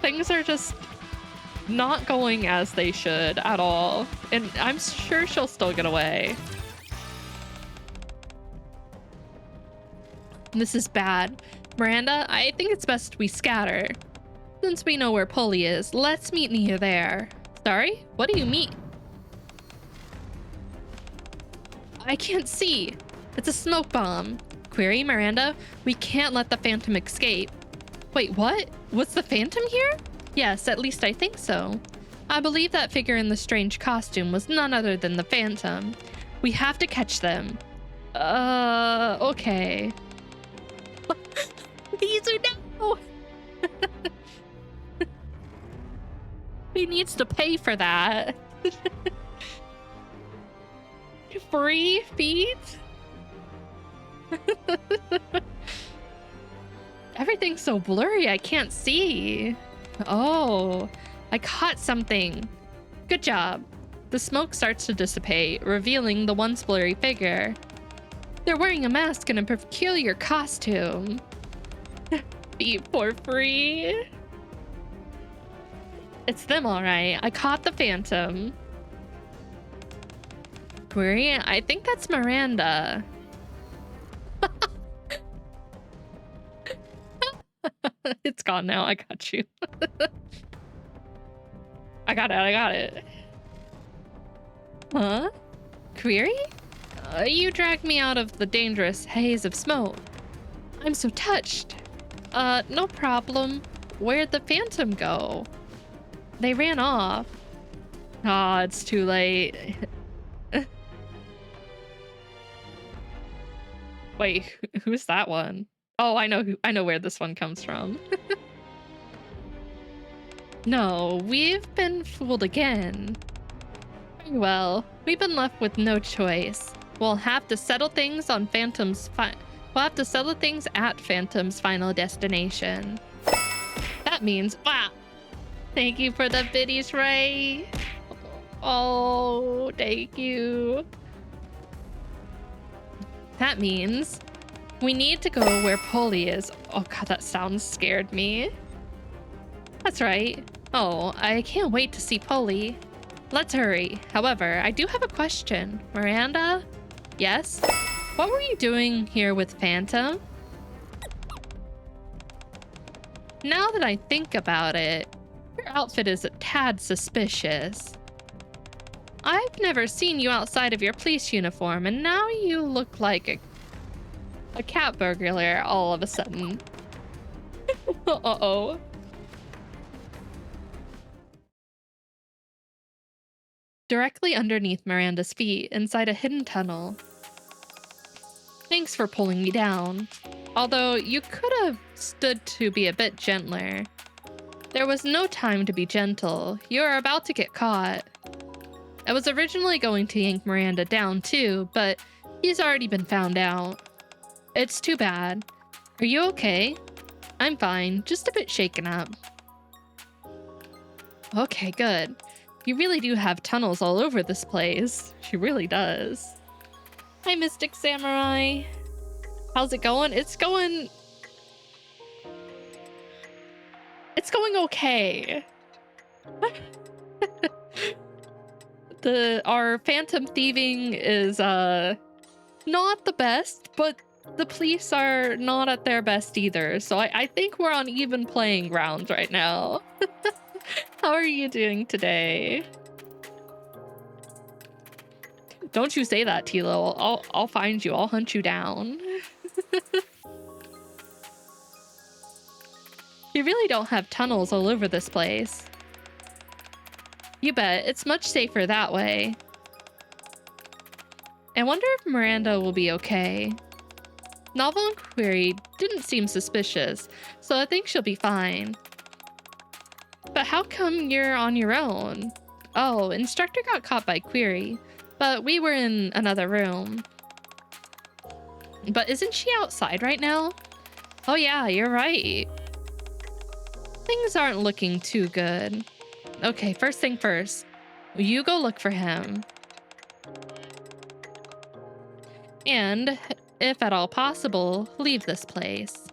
Things are just not going as they should at all. And I'm sure she'll still get away. This is bad. Miranda, I think it's best we scatter. Since we know where Polly is, let's meet near there. Sorry? What do you mean? I can't see. It's a smoke bomb. Query, Miranda, we can't let the Phantom escape. Wait, what? Was the Phantom here? Yes, at least I think so. I believe that figure in the strange costume was none other than the Phantom. We have to catch them. Okay. These are now. He needs to pay for that. Free feet? Everything's so blurry, I can't see. Oh, I caught something. Good job. The smoke starts to dissipate, revealing the once blurry figure. They're wearing a mask and a peculiar costume. Feet for free. It's them, all right. I caught the Phantom. Query, I think that's Miranda. It's gone now. I got you. I got it. Huh? Query? You dragged me out of the dangerous haze of smoke. I'm so touched. No problem. Where'd the Phantom go? They ran off. Ah, it's too late. Wait, who's that one? Oh, I know where this one comes from. No, we've been fooled again. Very well, we've been left with no choice. We'll have to settle things at Phantom's final destination. That means, wow. Thank you for the biddies, Ray. Oh, thank you. That means we need to go where Polly is. Oh god, that sound scared me. That's right. Oh, I can't wait to see Polly. Let's hurry. However, I do have a question. Miranda? Yes? What were you doing here with Phantom? Now that I think about it, your outfit is a tad suspicious. I've never seen you outside of your police uniform, and now you look like a cat burglar all of a sudden. Uh-oh. Directly underneath Miranda's feet, inside a hidden tunnel. Thanks for pulling me down. Although you could have stood to be a bit gentler. There was no time to be gentle. You are about to get caught. I was originally going to yank Miranda down too, but he's already been found out. It's too bad. Are you okay? I'm fine, just a bit shaken up. Okay, good. You really do have tunnels all over this place. She really does. Hi, Mystic Samurai. How's it going? It's going okay. Our phantom thieving is not the best, but the police are not at their best either. So I think we're on even playing grounds right now. How are you doing today? Don't you say that, Tilo. I'll find you. I'll hunt you down. You really don't have tunnels all over this place. You bet. It's much safer that way. I wonder if Miranda will be okay. Novel and Query didn't seem suspicious, so I think she'll be fine. But how come you're on your own? Oh, Instructor got caught by Query, but we were in another room. But isn't she outside right now? Oh yeah, you're right. Things aren't looking too good. Okay, first thing first. You go look for him. And, if at all possible, leave this place.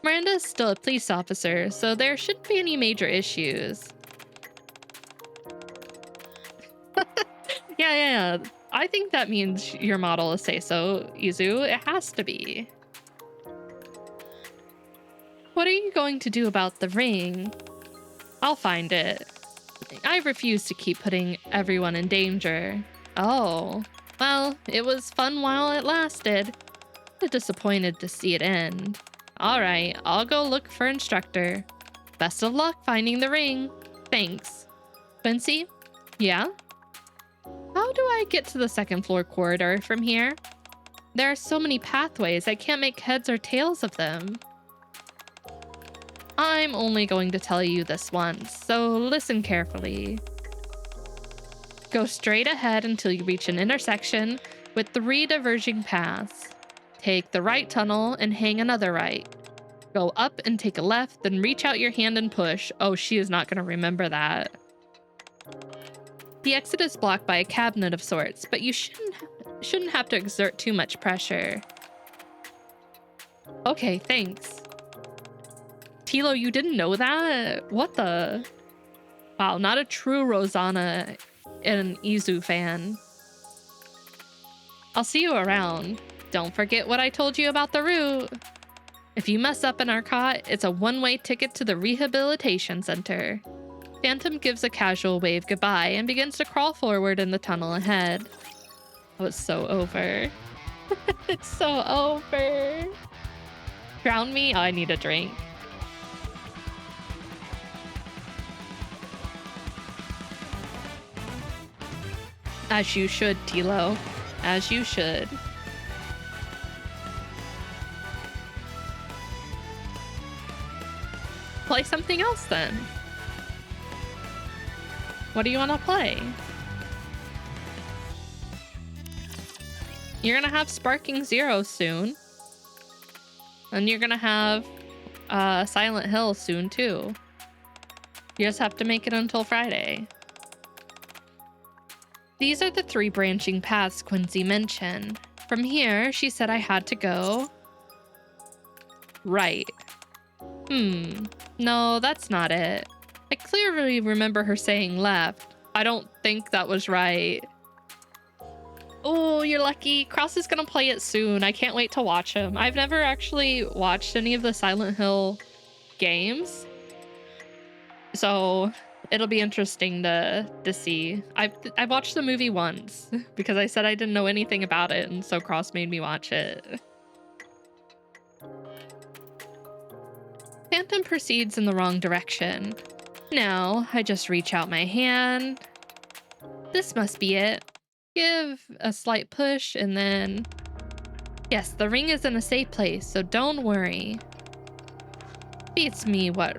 Miranda's still a police officer, so there shouldn't be any major issues. Yeah. I think that means your model is say-so, Izu. It has to be. What are you going to do about the ring? I'll find it. I refuse to keep putting everyone in danger. Oh, well, it was fun while it lasted. I'm disappointed to see it end. Alright, I'll go look for Instructor. Best of luck finding the ring. Thanks. Quincy? Yeah? How do I get to the second floor corridor from here? There are so many pathways, I can't make heads or tails of them. I'm only going to tell you this once, so listen carefully. Go straight ahead until you reach an intersection with 3 diverging paths. Take the right tunnel and hang another right. Go up and take a left, then reach out your hand and push. Oh, she is not going to remember that. The exit is blocked by a cabinet of sorts, but you shouldn't have to exert too much pressure. Okay, thanks. Tilo, you didn't know that? What the? Wow, not a true Rosanna and Izu fan. I'll see you around. Don't forget what I told you about the route. If you mess up in our cot, it's a one-way ticket to the rehabilitation center. Phantom gives a casual wave goodbye and begins to crawl forward in the tunnel ahead. Oh, it's so over. It's so over. Drown me? Oh, I need a drink. As you should, Tilo. As you should. Play something else then. What do you want to play? You're gonna have Sparking Zero soon. And you're gonna have Silent Hill soon too. You just have to make it until Friday. These are the 3 branching paths Quincy mentioned. From here, she said I had to go right. No, that's not it. I clearly remember her saying left. I don't think that was right. Oh, you're lucky. Cross is gonna play it soon. I can't wait to watch him. I've never actually watched any of the Silent Hill games, so it'll be interesting to see. I watched the movie once because I said I didn't know anything about it, and so Cross made me watch it. Phantom proceeds in the wrong direction. Now, I just reach out my hand. This must be it. Give a slight push and then... Yes, the ring is in a safe place, so don't worry. Beats me what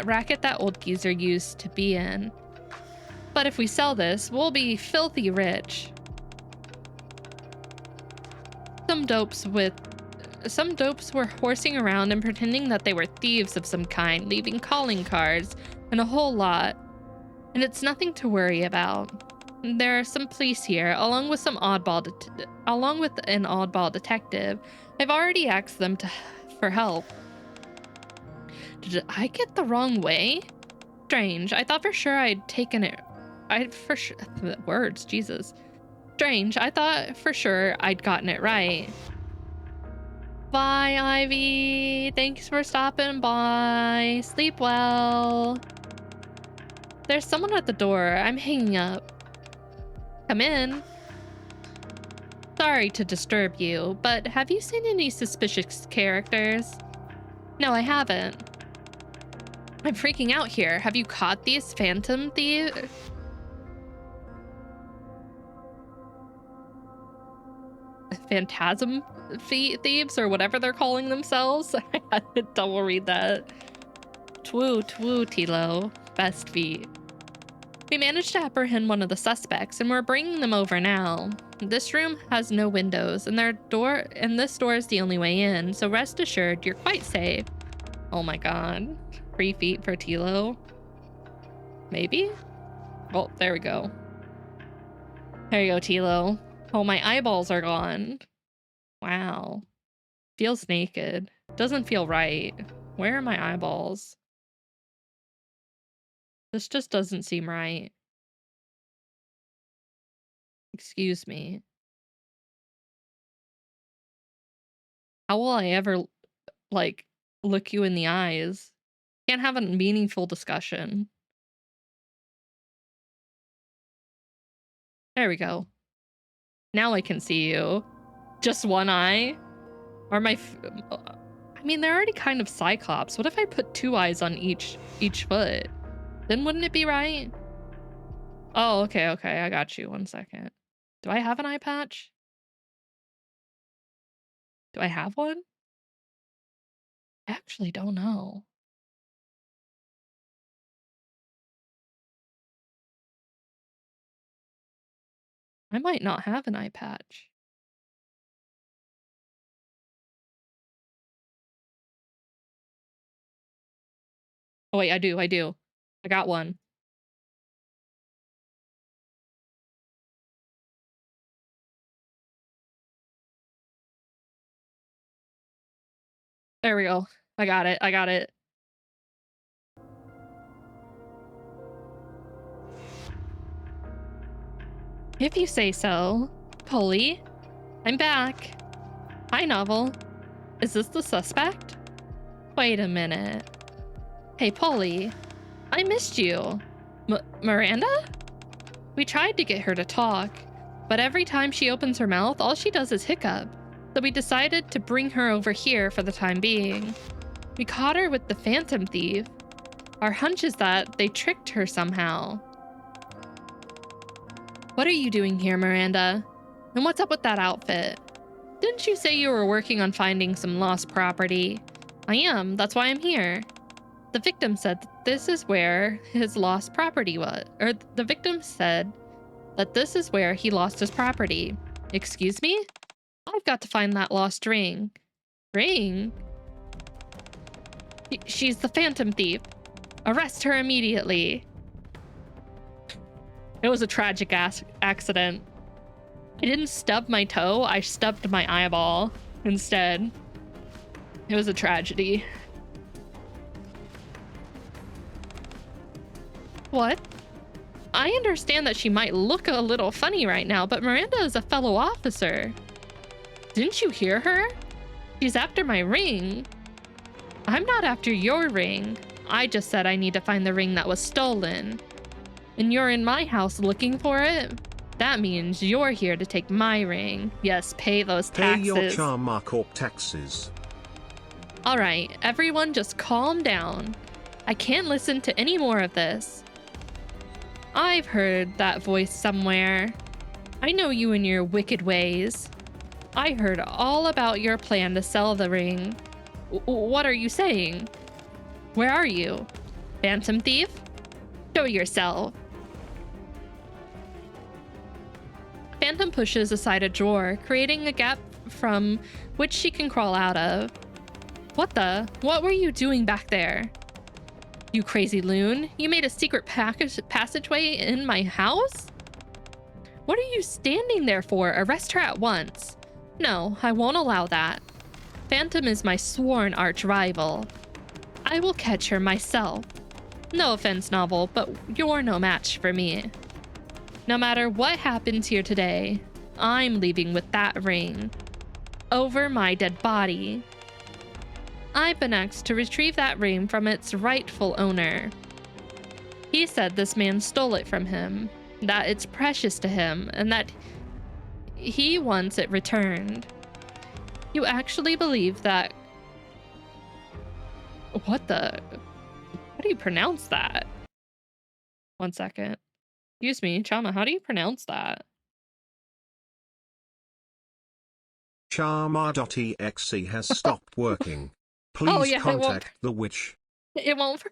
racket that old geezer used to be in. But if we sell this, we'll be filthy rich. Some dopes with some dopes were horsing around and pretending that they were thieves of some kind, leaving calling cards and a whole lot. And it's nothing to worry about. There are some police here, along with an oddball detective. I've already asked them for help. Did I get the wrong way? Strange. I thought for sure I'd taken it. Jesus. Strange. I thought for sure I'd gotten it right. Bye, Ivy. Thanks for stopping by. Sleep well. There's someone at the door. I'm hanging up. Come in. Sorry to disturb you, but have you seen any suspicious characters? No, I haven't. I'm freaking out here. Have you caught these phantom thieves? Phantasm thieves, or whatever they're calling themselves? I had to double read that. Twoo, Tilo. Best feet. We managed to apprehend one of the suspects, and we're bringing them over now. This room has no windows, and this door is the only way in, so rest assured you're quite safe. Oh my god. Free feet for Tilo. Maybe? Oh, there we go. There you go, Tilo. Oh, my eyeballs are gone. Wow. Feels naked. Doesn't feel right. Where are my eyeballs? This just doesn't seem right. Excuse me. How will I ever, like, look you in the eyes? Can't have a meaningful discussion. There we go. Now I can see you. Just one eye? Or I mean, they're already kind of Cyclops. What if I put 2 eyes on each foot? Then wouldn't it be right? Oh, okay. I got you. 1 second. Do I have an eye patch? Do I have one? I actually don't know. I might not have an eye patch. Oh wait, I do. I got one. There we go. I got it. If you say so. Polly, I'm back. Hi, Novel. Is this the suspect? Wait a minute. Hey, Polly. I missed you. Miranda? We tried to get her to talk, but every time she opens her mouth, all she does is hiccup. So we decided to bring her over here for the time being. We caught her with the phantom thief. Our hunch is that they tricked her somehow. What are you doing here, Miranda? And what's up with that outfit? Didn't you say you were working on finding some lost property? I am. That's why I'm here. The victim said that this is where his lost property was. Or the victim said that this is where he lost his property. Excuse me? I've got to find that lost ring. Ring? She's the phantom thief. Arrest her immediately. It was a tragic accident. I didn't stub my toe, I stubbed my eyeball instead. It was a tragedy. What? I understand that she might look a little funny right now, but Miranda is a fellow officer. Didn't you hear her? She's after my ring. I'm not after your ring. I just said I need to find the ring that was stolen. And you're in my house looking for it? That means you're here to take my ring. Yes, pay those taxes. Pay your Charm Corp taxes. Alright, everyone just calm down. I can't listen to any more of this. I've heard that voice somewhere. I know you and your wicked ways. I heard all about your plan to sell the ring. What are you saying? Where are you? Phantom thief? Show yourself. Phantom pushes aside a drawer, creating a gap from which she can crawl out of. What were you doing back there? You crazy loon. You made a secret passageway in my house? What are you standing there for? Arrest her at once. No, I won't allow that. Phantom is my sworn arch rival. I will catch her myself. No offense, Novel, but you're no match for me. No matter what happens here today, I'm leaving with that ring. Over my dead body. I've been asked to retrieve that ring from its rightful owner. He said this man stole it from him, that it's precious to him, and that he wants it returned. You actually believe that? How do you pronounce that? 1 second. Excuse me, Chama, how do you pronounce that? Charma.exe has stopped working. Please contact the witch. It won't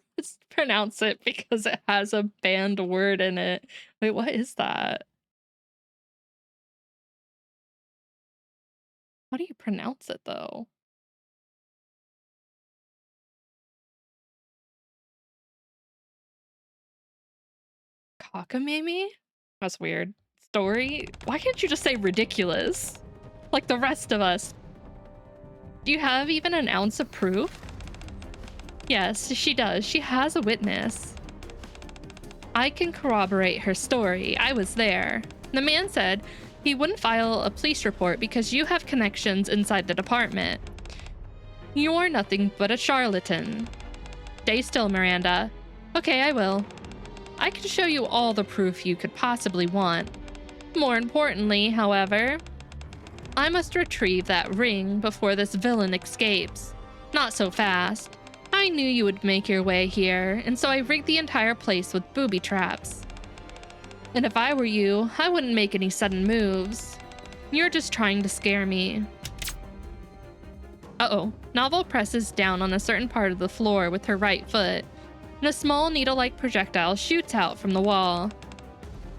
pronounce it because it has a banned word in it. Wait, what is that? How do you pronounce it, though? Cockamamie? That's weird. Story? Why can't you just say ridiculous? Like the rest of us. Do you have even an ounce of proof? Yes, she does. She has a witness. I can corroborate her story. I was there. The man said he wouldn't file a police report because you have connections inside the department. You're nothing but a charlatan. Stay still, Miranda. Okay, I will. I can show you all the proof you could possibly want. More importantly, however, I must retrieve that ring before this villain escapes. Not so fast. I knew you would make your way here, and so I rigged the entire place with booby traps. And if I were you, I wouldn't make any sudden moves. You're just trying to scare me. Uh-oh. Novel presses down on a certain part of the floor with her right foot, and a small needle-like projectile shoots out from the wall.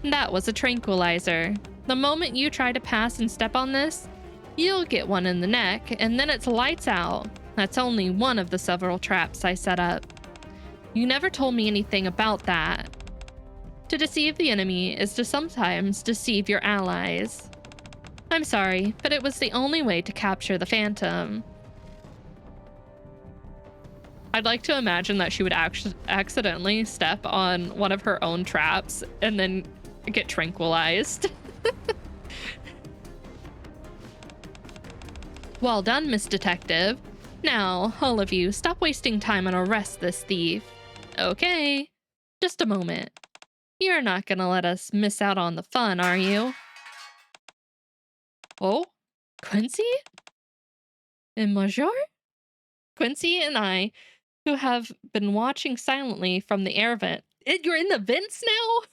That was a tranquilizer. The moment you try to pass and step on this, you'll get one in the neck, and then it's lights out. That's only one of the several traps I set up. You never told me anything about that. To deceive the enemy is to sometimes deceive your allies. I'm sorry, but it was the only way to capture the Phantom. I'd like to imagine that she would accidentally step on one of her own traps and then get tranquilized. Well done, Miss Detective. Now, all of you, stop wasting time and arrest this thief. Okay, just a moment. You're not gonna let us miss out on the fun, are you? Oh, Quency? And Major? Quency and I, who have been watching silently from the air vent. You're in the vents now?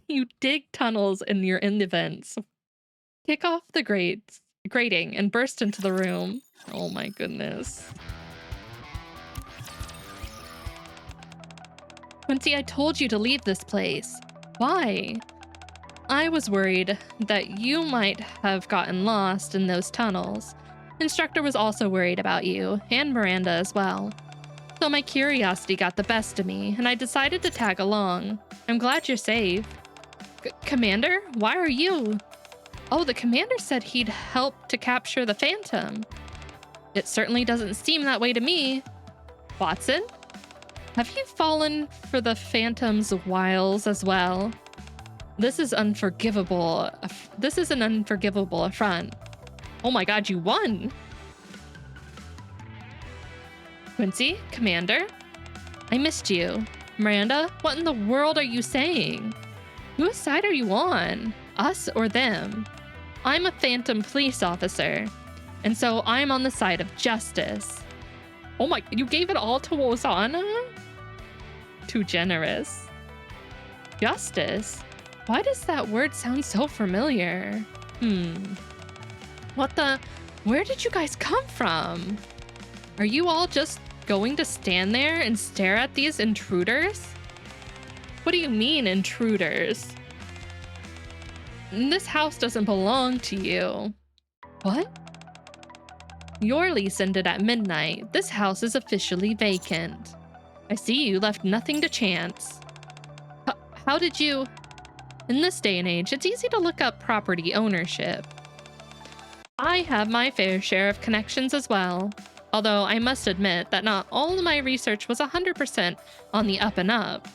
You dig tunnels and you're in the vents. Kick off the grating and burst into the room. Oh my goodness. Quincy, I told you to leave this place. Why? I was worried that you might have gotten lost in those tunnels. Instructor was also worried about you, and Miranda as well. So my curiosity got the best of me, and I decided to tag along. I'm glad you're safe. Commander, why are you? Oh, the commander said he'd help to capture the Phantom. It certainly doesn't seem that way to me. Watson? Have you fallen for the Phantom's wiles as well? This is unforgivable. This is an unforgivable affront. Oh my god, you won! Quincy, Commander? I missed you. Miranda, what in the world are you saying? Whose side are you on? Us or them? I'm a Phantom police officer, and so I'm on the side of justice. Oh my, you gave it all to Wozana? Too generous. Justice? Why does that word sound so familiar? What the? Where did you guys come from? Are you all just going to stand there and stare at these intruders? What do you mean, intruders? This house doesn't belong to you. What? Your lease ended at midnight. This house is officially vacant. I see you left nothing to chance. How did you... In this day and age, it's easy to look up property ownership. I have my fair share of connections as well. Although I must admit that not all of my research was 100% on the up and up.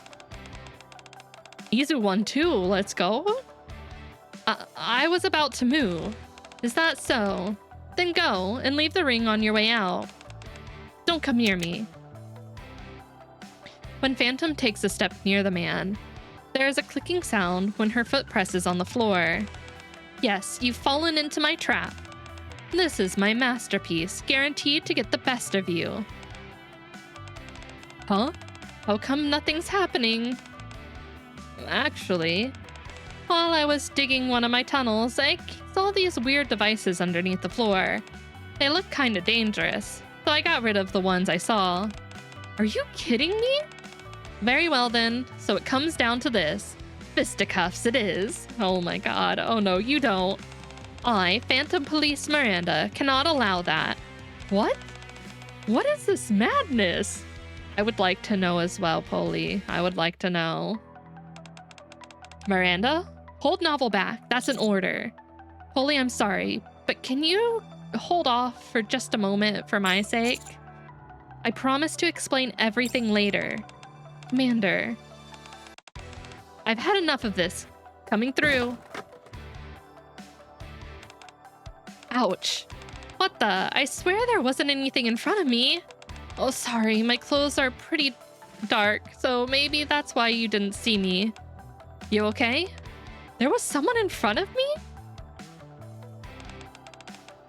Izu won too, let's go. I was about to move. Is that so? Then go and leave the ring on your way out. Don't come near me. When Phantom takes a step near the man, there is a clicking sound when her foot presses on the floor. Yes, you've fallen into my trap. This is my masterpiece, guaranteed to get the best of you. Huh? How come nothing's happening? Actually, while I was digging one of my tunnels, I saw these weird devices underneath the floor. They look kinda dangerous, so I got rid of the ones I saw. Are you kidding me? Very well then, so it comes down to this. Fisticuffs it is. Oh my god, oh no, you don't. I, Phantom Police Miranda, cannot allow that. What? What is this madness? I would like to know as well, Polly. I would like to know. Miranda? Hold novel back. That's an order. Polly, I'm sorry, but can you hold off for just a moment for my sake? I promise to explain everything later. Commander. I've had enough of this. Coming through. Ouch. What the? I swear there wasn't anything in front of me. Oh, sorry. My clothes are pretty dark, so maybe that's why you didn't see me. You okay? There was someone in front of me?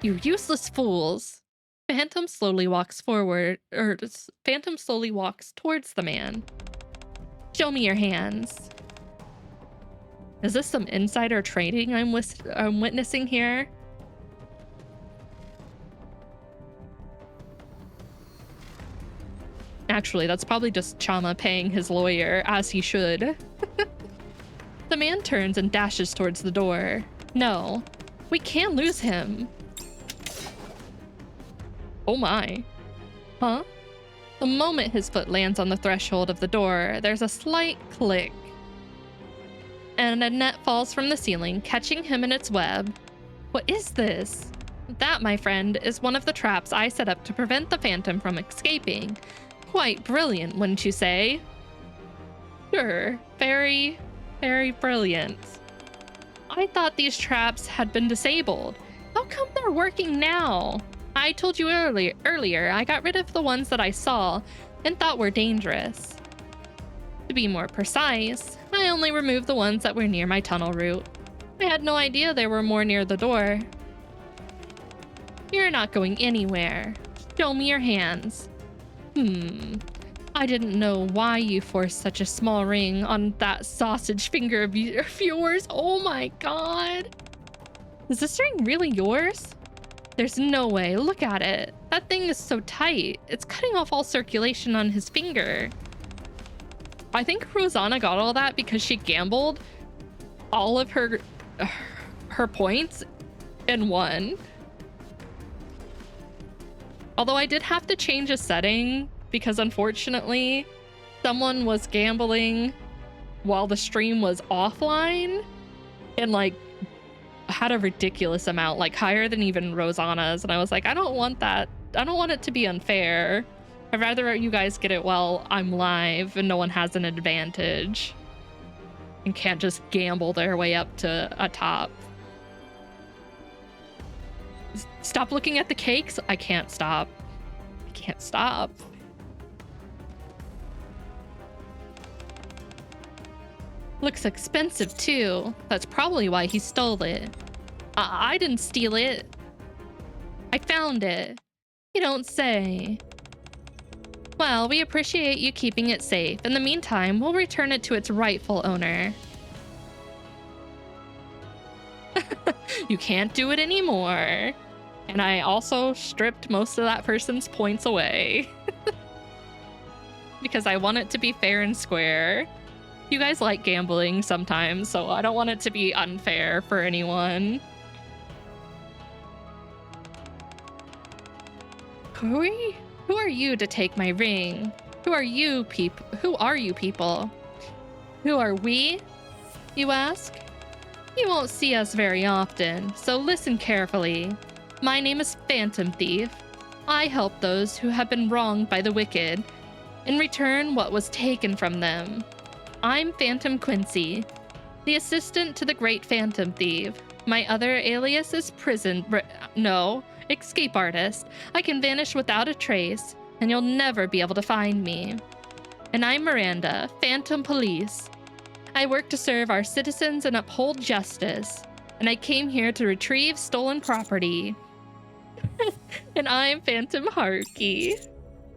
You useless fools. Phantom slowly walks towards the man. Show me your hands. Is this some insider trading I'm witnessing here? Actually, that's probably just Chama paying his lawyer, as he should. The man turns and dashes towards the door. No, we can't lose him. Oh my. Huh? The moment his foot lands on the threshold of the door, there's a slight click. And a net falls from the ceiling, catching him in its web. What is this? That, my friend, is one of the traps I set up to prevent the Phantom from escaping. Quite brilliant, wouldn't you say? Sure, very, very brilliant. I thought these traps had been disabled. How come they're working now? I told you earlier, I got rid of the ones that I saw and thought were dangerous. To be more precise, I only removed the ones that were near my tunnel route. I had no idea there were more near the door. You're not going anywhere. Show me your hands. I didn't know why you forced such a small ring on that sausage finger of yours. Oh my god. Is this ring really yours? There's no way. Look at it. That thing is so tight. It's cutting off all circulation on his finger. I think Rosanna got all that because she gambled all of her points and won. Although I did have to change a setting because unfortunately someone was gambling while the stream was offline and like had a ridiculous amount, like higher than even Rosanna's, and I was like, I don't want that. I don't want it to be unfair. I'd rather you guys get it while I'm live and no one has an advantage and can't just gamble their way up to a top. Stop looking at the cakes. I can't stop. I can't stop. Looks expensive too. That's probably why he stole it. I didn't steal it. I found it. You don't say. Well, we appreciate you keeping it safe. In the meantime, we'll return it to its rightful owner. You can't do it anymore. And I also stripped most of that person's points away. Because I want it to be fair and square. You guys like gambling sometimes, so I don't want it to be unfair for anyone. Who are you to take my ring? Who are you people? Who are you people? Who are we, you ask? You won't see us very often, so listen carefully. My name is Phantom Thief. I help those who have been wronged by the wicked, and return what was taken from them. I'm Phantom Quency, the assistant to the great Phantom Thief. My other alias is escape artist. I can vanish without a trace, and you'll never be able to find me. And I'm Miranda, Phantom Police. I work to serve our citizens and uphold justice, and I came here to retrieve stolen property. And I'm Phantom Harky.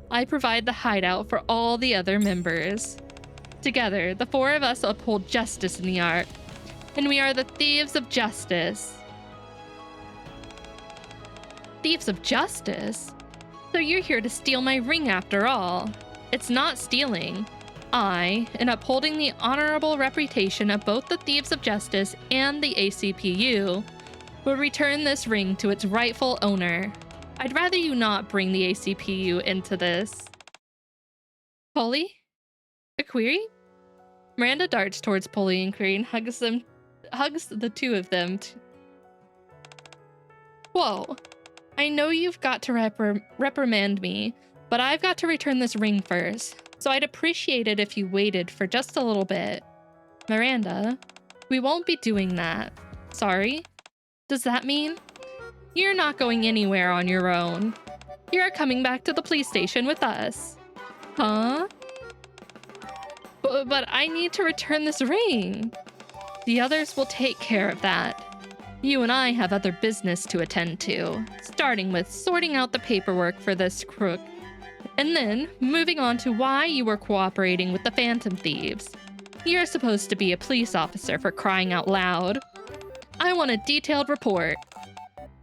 I provide the hideout for all the other members. Together, the four of us uphold justice in the art, and we are the Thieves of Justice. Thieves of Justice? So you're here to steal my ring after all. It's not stealing. I, in upholding the honorable reputation of both the Thieves of Justice and the ACPU, will return this ring to its rightful owner. I'd rather you not bring the ACPU into this. Polly? A query? Miranda darts towards Polly and Query and hugs the two of them. Whoa. I know you've got to reprimand me, but I've got to return this ring first, so I'd appreciate it if you waited for just a little bit. Miranda, we won't be doing that. Sorry? Does that mean? You're not going anywhere on your own. You're coming back to the police station with us. Huh? But I need to return this ring. The others will take care of that. You and I have other business to attend to, starting with sorting out the paperwork for this crook, and then moving on to why you were cooperating with the Phantom Thieves. You're supposed to be a police officer, for crying out loud. I want a detailed report.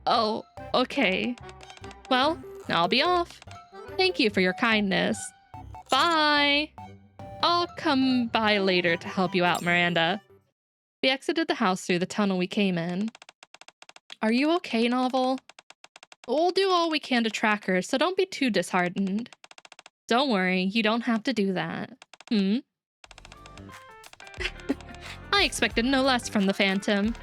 Oh, okay. Well, I'll be off. Thank you for your kindness. Bye! I'll come by later to help you out, Miranda. We exited the house through the tunnel we came in. Are you okay, Novel? We'll do all we can to track her, so don't be too disheartened. Don't worry, you don't have to do that. I expected no less from the Phantom.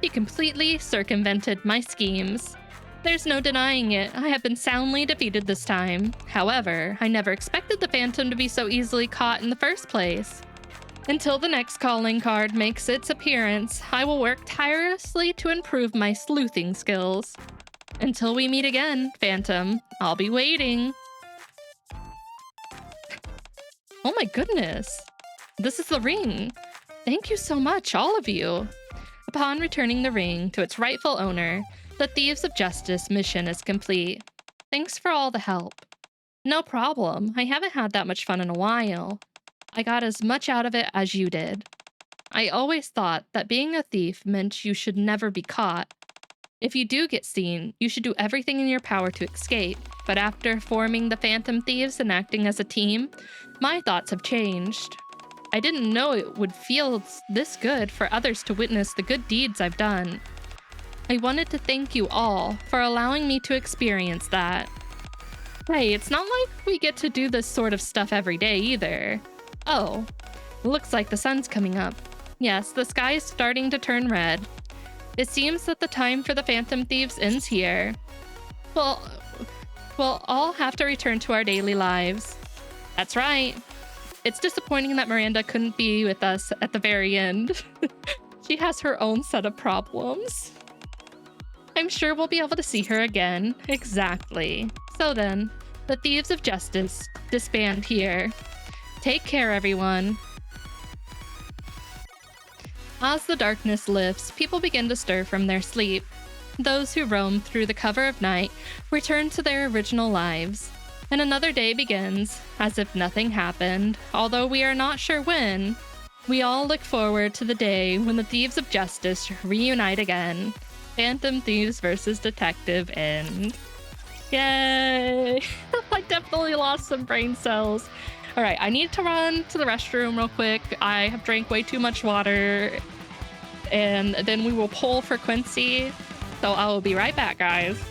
He completely circumvented my schemes. There's no denying it, I have been soundly defeated this time. However, I never expected the Phantom to be so easily caught in the first place. Until the next calling card makes its appearance, I will work tirelessly to improve my sleuthing skills. Until we meet again, Phantom, I'll be waiting. Oh my goodness. This is the ring. Thank you so much, all of you. Upon returning the ring to its rightful owner, the Thieves of Justice mission is complete. Thanks for all the help. No problem, I haven't had that much fun in a while. I got as much out of it as you did. I always thought that being a thief meant you should never be caught. If you do get seen, you should do everything in your power to escape. But after forming the Phantom Thieves and acting as a team, my thoughts have changed. I didn't know it would feel this good for others to witness the good deeds I've done. I wanted to thank you all for allowing me to experience that. Hey, it's not like we get to do this sort of stuff every day either. Oh, looks like the sun's coming up. Yes, the sky is starting to turn red. It seems that the time for the Phantom Thieves ends here. Well, we'll all have to return to our daily lives. That's right. It's disappointing that Miranda couldn't be with us at the very end. She has her own set of problems. I'm sure we'll be able to see her again. Exactly. So then, the Thieves of Justice disband here. Take care, everyone. As the darkness lifts, people begin to stir from their sleep. Those who roam through the cover of night return to their original lives. And another day begins, as if nothing happened, although we are not sure when. We all look forward to the day when the Thieves of Justice reunite again. Phantom Thieves versus Detective end. Yay! I definitely lost some brain cells. All right, I need to run to the restroom real quick. I have drank way too much water. And then we will pull for Quency. So I will be right back, guys.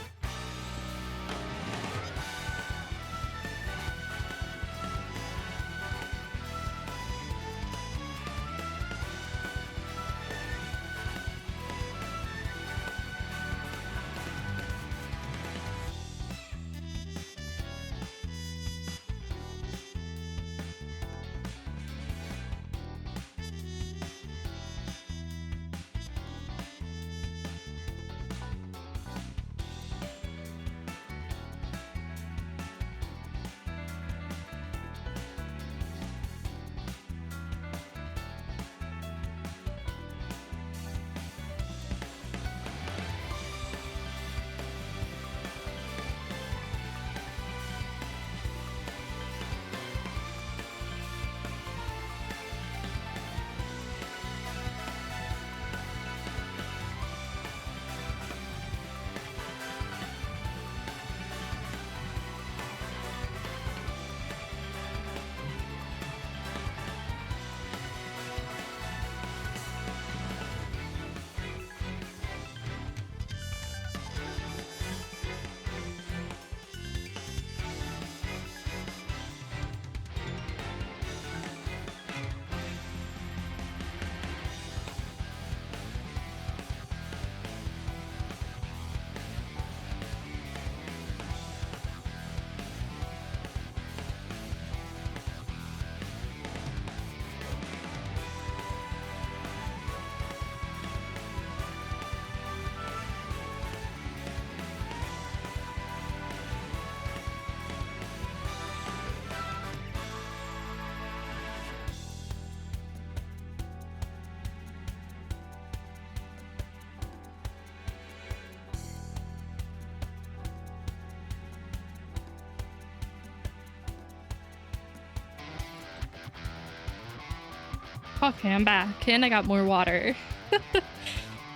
Okay, I'm back. And I got more water.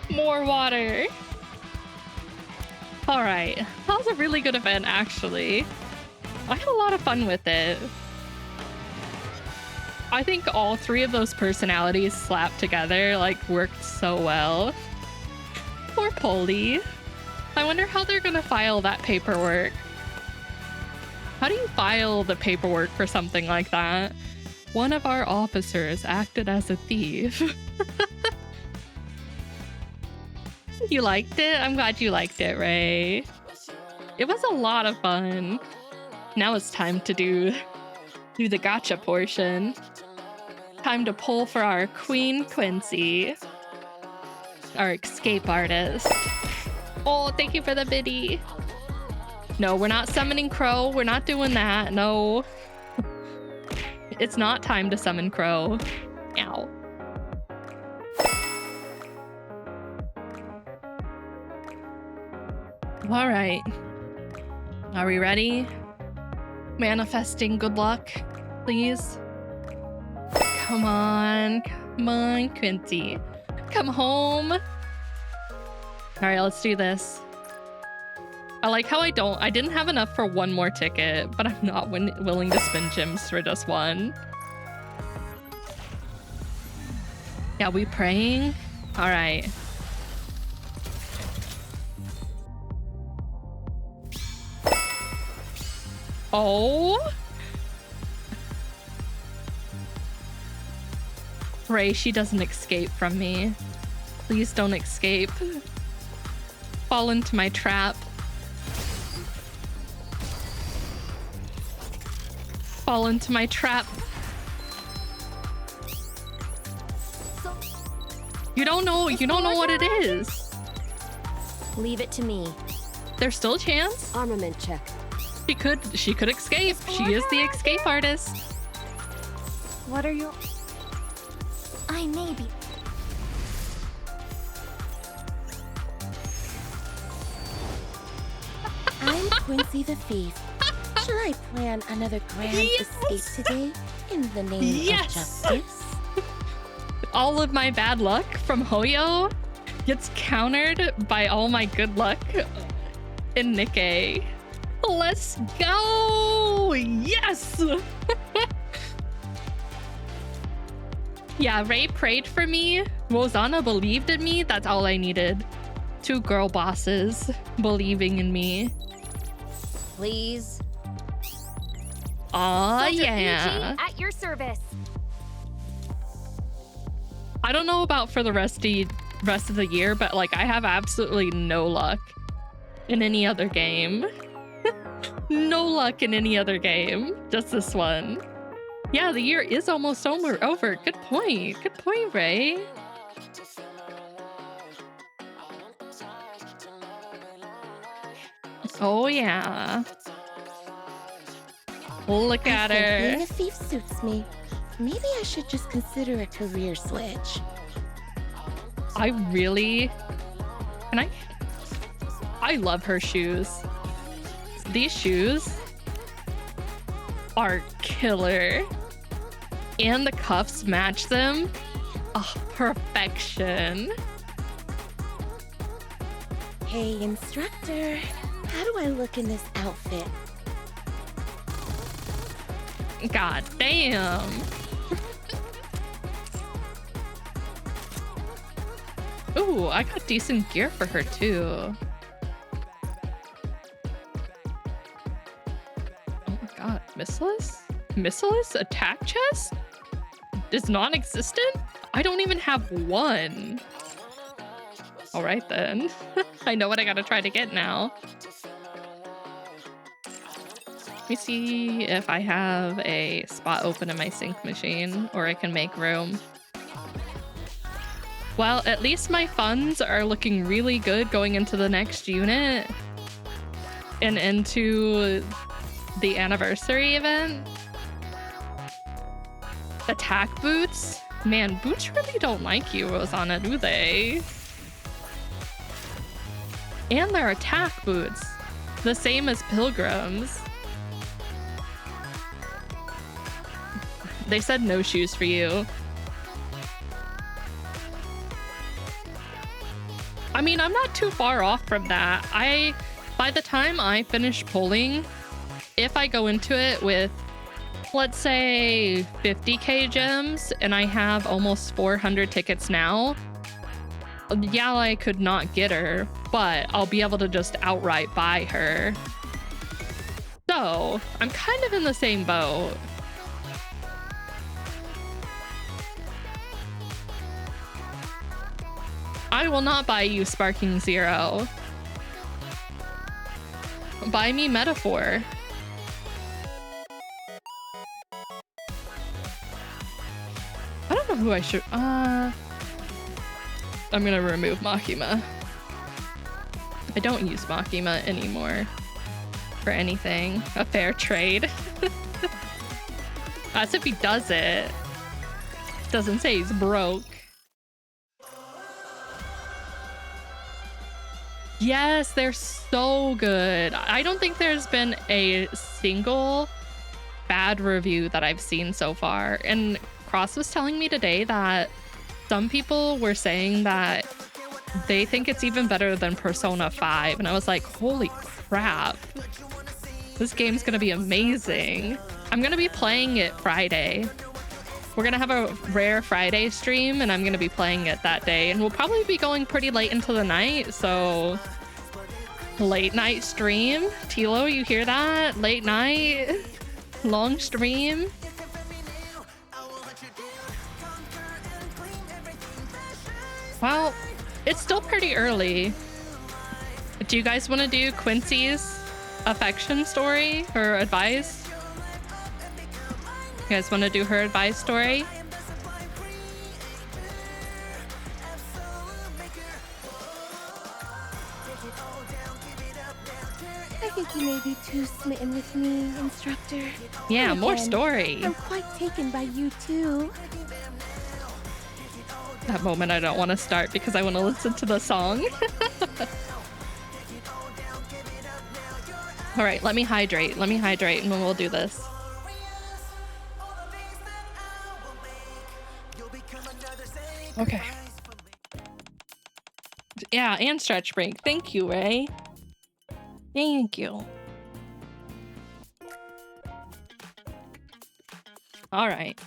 More water. Alright. That was a really good event, actually. I had a lot of fun with it. I think all three of those personalities slapped together, like, worked so well. Poor Polly. I wonder how they're gonna file that paperwork. How do you file the paperwork for something like that? One of our officers acted as a thief. You liked it? I'm glad you liked it, Ray. It was a lot of fun. Now it's time to do the gotcha portion. Time to pull for our Queen Quency. Our escape artist. Oh, thank you for the biddy. No, we're not summoning Crow. We're not doing that. No. It's not time to summon Crow. Ow. All right. Are we ready? Manifesting good luck, please. Come on. Come on, Quency. Come home. All right, let's do this. I like how I didn't have enough for one more ticket, but I'm not willing to spend gems for just one. Yeah, we praying? All right. Oh. Pray she doesn't escape from me. Please don't escape. Fall into my trap. Fall into my trap. You don't know what it is. Leave it to me. There's still a chance. Armament check. She could escape. She is the escape artist. What are your... I may be... I'm Quency the Thief. Should I plan another grand escape today in the name of justice? All of my bad luck from Hoyo gets countered by all my good luck in Nikke. Let's go! Yes! Yeah, Ray prayed for me. Rosanna believed in me. That's all I needed. 2 girl bosses believing in me. Please. Aw, Soldier yeah. PG at your service. I don't know about for the rest of the year, but like I have absolutely no luck in any other game. No luck in any other game. Just this one. Yeah, the year is almost over. Good point. Good point, Ray. Oh, yeah. Look at her. Being a thief suits me. Maybe I should just consider a career switch. I really... I love her shoes. These shoes are killer. And the cuffs match them. Oh, perfection. Hey, instructor. How do I look in this outfit? God damn. Ooh, I got decent gear for her too. Oh my god, missileless? Missileless attack chest? Is non-existent? I don't even have one. All right then. I know what I gotta try to get now. Let me see if I have a spot open in my sync machine or I can make room. Well, at least my funds are looking really good going into the next unit and into the anniversary event. Attack boots? Man, boots really don't like you, Rosanna, do they? And they're attack boots. The same as pilgrims. They said no shoes for you. I mean, I'm not too far off from that. By the time I finish pulling, if I go into it with, let's say 50k gems and I have almost 400 tickets now, yeah, I could not get her, but I'll be able to just outright buy her. So I'm kind of in the same boat. I will not buy you Sparking Zero. Buy me Metaphor. I don't know who I should... I'm gonna remove Makima. I don't use Makima anymore for anything. A fair trade. As if he does it. Doesn't say he's broke. Yes, they're so good. I don't think there's been a single bad review that I've seen so far. And Cross was telling me today that some people were saying that they think it's even better than Persona 5. And I was like, holy crap. This game's gonna be amazing. I'm gonna be playing it Friday. We're gonna have a Rare Friday stream and I'm gonna be playing it that day. And we'll probably be going pretty late into the night, so... Late night stream? Tilo, you hear that? Late night? Long stream? Well, it's still pretty early. Do you guys want to do Quincy's affection story? Her advice? You guys want to do her advice story? I think you may be too smitten with me, instructor. Yeah, And more again, story. I'm quite taken by you too. That moment I don't want to start because I want to listen to the song. All right, let me hydrate. Let me hydrate and then we'll do this. Okay. Yeah, and stretch break. Thank you, Ray. Thank you. All right.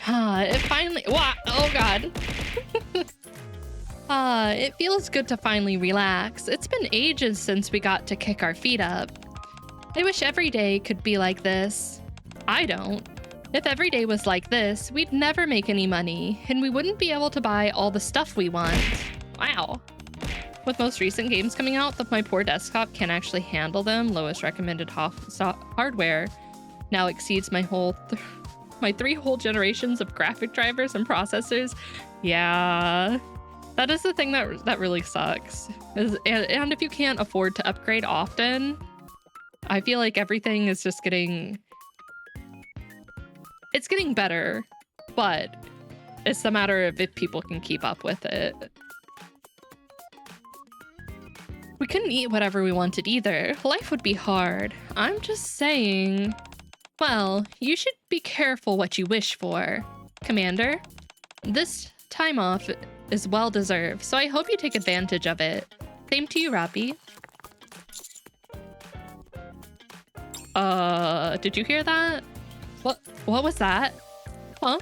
It finally... Wow. Oh, God. It feels good to finally relax. It's been ages since we got to kick our feet up. I wish every day could be like this. I don't. If every day was like this, we'd never make any money, and we wouldn't be able to buy all the stuff we want. Wow. With most recent games coming out, my poor desktop can't actually handle them. Lowest recommended hardware now exceeds my my 3 whole generations of graphic drivers and processors. Yeah, that is the thing that really sucks. And if you can't afford to upgrade often, I feel like everything is just getting... It's getting better, but it's a matter of if people can keep up with it. We couldn't eat whatever we wanted either. Life would be hard. I'm just saying... Well, you should be careful what you wish for, Commander. This time off is well-deserved, so I hope you take advantage of it. Same to you, Rappy. Did you hear that? What was that? Huh?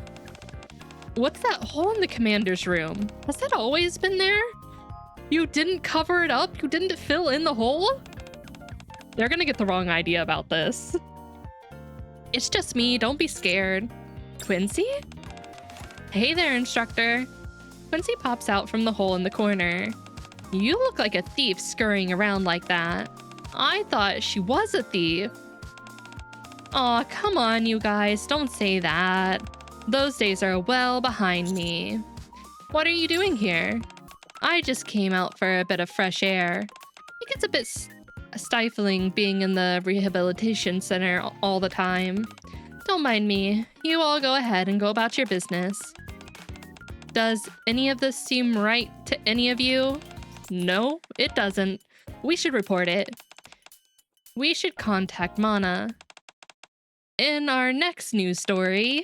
What's that hole in the commander's room? Has that always been there? You didn't cover it up? You didn't fill in the hole? They're gonna get the wrong idea about this. It's just me, don't be scared. Quincy? Hey there, instructor. Quincy pops out from the hole in the corner. You look like a thief scurrying around like that. I thought she was a thief. Aw, come on, you guys, don't say that. Those days are well behind me. What are you doing here? I just came out for a bit of fresh air. It gets a bit stifling being in the rehabilitation center all the time. Don't mind me. You all go ahead and go about your business. Does any of this seem right to any of you? No, it doesn't. We should report it. We should contact Mana. In our next news story,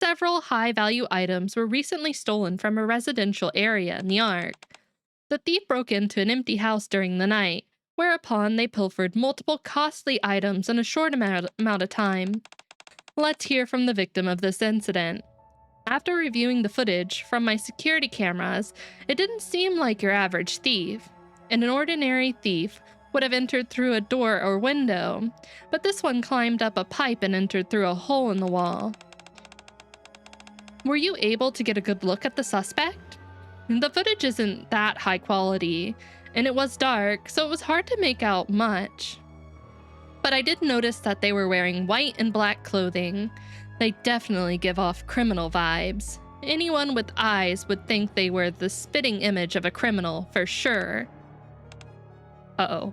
several high-value items were recently stolen from a residential area in the Ark. The thief broke into an empty house during the night, whereupon they pilfered multiple costly items in a short amount of time. Let's hear from the victim of this incident. After reviewing the footage from my security cameras, it didn't seem like your average thief. An ordinary thief would have entered through a door or window, but this one climbed up a pipe and entered through a hole in the wall. Were you able to get a good look at the suspect? The footage isn't that high quality, and it was dark, so it was hard to make out much. But I did notice that they were wearing white and black clothing. They definitely give off criminal vibes. Anyone with eyes would think they were the spitting image of a criminal, for sure. Uh-oh.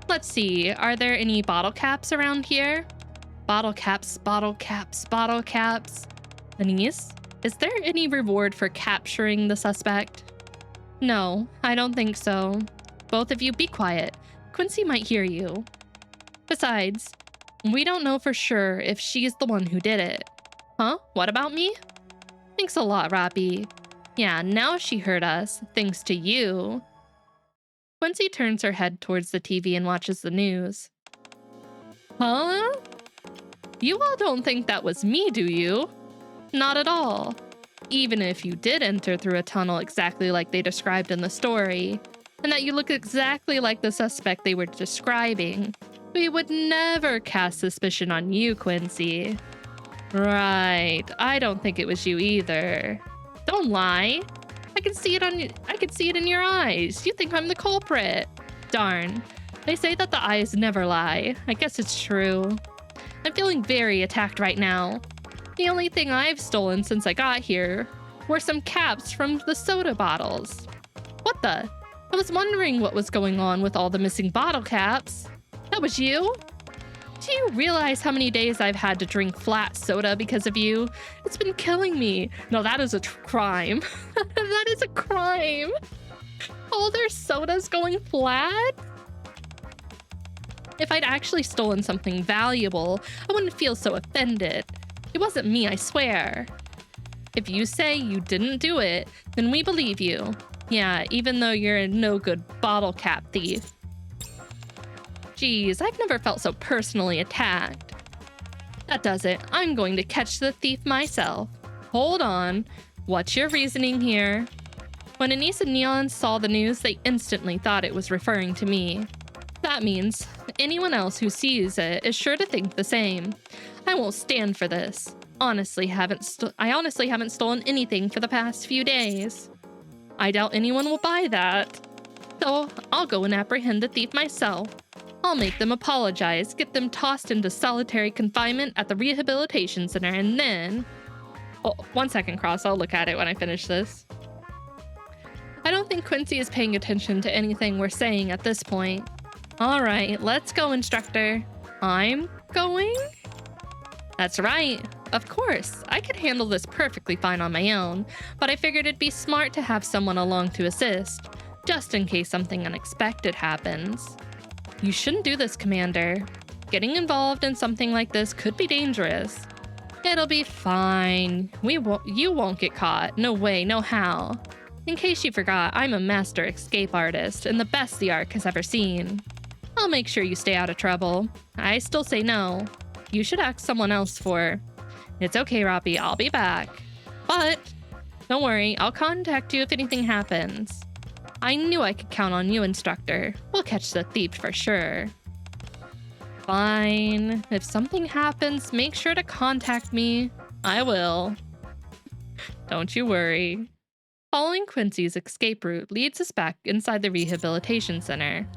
Let's see, are there any bottle caps around here? Bottle caps, bottle caps, bottle caps. Anise, is there any reward for capturing the suspect? No, I don't think so. Both of you be quiet. Quincy might hear you. Besides, we don't know for sure if she's the one who did it. Huh? What about me? Thanks a lot, Robbie. Yeah, now she heard us, thanks to you. Quincy turns her head towards the TV and watches the news. Huh? You all don't think that was me, do you? Not at all. Even if you did enter through a tunnel exactly like they described in the story, and that you look exactly like the suspect they were describing, we would never cast suspicion on you, Quincy. Right, I don't think it was you either. Don't lie. I can see it in your eyes. You think I'm the culprit. Darn. They say that the eyes never lie. I guess it's true. I'm feeling very attacked right now. The only thing I've stolen since I got here were some caps from the soda bottles. What the? I was wondering what was going on with all the missing bottle caps. That was you? Do you realize how many days I've had to drink flat soda because of you? It's been killing me. No, that is a crime. That is a crime. All their sodas going flat? If I'd actually stolen something valuable, I wouldn't feel so offended. It wasn't me, I swear. If you say you didn't do it, then we believe you. Yeah, even though you're a no-good bottle cap thief. Geez, I've never felt so personally attacked. That does it. I'm going to catch the thief myself. Hold on. What's your reasoning here? When Anise and Neon saw the news, they instantly thought it was referring to me. That means anyone else who sees it is sure to think the same. I won't stand for this. I honestly haven't stolen anything for the past few days. I doubt anyone will buy that. So I'll go and apprehend the thief myself. I'll make them apologize, get them tossed into solitary confinement at the rehabilitation center, and then... Oh, 1 second, Cross. I'll look at it when I finish this. I don't think Quincy is paying attention to anything we're saying at this point. All right, let's go, instructor. I'm going? That's right. Of course, I could handle this perfectly fine on my own, but I figured it'd be smart to have someone along to assist, just in case something unexpected happens. You shouldn't do this, Commander. Getting involved in something like this could be dangerous. It'll be fine. You won't get caught. No way, no how. In case you forgot, I'm a master escape artist and the best the Ark has ever seen. I'll make sure you stay out of trouble. I still say no. You should ask someone else for... It's okay, Robbie, I'll be back. But don't worry, I'll contact you if anything happens. I knew I could count on you, instructor. We'll catch the thief for sure. Fine. If something happens, make sure to contact me. I will. Don't you worry. Following Quincy's escape route leads us back inside the rehabilitation center.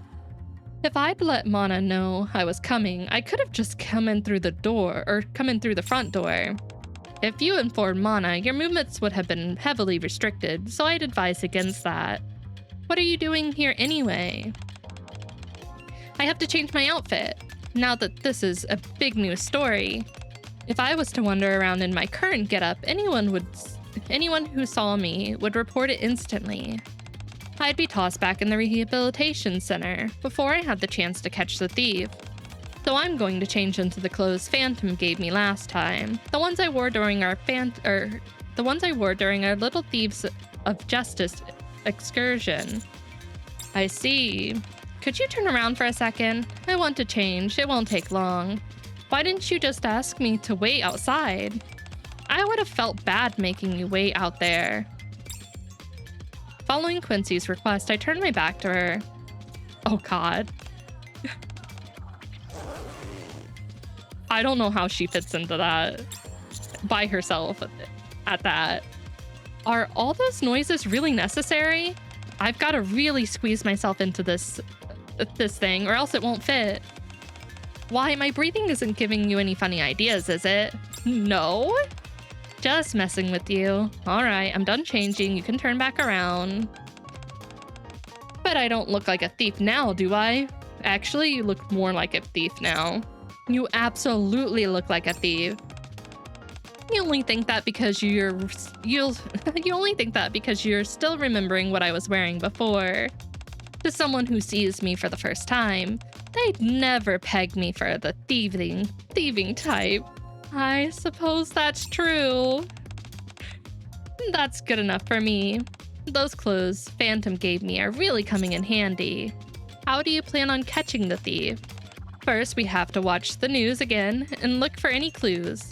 If I'd let Mana know I was coming, I could have just come in through the front door. If you informed Mana, your movements would have been heavily restricted, so I'd advise against that. What are you doing here anyway? I have to change my outfit, now that this is a big news story. If I was to wander around in my current getup, anyone who saw me would report it instantly. I'd be tossed back in the rehabilitation center before I had the chance to catch the thief. So I'm going to change into the clothes Phantom gave me last time. The ones I wore during our Little Thieves of Justice excursion. I see. Could you turn around for a second? I want to change. It won't take long. Why didn't you just ask me to wait outside? I would have felt bad making you wait out there. Following Quincy's request, I turned my back to her. Oh God. I don't know how she fits into that by herself at that. Are all those noises really necessary? I've got to really squeeze myself into this thing or else it won't fit. Why, my breathing isn't giving you any funny ideas, is it? No? Just messing with you. All right, I'm done changing. You can turn back around. But I don't look like a thief now, do I? Actually, you look more like a thief now. You absolutely look like a thief. You only think that because you only think that because you're still remembering what I was wearing before. To someone who sees me for the first time, they'd never peg me for the thieving type. I suppose that's true. That's good enough for me. Those clothes Phantom gave me are really coming in handy. How do you plan on catching the thief? First, we have to watch the news again and look for any clues.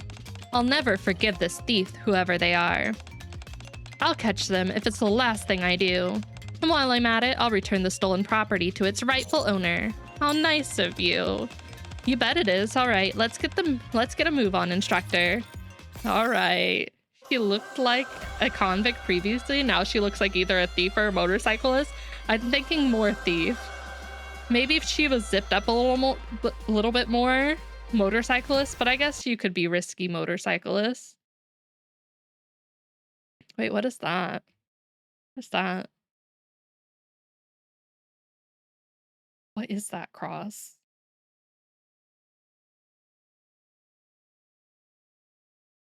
I'll never forgive this thief, whoever they are. I'll catch them if it's the last thing I do. And while I'm at it, I'll return the stolen property to its rightful owner. How nice of you. You bet it is. All right, let's get a move on, instructor. All right. She looked like a convict previously. Now she looks like either a thief or a motorcyclist. I'm thinking more thief. Maybe if she was zipped up a little bit more, motorcyclist, but I guess you could be risky motorcyclist. Wait, what is that? What's that? What is that cross?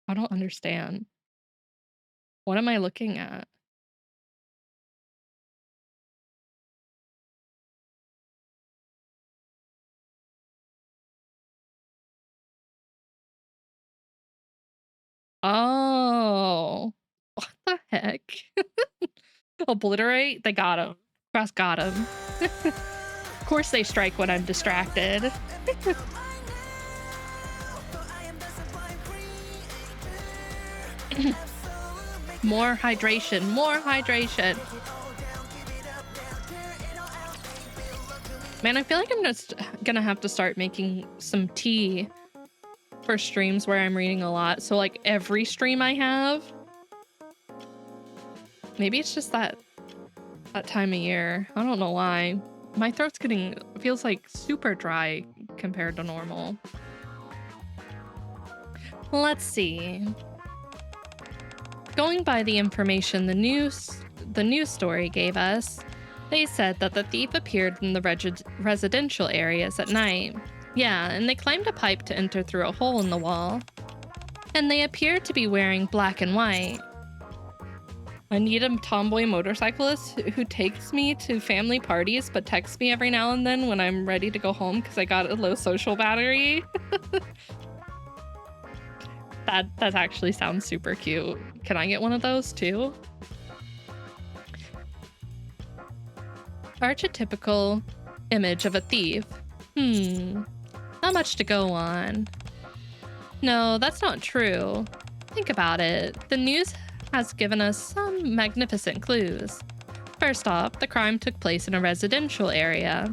I don't understand. What am I looking at? Oh, what the heck? Obliterate? They got him. Cross got him. Of course they strike when I'm distracted. More hydration, more hydration. Man, I feel like I'm just gonna have to start making some tea for streams where I'm reading a lot. So like every stream I have. Maybe it's just that time of year. I don't know why. My throat's feels like super dry compared to normal. Let's see. Going by the information the news story gave us, they said that the thief appeared in the residential areas at night. Yeah, and they climbed a pipe to enter through a hole in the wall. And they appeared to be wearing black and white. I need a tomboy motorcyclist who takes me to family parties but texts me every now and then when I'm ready to go home because I got a low social battery. That actually sounds super cute. Can I get one of those too? Archetypical image of a thief. Not much to go on. No, that's not true. Think about it. The news has given us some magnificent clues. First off, the crime took place in a residential area,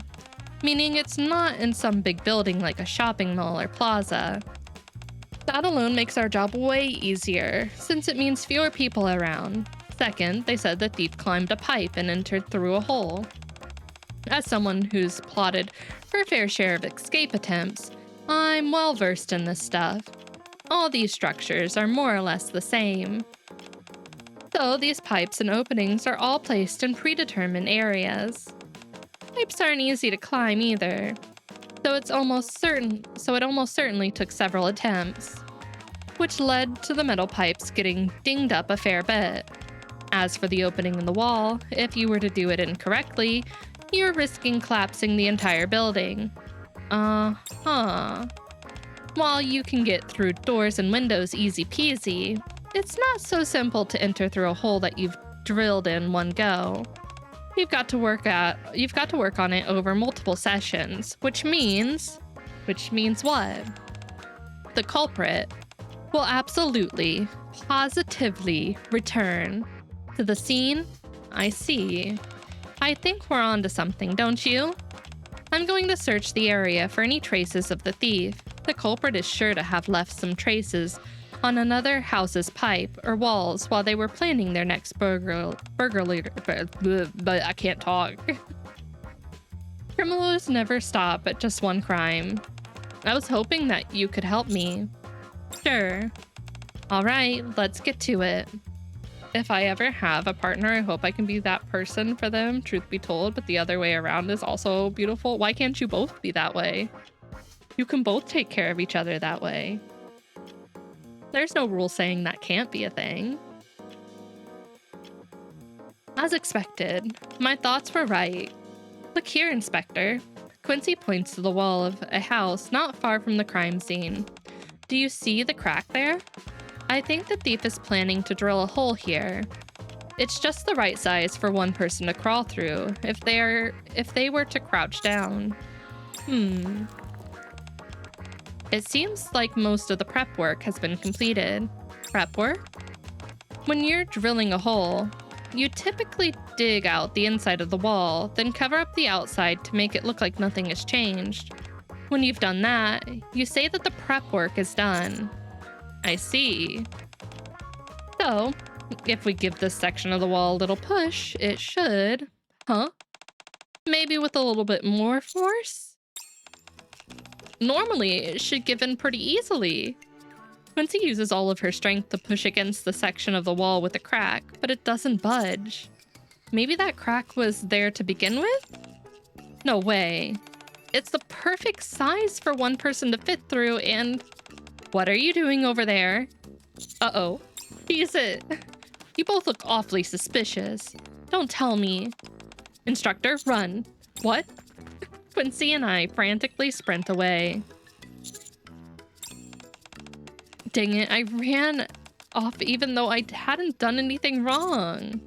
meaning it's not in some big building like a shopping mall or plaza. That alone makes our job way easier, since it means fewer people around. Second, they said the thief climbed a pipe and entered through a hole. As someone who's plotted for a fair share of escape attempts, I'm well versed in this stuff. All these structures are more or less the same. So these pipes and openings are all placed in predetermined areas. Pipes aren't easy to climb either, so it almost certainly took several attempts, which led to the metal pipes getting dinged up a fair bit. As for the opening in the wall, if you were to do it incorrectly, you're risking collapsing the entire building. Uh-huh. While you can get through doors and windows easy peasy, it's not so simple to enter through a hole that you've drilled in one go. You've got to work on it over multiple sessions, which means what? The culprit will absolutely, positively return to the scene. I see. I think we're onto something, don't you? I'm going to search the area for any traces of the thief. The culprit is sure to have left some traces on another house's pipe or walls while they were planning their next burglary. But I can't talk. Criminals never stop at just one crime. I was hoping that you could help me. Sure. All right, let's get to it. If I ever have a partner, I hope I can be that person for them, truth be told, but the other way around is also beautiful. Why can't you both be that way? You can both take care of each other that way. There's no rule saying that can't be a thing. As expected, my thoughts were right. Look here, Inspector. Quency points to the wall of a house not far from the crime scene. Do you see the crack there? I think the thief is planning to drill a hole here. It's just the right size for one person to crawl through if they were to crouch down. It seems like most of the prep work has been completed. Prep work? When you're drilling a hole, you typically dig out the inside of the wall, then cover up the outside to make it look like nothing has changed. When you've done that, you say that the prep work is done. I see. So, if we give this section of the wall a little push, it should... Huh? Maybe with a little bit more force? Normally, it should give in pretty easily. Quency uses all of her strength to push against the section of the wall with a crack, but it doesn't budge. Maybe that crack was there to begin with? No way. It's the perfect size for one person to fit through and... What are you doing over there? Uh-oh. Is it? You both look awfully suspicious. Don't tell me. Instructor, run. What? Quency and I frantically sprint away. Dang it, I ran off even though I hadn't done anything wrong.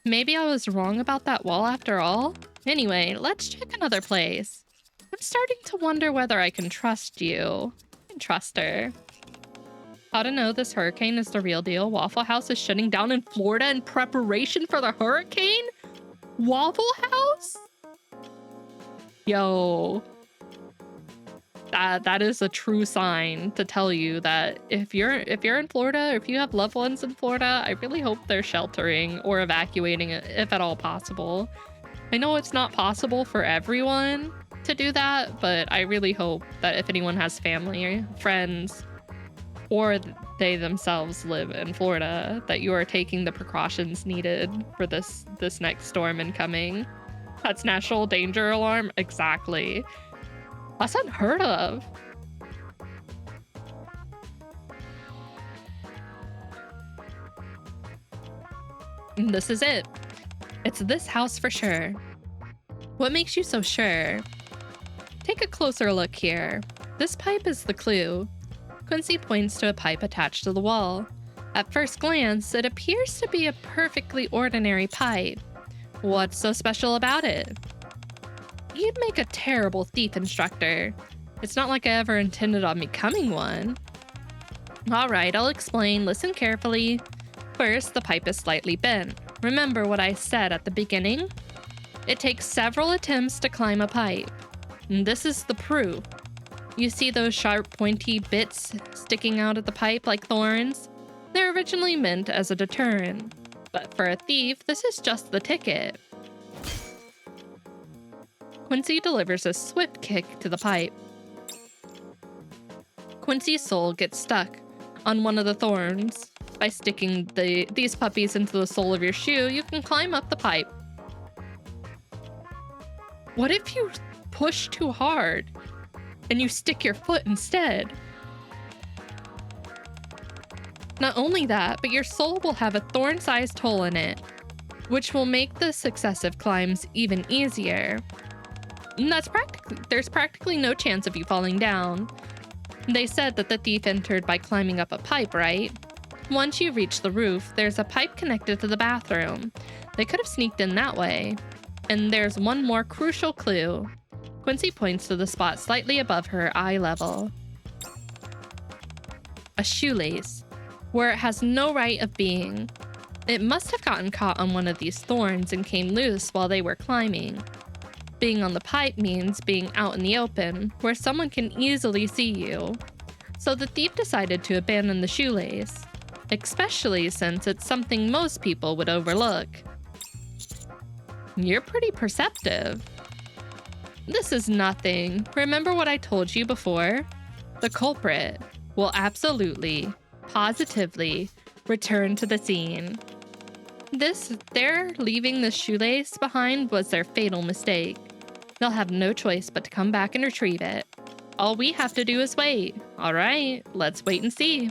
Maybe I was wrong about that wall after all? Anyway, let's check another place. I'm starting to wonder whether I can trust you. Trust her. How to know this hurricane is the real deal? Waffle House is shutting down in Florida in preparation for the hurricane? Waffle House? Yo. That is a true sign to tell you that if you're in Florida, or if you have loved ones in Florida, I really hope they're sheltering or evacuating if at all possible. I know it's not possible for everyone to do that, but I really hope that if anyone has family, friends, or they themselves live in Florida, that you are taking the precautions needed for this next storm incoming. That's national danger alarm? Exactly. That's unheard of. And this is it. It's this house for sure. What makes you so sure? Take a closer look here. This pipe is the clue. Quency points to a pipe attached to the wall. At first glance, it appears to be a perfectly ordinary pipe. What's so special about it? You'd make a terrible thief, Instructor. It's not like I ever intended on becoming one. Alright, I'll explain. Listen carefully. First, the pipe is slightly bent. Remember what I said at the beginning? It takes several attempts to climb a pipe. And this is the proof. You see those sharp, pointy bits sticking out of the pipe like thorns? They're originally meant as a deterrent. But for a thief, this is just the ticket. Quency delivers a swift kick to the pipe. Quency's soul gets stuck on one of the thorns. By sticking these puppies into the sole of your shoe, you can climb up the pipe. What if you push too hard and you stick your foot instead? Not only that, but your soul will have a thorn-sized hole in it, which will make the successive climbs even easier. And there's practically no chance of you falling down. They said that the thief entered by climbing up a pipe, right? Once you reach the roof, there's a pipe connected to the bathroom. They could have sneaked in that way. And there's one more crucial clue. Quincy points to the spot slightly above her eye level. A shoelace, where it has no right of being. It must have gotten caught on one of these thorns and came loose while they were climbing. Being on the pipe means being out in the open, where someone can easily see you. So the thief decided to abandon the shoelace, especially since it's something most people would overlook. You're pretty perceptive. This is nothing. Remember what I told you before? The culprit will absolutely, positively return to the scene. Their leaving the shoelace behind was their fatal mistake. They'll have no choice but to come back and retrieve it. All we have to do is wait. All right, let's wait and see.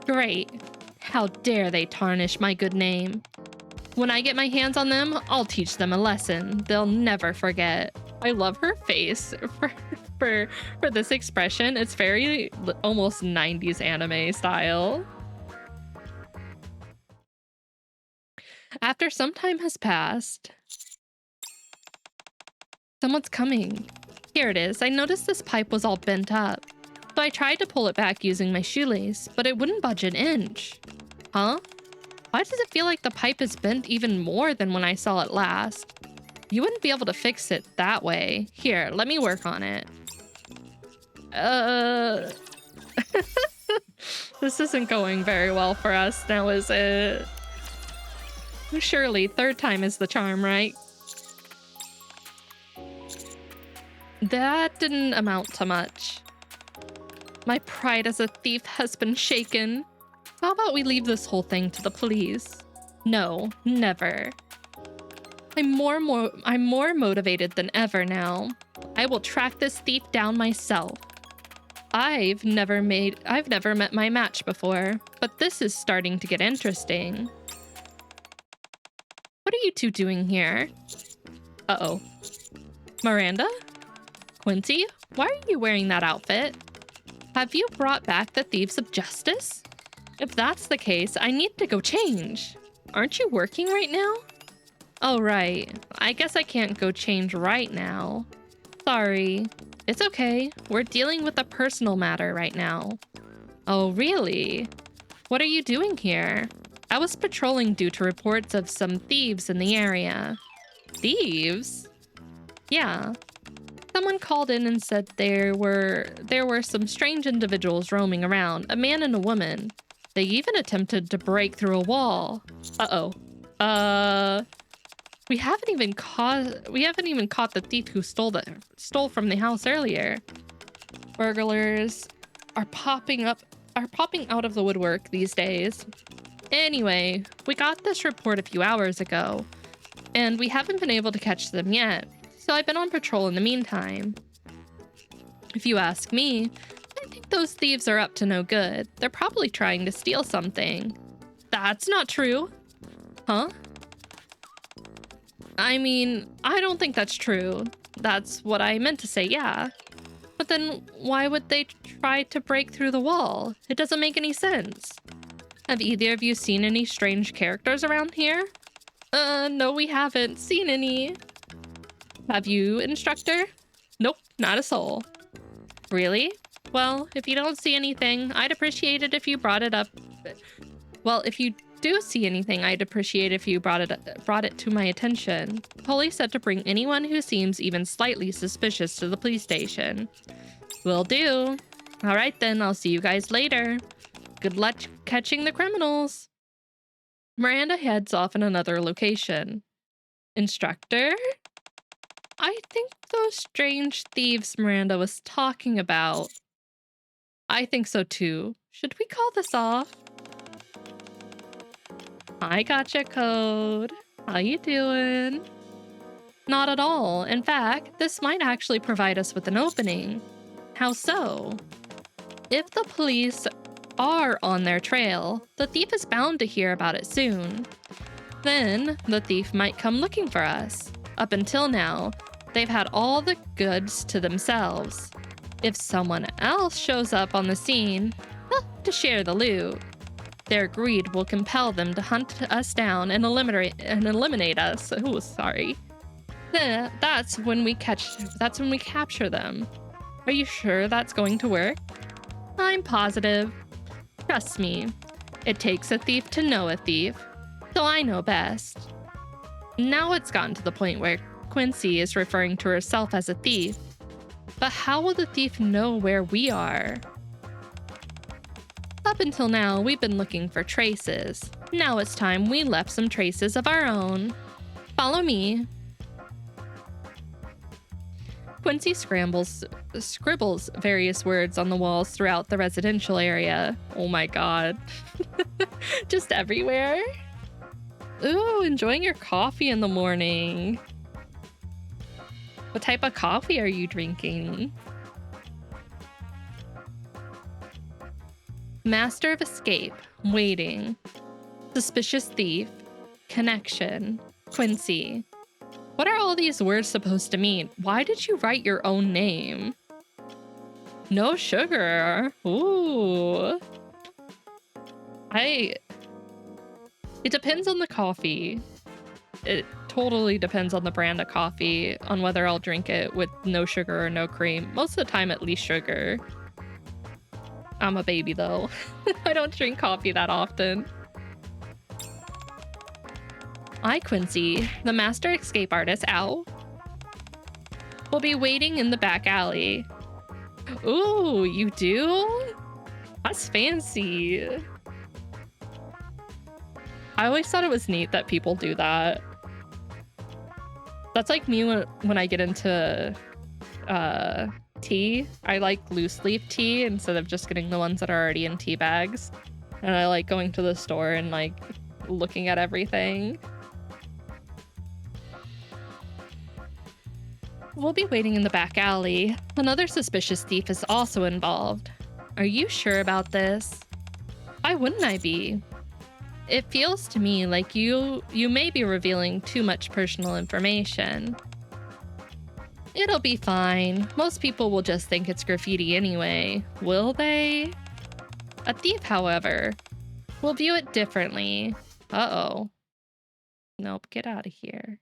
Great. How dare they tarnish my good name? When I get my hands on them, I'll teach them a lesson they'll never forget. I love her face for this expression. It's very almost 90s anime style. After some time has passed, someone's coming. Here it is. I noticed this pipe was all bent up, so I tried to pull it back using my shoelace, but it wouldn't budge an inch. Huh? Why does it feel like the pipe is bent even more than when I saw it last? You wouldn't be able to fix it that way. Here, let me work on it. This isn't going very well for us now, is it? Surely, third time is the charm, right? That didn't amount to much. My pride as a thief has been shaken. How about we leave this whole thing to the police? No, never. I'm more motivated than ever now. I will track this thief down myself. I've never met my match before, but this is starting to get interesting. What are you two doing here? Uh-oh. Miranda? Quincy? Why are you wearing that outfit? Have you brought back the thieves of justice? If that's the case, I need to go change. Aren't you working right now? Oh, right. I guess I can't go change right now. Sorry. It's okay. We're dealing with a personal matter right now. Oh, really? What are you doing here? I was patrolling due to reports of some thieves in the area. Thieves? Yeah. Someone called in and said there were some strange individuals roaming around, a man and a woman. They even attempted to break through a wall. Uh-oh. We haven't even caught the thief who stole from the house earlier. Burglars are popping out of the woodwork these days. Anyway, we got this report a few hours ago, and we haven't been able to catch them yet, so I've been on patrol in the meantime. If you ask me, I think those thieves are up to no good. They're probably trying to steal something. That's not true. Huh? I mean, I don't think that's true. That's what I meant to say, yeah. But then why would they try to break through the wall? It doesn't make any sense. Have either of you seen any strange characters around here? No, we haven't seen any. Have you, instructor? Nope, not a soul. Really? Well, if you don't see anything, I'd appreciate it if you brought it up. Well, if you do see anything, I'd appreciate if you brought it to my attention. Police said to bring anyone who seems even slightly suspicious to the police station. Will do. All right then, I'll see you guys later. Good luck catching the criminals. Miranda heads off in another location. Instructor? I think those strange thieves Miranda was talking about. I think so too. Should we call this off? I gotcha, Code. How you doing? Not at all. In fact, this might actually provide us with an opening. How so? If the police are on their trail, the thief is bound to hear about it soon. Then, the thief might come looking for us. Up until now, They've had all the goods to themselves. If someone else shows up on the scene, to share the loot, their greed will compel them to hunt us down and eliminate us. Oh, sorry. That's when we capture them. Are you sure that's going to work? I'm positive. Trust me. It takes a thief to know a thief, so I know best. Now it's gotten to the point where Quency is referring to herself as a thief. But how will the thief know where we are? Up until now, we've been looking for traces. Now it's time we left some traces of our own. Follow me. Quency scribbles various words on the walls throughout the residential area. Oh my god. Just everywhere. Ooh, enjoying your coffee in the morning. What type of coffee are you drinking? Master of escape, waiting. Suspicious thief, connection, Quency. What are all these words supposed to mean? Why did you write your own name? No sugar. Ooh. It depends on the coffee. It totally depends on the brand of coffee, on whether I'll drink it with no sugar or no cream. Most of the time, at least sugar. I'm a baby though. I don't drink coffee that often. I, Quency, the master escape artist, ow, will be waiting in the back alley. Ooh, you do? That's fancy. I always thought it was neat that people do that. That's like me when I get into tea. I like loose leaf tea instead of just getting the ones that are already in tea bags. And I like going to the store and like looking at everything. We'll be waiting in the back alley. Another suspicious thief is also involved. Are you sure about this? Why wouldn't I be? It feels to me like you may be revealing too much personal information. It'll be fine. Most people will just think it's graffiti anyway. Will they? A thief, however, will view it differently. Uh-oh. Nope, get out of here.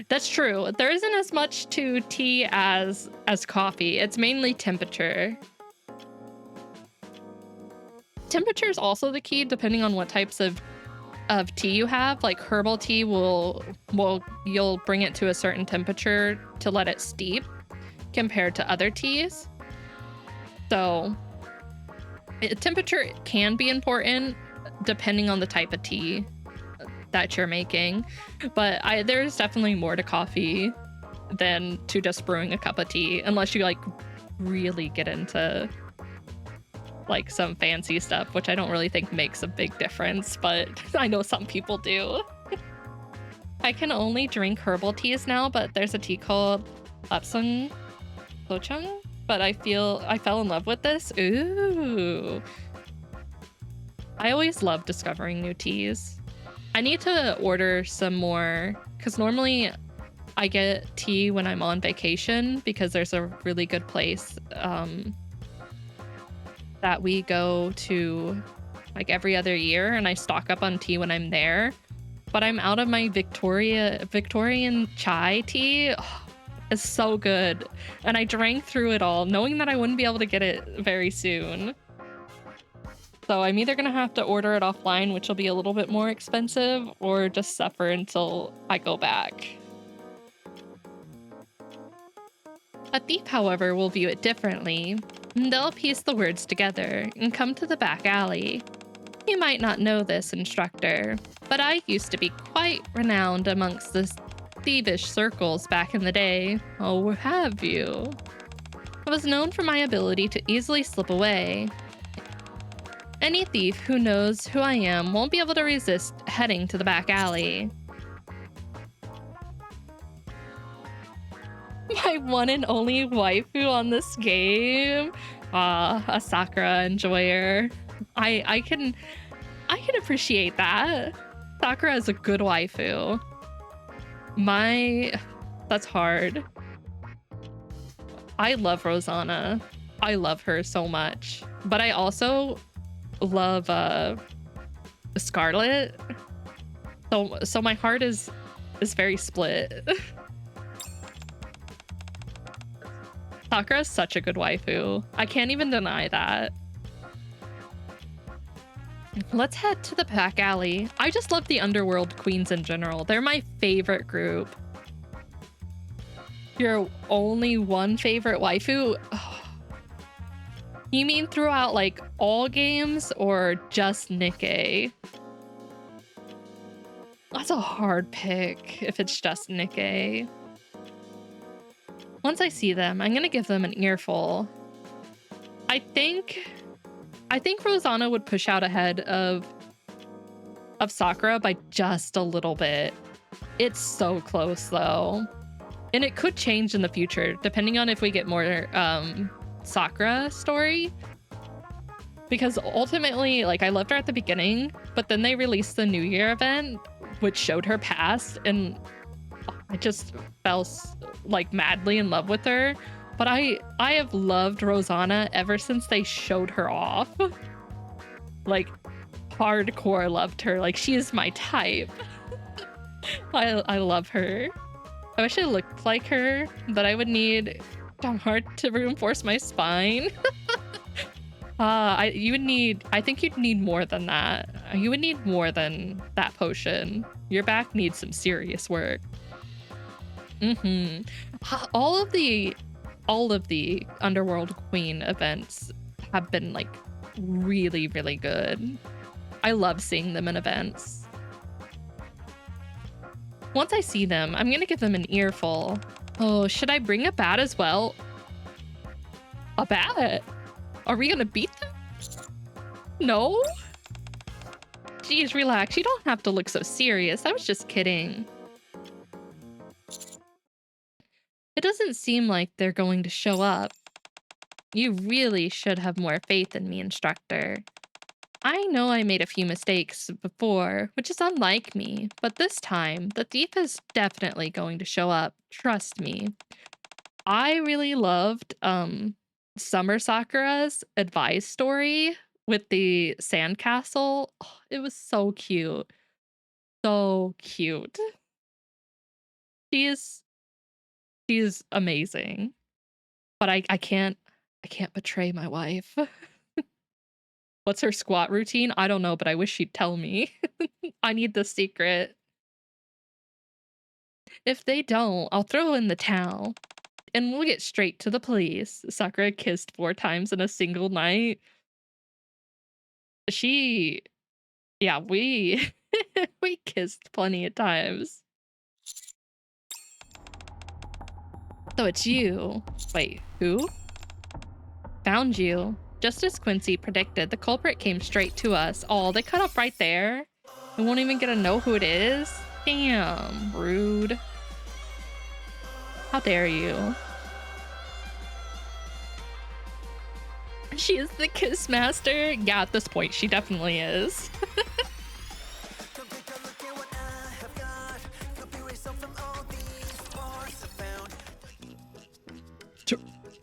That's true. There isn't as much to tea as coffee. It's mainly temperature. Temperature is also the key, depending on what types of tea you have. Like herbal tea you'll bring it to a certain temperature to let it steep compared to other teas. So temperature can be important depending on the type of tea that you're making, but there's definitely more to coffee than to just brewing a cup of tea, unless you like really get into like some fancy stuff, which I don't really think makes a big difference, but I know some people do. I can only drink herbal teas now, but there's a tea called Lapsang Lochung, but I fell in love with this. Ooh. I always love discovering new teas. I need to order some more, because normally I get tea when I'm on vacation, because there's a really good place that we go to like every other year, and I stock up on tea when I'm there. But I'm out of my Victorian chai tea. Oh, it's so good. And I drank through it all, knowing that I wouldn't be able to get it very soon. So I'm either gonna have to order it offline, which will be a little bit more expensive, or just suffer until I go back. A thief, however, will view it differently. They'll piece the words together and come to the back alley. You might not know this, instructor, but I used to be quite renowned amongst the thievish circles back in the day. Oh, have you? I was known for my ability to easily slip away. Any thief who knows who I am won't be able to resist heading to the back alley. My one and only waifu on this game. A Sakura enjoyer. I can appreciate that. Sakura is a good waifu. That's hard. I love Rosanna. I love her so much. But I also love Scarlet. So my heart is very split. Sakura is such a good waifu. I can't even deny that. Let's head to the back alley. I just love the underworld queens in general. They're my favorite group. Your only one favorite waifu? Oh. You mean throughout like all games or just Nikke? That's a hard pick if it's just Nikke. Once I see them, I'm gonna give them an earful. I think Rosanna would push out ahead of Sakura by just a little bit. It's so close though. And it could change in the future, depending on if we get more Sakura story. Because ultimately, like, I loved her at the beginning, but then they released the New Year event, which showed her past, and I just fell like madly in love with her. But I have loved Rosanna ever since they showed her off. Like, hardcore loved her. Like, she is my type. I love her. I wish I looked like her, but I would need hard to reinforce my spine. I think you'd need more than that. You would need more than that potion. Your back needs some serious work. All of the Underworld Queen events have been like really, really good. I love seeing them in events. Once I see them, I'm gonna give them an earful. Oh, should I bring a bat as well? A bat? Are we gonna beat them? No? Jeez, relax. You don't have to look so serious. I was just kidding. It doesn't seem like they're going to show up. You really should have more faith in me, instructor. I know I made a few mistakes before, which is unlike me, but this time, the thief is definitely going to show up. Trust me. I really loved Summer Sakura's advice story with the sandcastle. Oh, it was so cute. So cute. She is amazing. But I can't betray my wife. What's her squat routine? I don't know, but I wish she'd tell me. I need the secret. If they don't, I'll throw in the towel. And we'll get straight to the police. Sakura kissed 4 times in a single night. Yeah, we kissed plenty of times. So it's you. Wait, who? Found you. Just as Quency predicted, the culprit came straight to us. Oh, they cut up right there. We won't even get to know who it is. Damn, rude. How dare you? She is the kiss master. Yeah, at this point, she definitely is.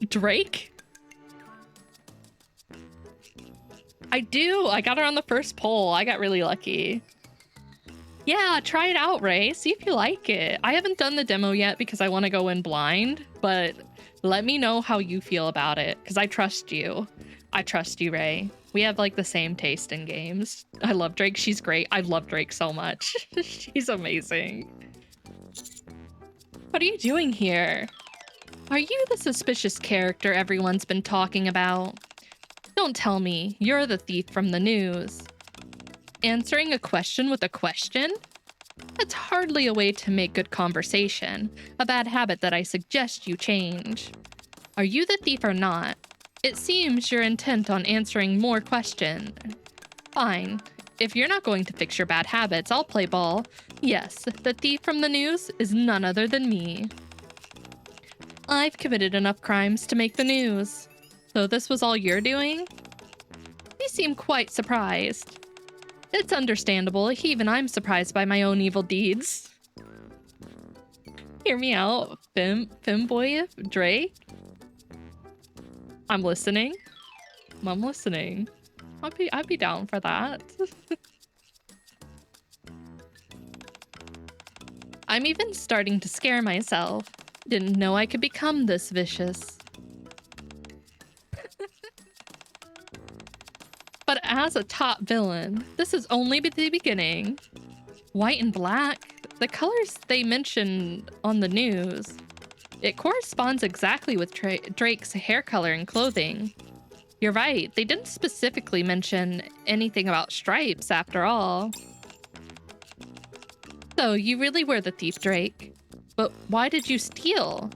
Drake? I do. I got her on the first poll. I got really lucky. Yeah, try it out, Ray. See if you like it. I haven't done the demo yet because I want to go in blind, but let me know how you feel about it because I trust you. I trust you, Ray. We have like the same taste in games. I love Drake. She's great. I love Drake so much. She's amazing. What are you doing here? Are you the suspicious character everyone's been talking about? Don't tell me you're the thief from the news. Answering a question with a question? That's hardly a way to make good conversation, a bad habit that I suggest you change. Are you the thief or not? It seems you're intent on answering more questions. Fine. If you're not going to fix your bad habits, I'll play ball. Yes, the thief from the news is none other than me. I've committed enough crimes to make the news. So this was all you're doing? You seem quite surprised. It's understandable. Even I'm surprised by my own evil deeds. Hear me out, Femboy Drake. I'm listening. I'm listening. I'd be down for that. I'm even starting to scare myself. Didn't know I could become this vicious. But as a top villain, this is only the beginning. White and black, the colors they mention on the news, it corresponds exactly with Drake's hair color and clothing. You're right, they didn't specifically mention anything about stripes after all. So you really were the thief, Drake. But why did you steal?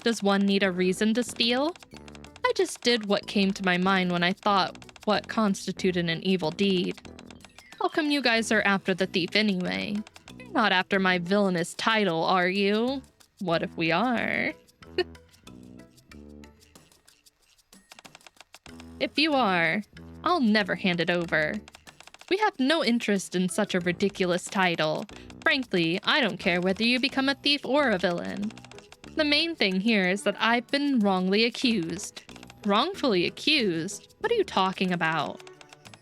Does one need a reason to steal? I just did what came to my mind when I thought what constituted an evil deed. How come you guys are after the thief anyway? You're not after my villainous title, are you? What if we are? If you are, I'll never hand it over. We have no interest in such a ridiculous title. Frankly, I don't care whether you become a thief or a villain. The main thing here is that I've been wrongly accused. Wrongfully accused? What are you talking about?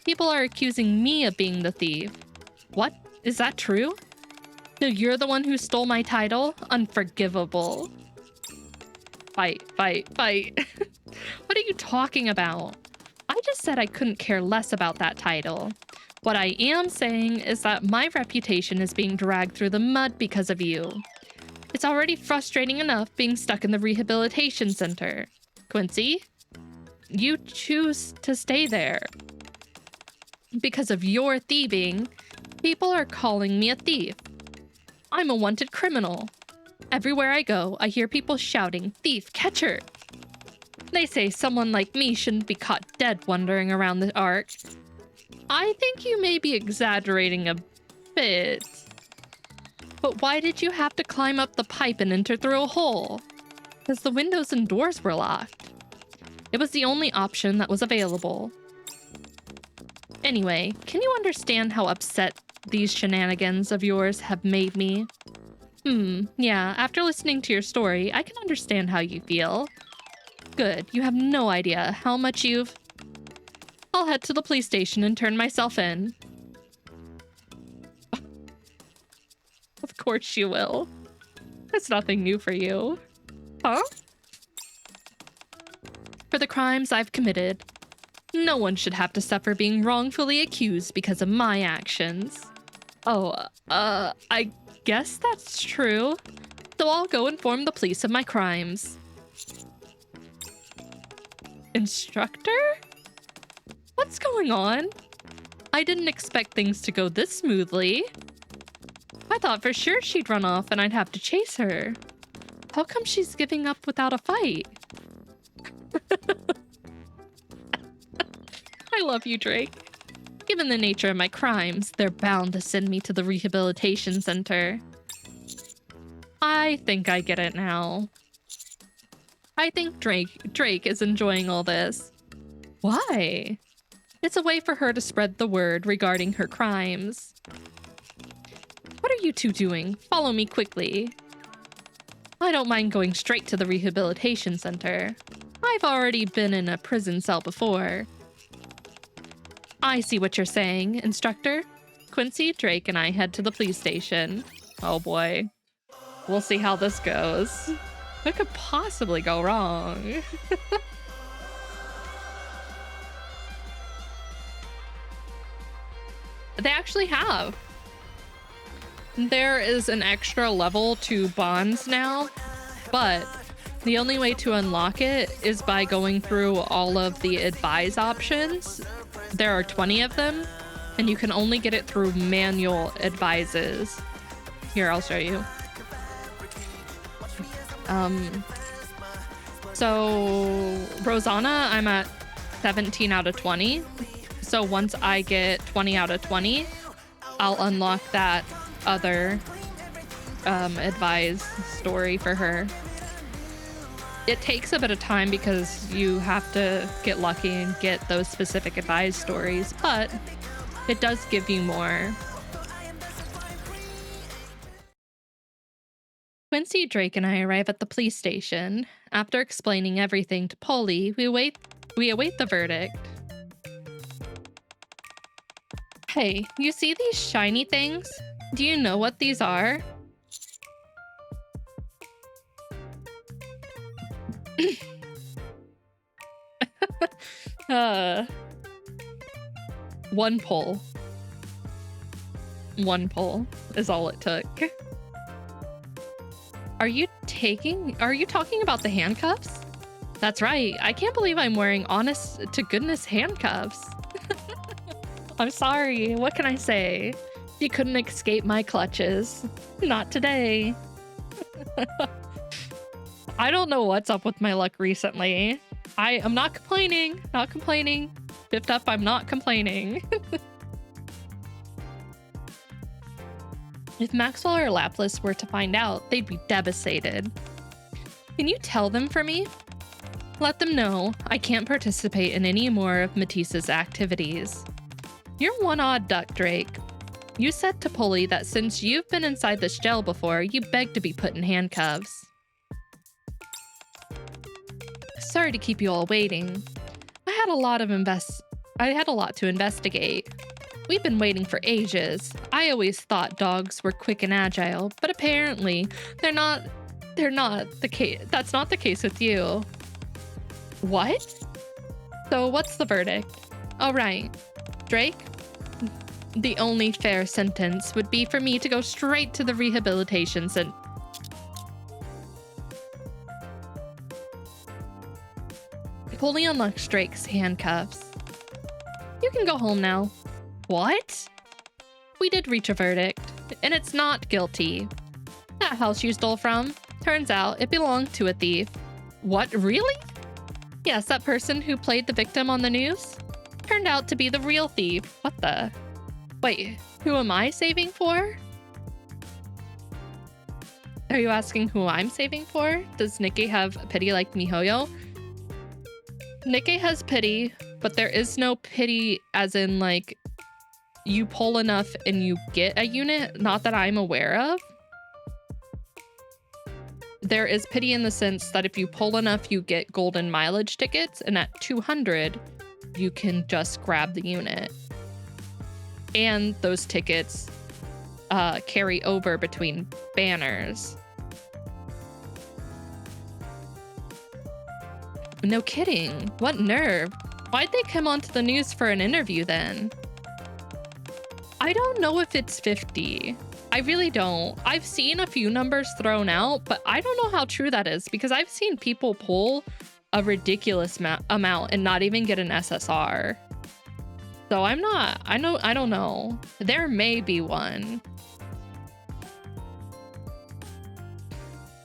People are accusing me of being the thief. What? Is that true? So you're the one who stole my title? Unforgivable. Fight, fight, fight. What are you talking about? I just said I couldn't care less about that title. What I am saying is that my reputation is being dragged through the mud because of you. It's already frustrating enough being stuck in the rehabilitation center. Quency, you choose to stay there. Because of your thieving, people are calling me a thief. I'm a wanted criminal. Everywhere I go, I hear people shouting, "Thief, catch her!" They say someone like me shouldn't be caught dead wandering around the Ark. I think you may be exaggerating a bit. But why did you have to climb up the pipe and enter through a hole? Because the windows and doors were locked. It was the only option that was available. Anyway, can you understand how upset these shenanigans of yours have made me? Yeah, after listening to your story, I can understand how you feel. Good, you have no idea how much you've... I'll head to the police station and turn myself in. Of course you will. That's nothing new for you. Huh? For the crimes I've committed, no one should have to suffer being wrongfully accused because of my actions. Oh, I guess that's true. So I'll go inform the police of my crimes. Instructor? What's going on? I didn't expect things to go this smoothly. I thought for sure she'd run off and I'd have to chase her. How come she's giving up without a fight? I love you, Drake. Given the nature of my crimes, they're bound to send me to the rehabilitation center. I think I get it now. I think Drake is enjoying all this. Why? It's a way for her to spread the word regarding her crimes. What are you two doing? Follow me quickly. I don't mind going straight to the rehabilitation center. I've already been in a prison cell before. I see what you're saying, Instructor. Quency, Drake, and I head to the police station. Oh boy. We'll see how this goes. What could possibly go wrong? They actually have. There is an extra level to bonds now, but the only way to unlock it is by going through all of the advise options. There are 20 of them, and you can only get it through manual advises. Here, I'll show you. So Rosanna, I'm at 17 out of 20. So once I get 20 out of 20, I'll unlock that other advise story for her. It takes a bit of time because you have to get lucky and get those specific advice stories, but It does give you more. Quincy, Drake, and I arrive at the police station. After explaining everything to Polly, we await the verdict. Hey, you see these shiny things? Do you know what these are? One pull. One pull is all it took. Are you talking about the handcuffs? That's right. I can't believe I'm wearing honest to goodness handcuffs. I'm sorry. What can I say? You couldn't escape my clutches. Not today. I don't know what's up with my luck recently. I'm not complaining. Not complaining. Biffed up, I'm not complaining. If Maxwell or Lapis were to find out, they'd be devastated. Can you tell them for me? Let them know I can't participate in any more of Matisse's activities. You're one odd duck, Drake. You said to Polly that since you've been inside this jail before, you begged to be put in handcuffs. Sorry to keep you all waiting. I had a lot to investigate. We've been waiting for ages. I always thought dogs were quick and agile, but apparently they're not the case. That's not the case with you. What? So what's the verdict? All right, Drake, the only fair sentence would be for me to go straight to the rehabilitation center. Polly unlocks Drake's handcuffs. You can go home now. What? We did reach a verdict, and it's not guilty. That house you stole from, turns out it belonged to a thief. What, really? Yes, that person who played the victim on the news turned out to be the real thief. What the? Wait, who am I saving for? Are you asking who I'm saving for? Does Nikke have pity like MiHoYo? Nikke has pity, but there is no pity as in like you pull enough and you get a unit, not that I'm aware of. There is pity in the sense that if you pull enough, you get golden mileage tickets, and at 200, you can just grab the unit. And those tickets carry over between banners. No kidding. What nerve. Why'd they come onto the news for an interview then? I don't know if it's 50. I really don't. I've seen a few numbers thrown out, but I don't know how true that is because I've seen people pull a ridiculous amount and not even get an SSR. So I don't know. There may be one.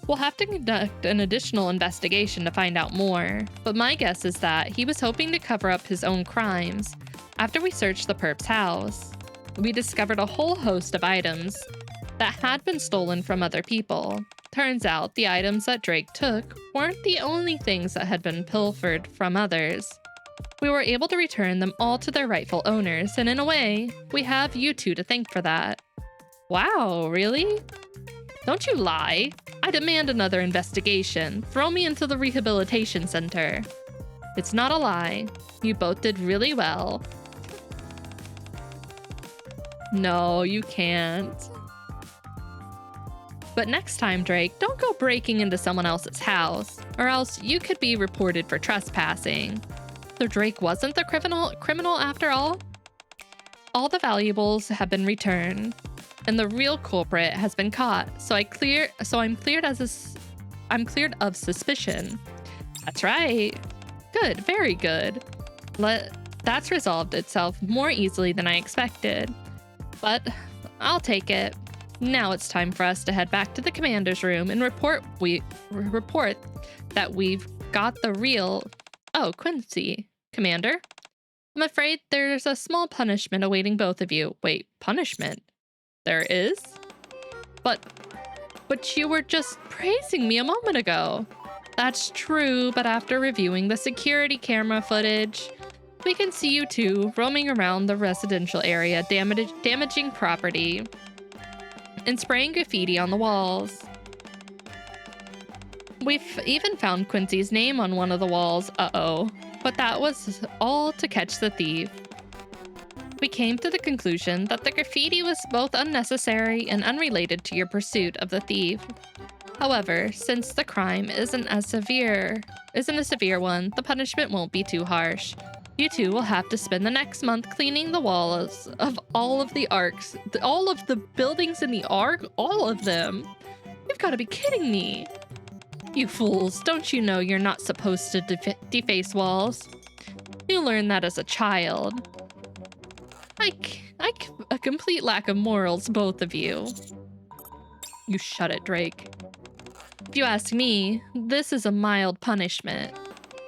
We'll have to conduct an additional investigation to find out more, but my guess is that he was hoping to cover up his own crimes. After we searched the perp's house, we discovered a whole host of items that had been stolen from other people. Turns out the items that Drake took weren't the only things that had been pilfered from others. We were able to return them all to their rightful owners, and in a way, we have you two to thank for that. Wow, really? Don't you lie. I demand another investigation. Throw me into the rehabilitation center. It's not a lie. You both did really well. No, you can't. But next time, Drake, don't go breaking into someone else's house, or else you could be reported for trespassing. So Drake wasn't the criminal after all? All the valuables have been returned, and the real culprit has been caught. I'm cleared of suspicion. That's right. Good, very good. That's resolved itself more easily than I expected. But I'll take it. Now it's time for us to head back to the commander's room and report that we've got the real... Oh, Quency. Commander? I'm afraid there's a small punishment awaiting both of you. Wait, punishment? There is? But you were just praising me a moment ago. That's true, but after reviewing the security camera footage, We can see you two roaming around the residential area, damaging property and spraying graffiti on the walls. We've even found Quency's name on one of the walls, but that was all to catch the thief. We came to the conclusion that the graffiti was both unnecessary and unrelated to your pursuit of the thief. However, since the crime isn't a severe one, the punishment won't be too harsh. You two will have to spend the next month cleaning the walls of all of the arcs, all of the buildings in the arc, all of them. You've got to be kidding me. You fools, don't you know you're not supposed to deface walls? You learned that as a child. A complete lack of morals, both of you. You shut it, Drake. If you ask me, this is a mild punishment.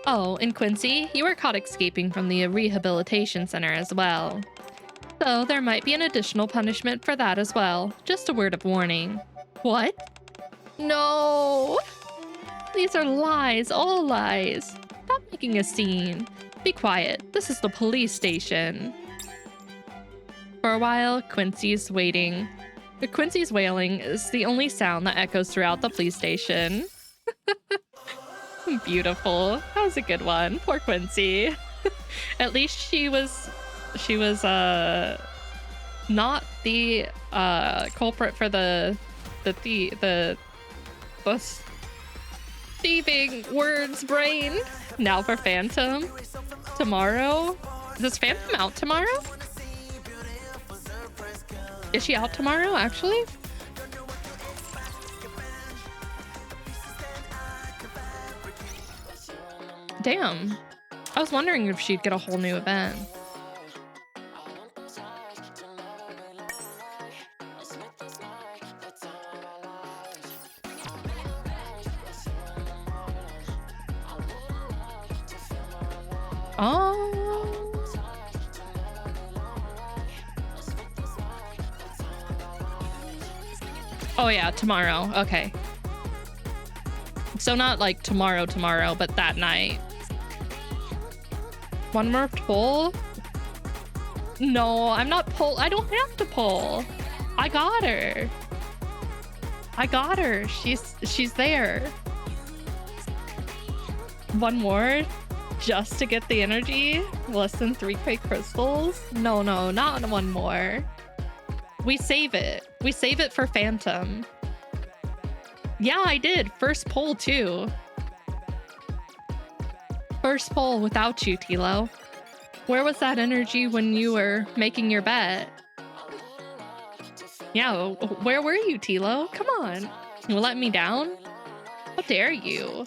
Oh, and Quency, you were caught escaping from the rehabilitation center as well. So there might be an additional punishment for that as well. Just a word of warning. What? No! These are lies, all lies. Stop making a scene. Be quiet. This is the police station. For a while, Quency's waiting. Quency's wailing is the only sound that echoes throughout the police station. Beautiful. That was a good one. Poor Quency. At least she was not the culprit for the thieving words brain. Now for Phantom. Tomorrow? Is Phantom out tomorrow? Is she out tomorrow, actually? Damn. I was wondering if she'd get a whole new event. Oh. Oh yeah, tomorrow. Okay. So not like tomorrow, but that night. One more pull? No, I'm not I don't have to pull. I got her. She's there. One more just to get the energy? Less than 3 crate crystals? No, not one more. We save it. We save it for Phantom. Yeah, I did. First pull too. First pull without you, Tilo. Where was that energy when you were making your bet? Yeah, where were you, Tilo? Come on. You let me down? How dare you?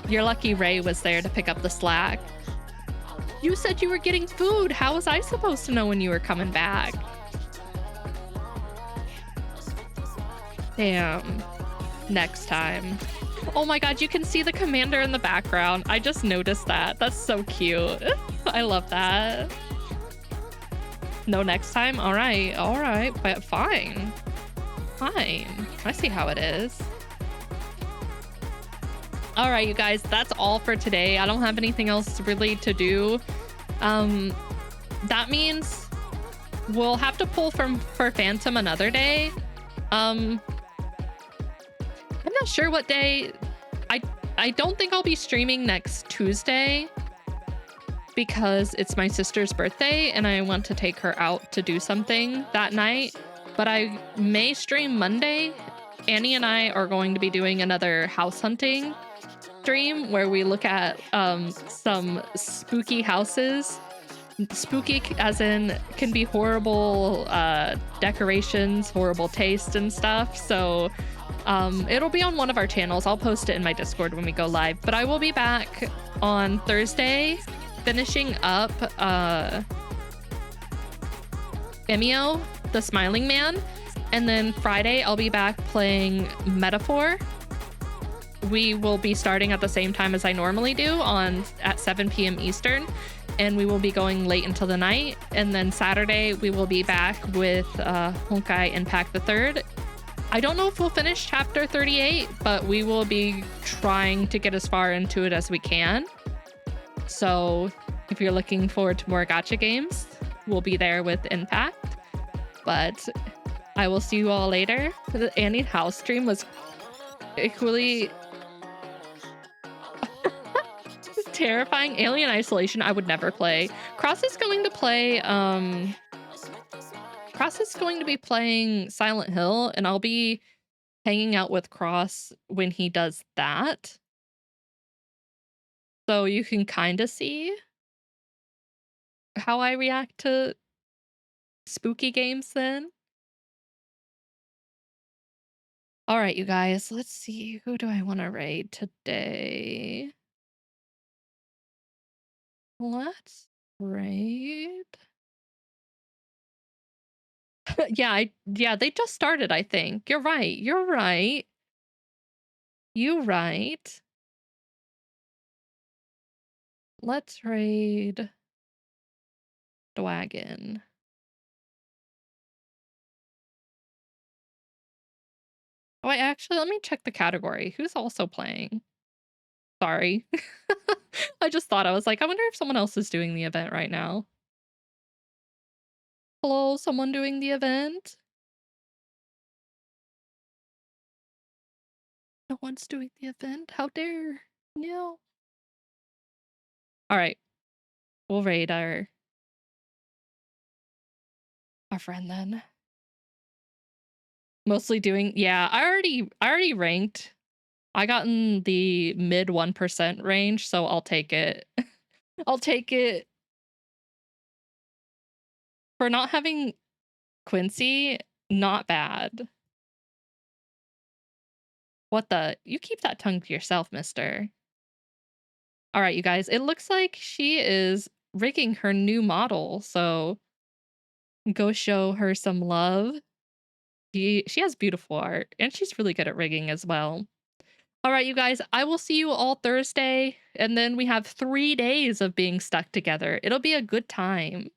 You're lucky Ray was there to pick up the slack. You said you were getting food. How was I supposed to know when you were coming back? Damn. Next time. Oh my god, you can see the commander in the background. I just noticed that. That's so cute. I love that. No next time? Alright, but fine. Fine. I see how it is. Alright, you guys, that's all for today. I don't have anything else really to do. That means we'll have to pull for Phantom another day. I'm not sure what day. I don't think I'll be streaming next Tuesday because it's my sister's birthday and I want to take her out to do something that night. But I may stream Monday. Annie and I are going to be doing another house hunting stream where we look at some spooky houses. Spooky as in can be horrible decorations, horrible taste and stuff. So it'll be on one of our channels. I'll post it in my Discord when we go live. But I will be back on Thursday finishing up Emio, the Smiling Man. And then Friday I'll be back playing Metaphor. We will be starting at the same time as I normally do at 7 p.m. Eastern, and we will be going late until the night. And then Saturday we will be back with Honkai Impact the Third. I don't know if we'll finish chapter 38, but we will be trying to get as far into it as we can. So if you're looking forward to more gacha games, we'll be there with Impact. But I will see you all later. The Annie House stream was equally terrifying. Alien Isolation I would never play. Cross is going to be playing Silent Hill, and I'll be hanging out with Cross when he does that. So you can kind of see how I react to spooky games then. All right, you guys, let's see. Who do I want to raid today? Let's raid. Yeah, they just started, I think. You're right. You're right. Let's raid Dwagon. Oh, actually, let me check the category. Who's also playing? Sorry. I just thought, I was like, I wonder if someone else is doing the event right now. Hello, someone doing the event? No one's doing the event. How dare? No. All right. We'll raid our friend then. Mostly doing, yeah, I already ranked. I got in the mid 1% range, so I'll take it. I'll take it. For not having Quency, not bad. What the? You keep that tongue to yourself, mister. All right, you guys, it looks like she is rigging her new model, so go show her some love. She has beautiful art, and she's really good at rigging as well. All right, you guys, I will see you all Thursday, and then we have 3 days of being stuck together. It'll be a good time.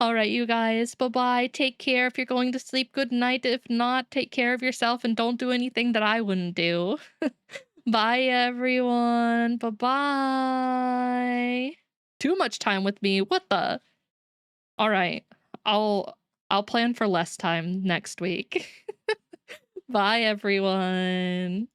All right, you guys, bye-bye. Take care. If you're going to sleep, good night. If not, take care of yourself and don't do anything that I wouldn't do. Bye, everyone. Bye-bye. Too much time with me. What the? All right. I'll plan for less time next week. Bye, everyone.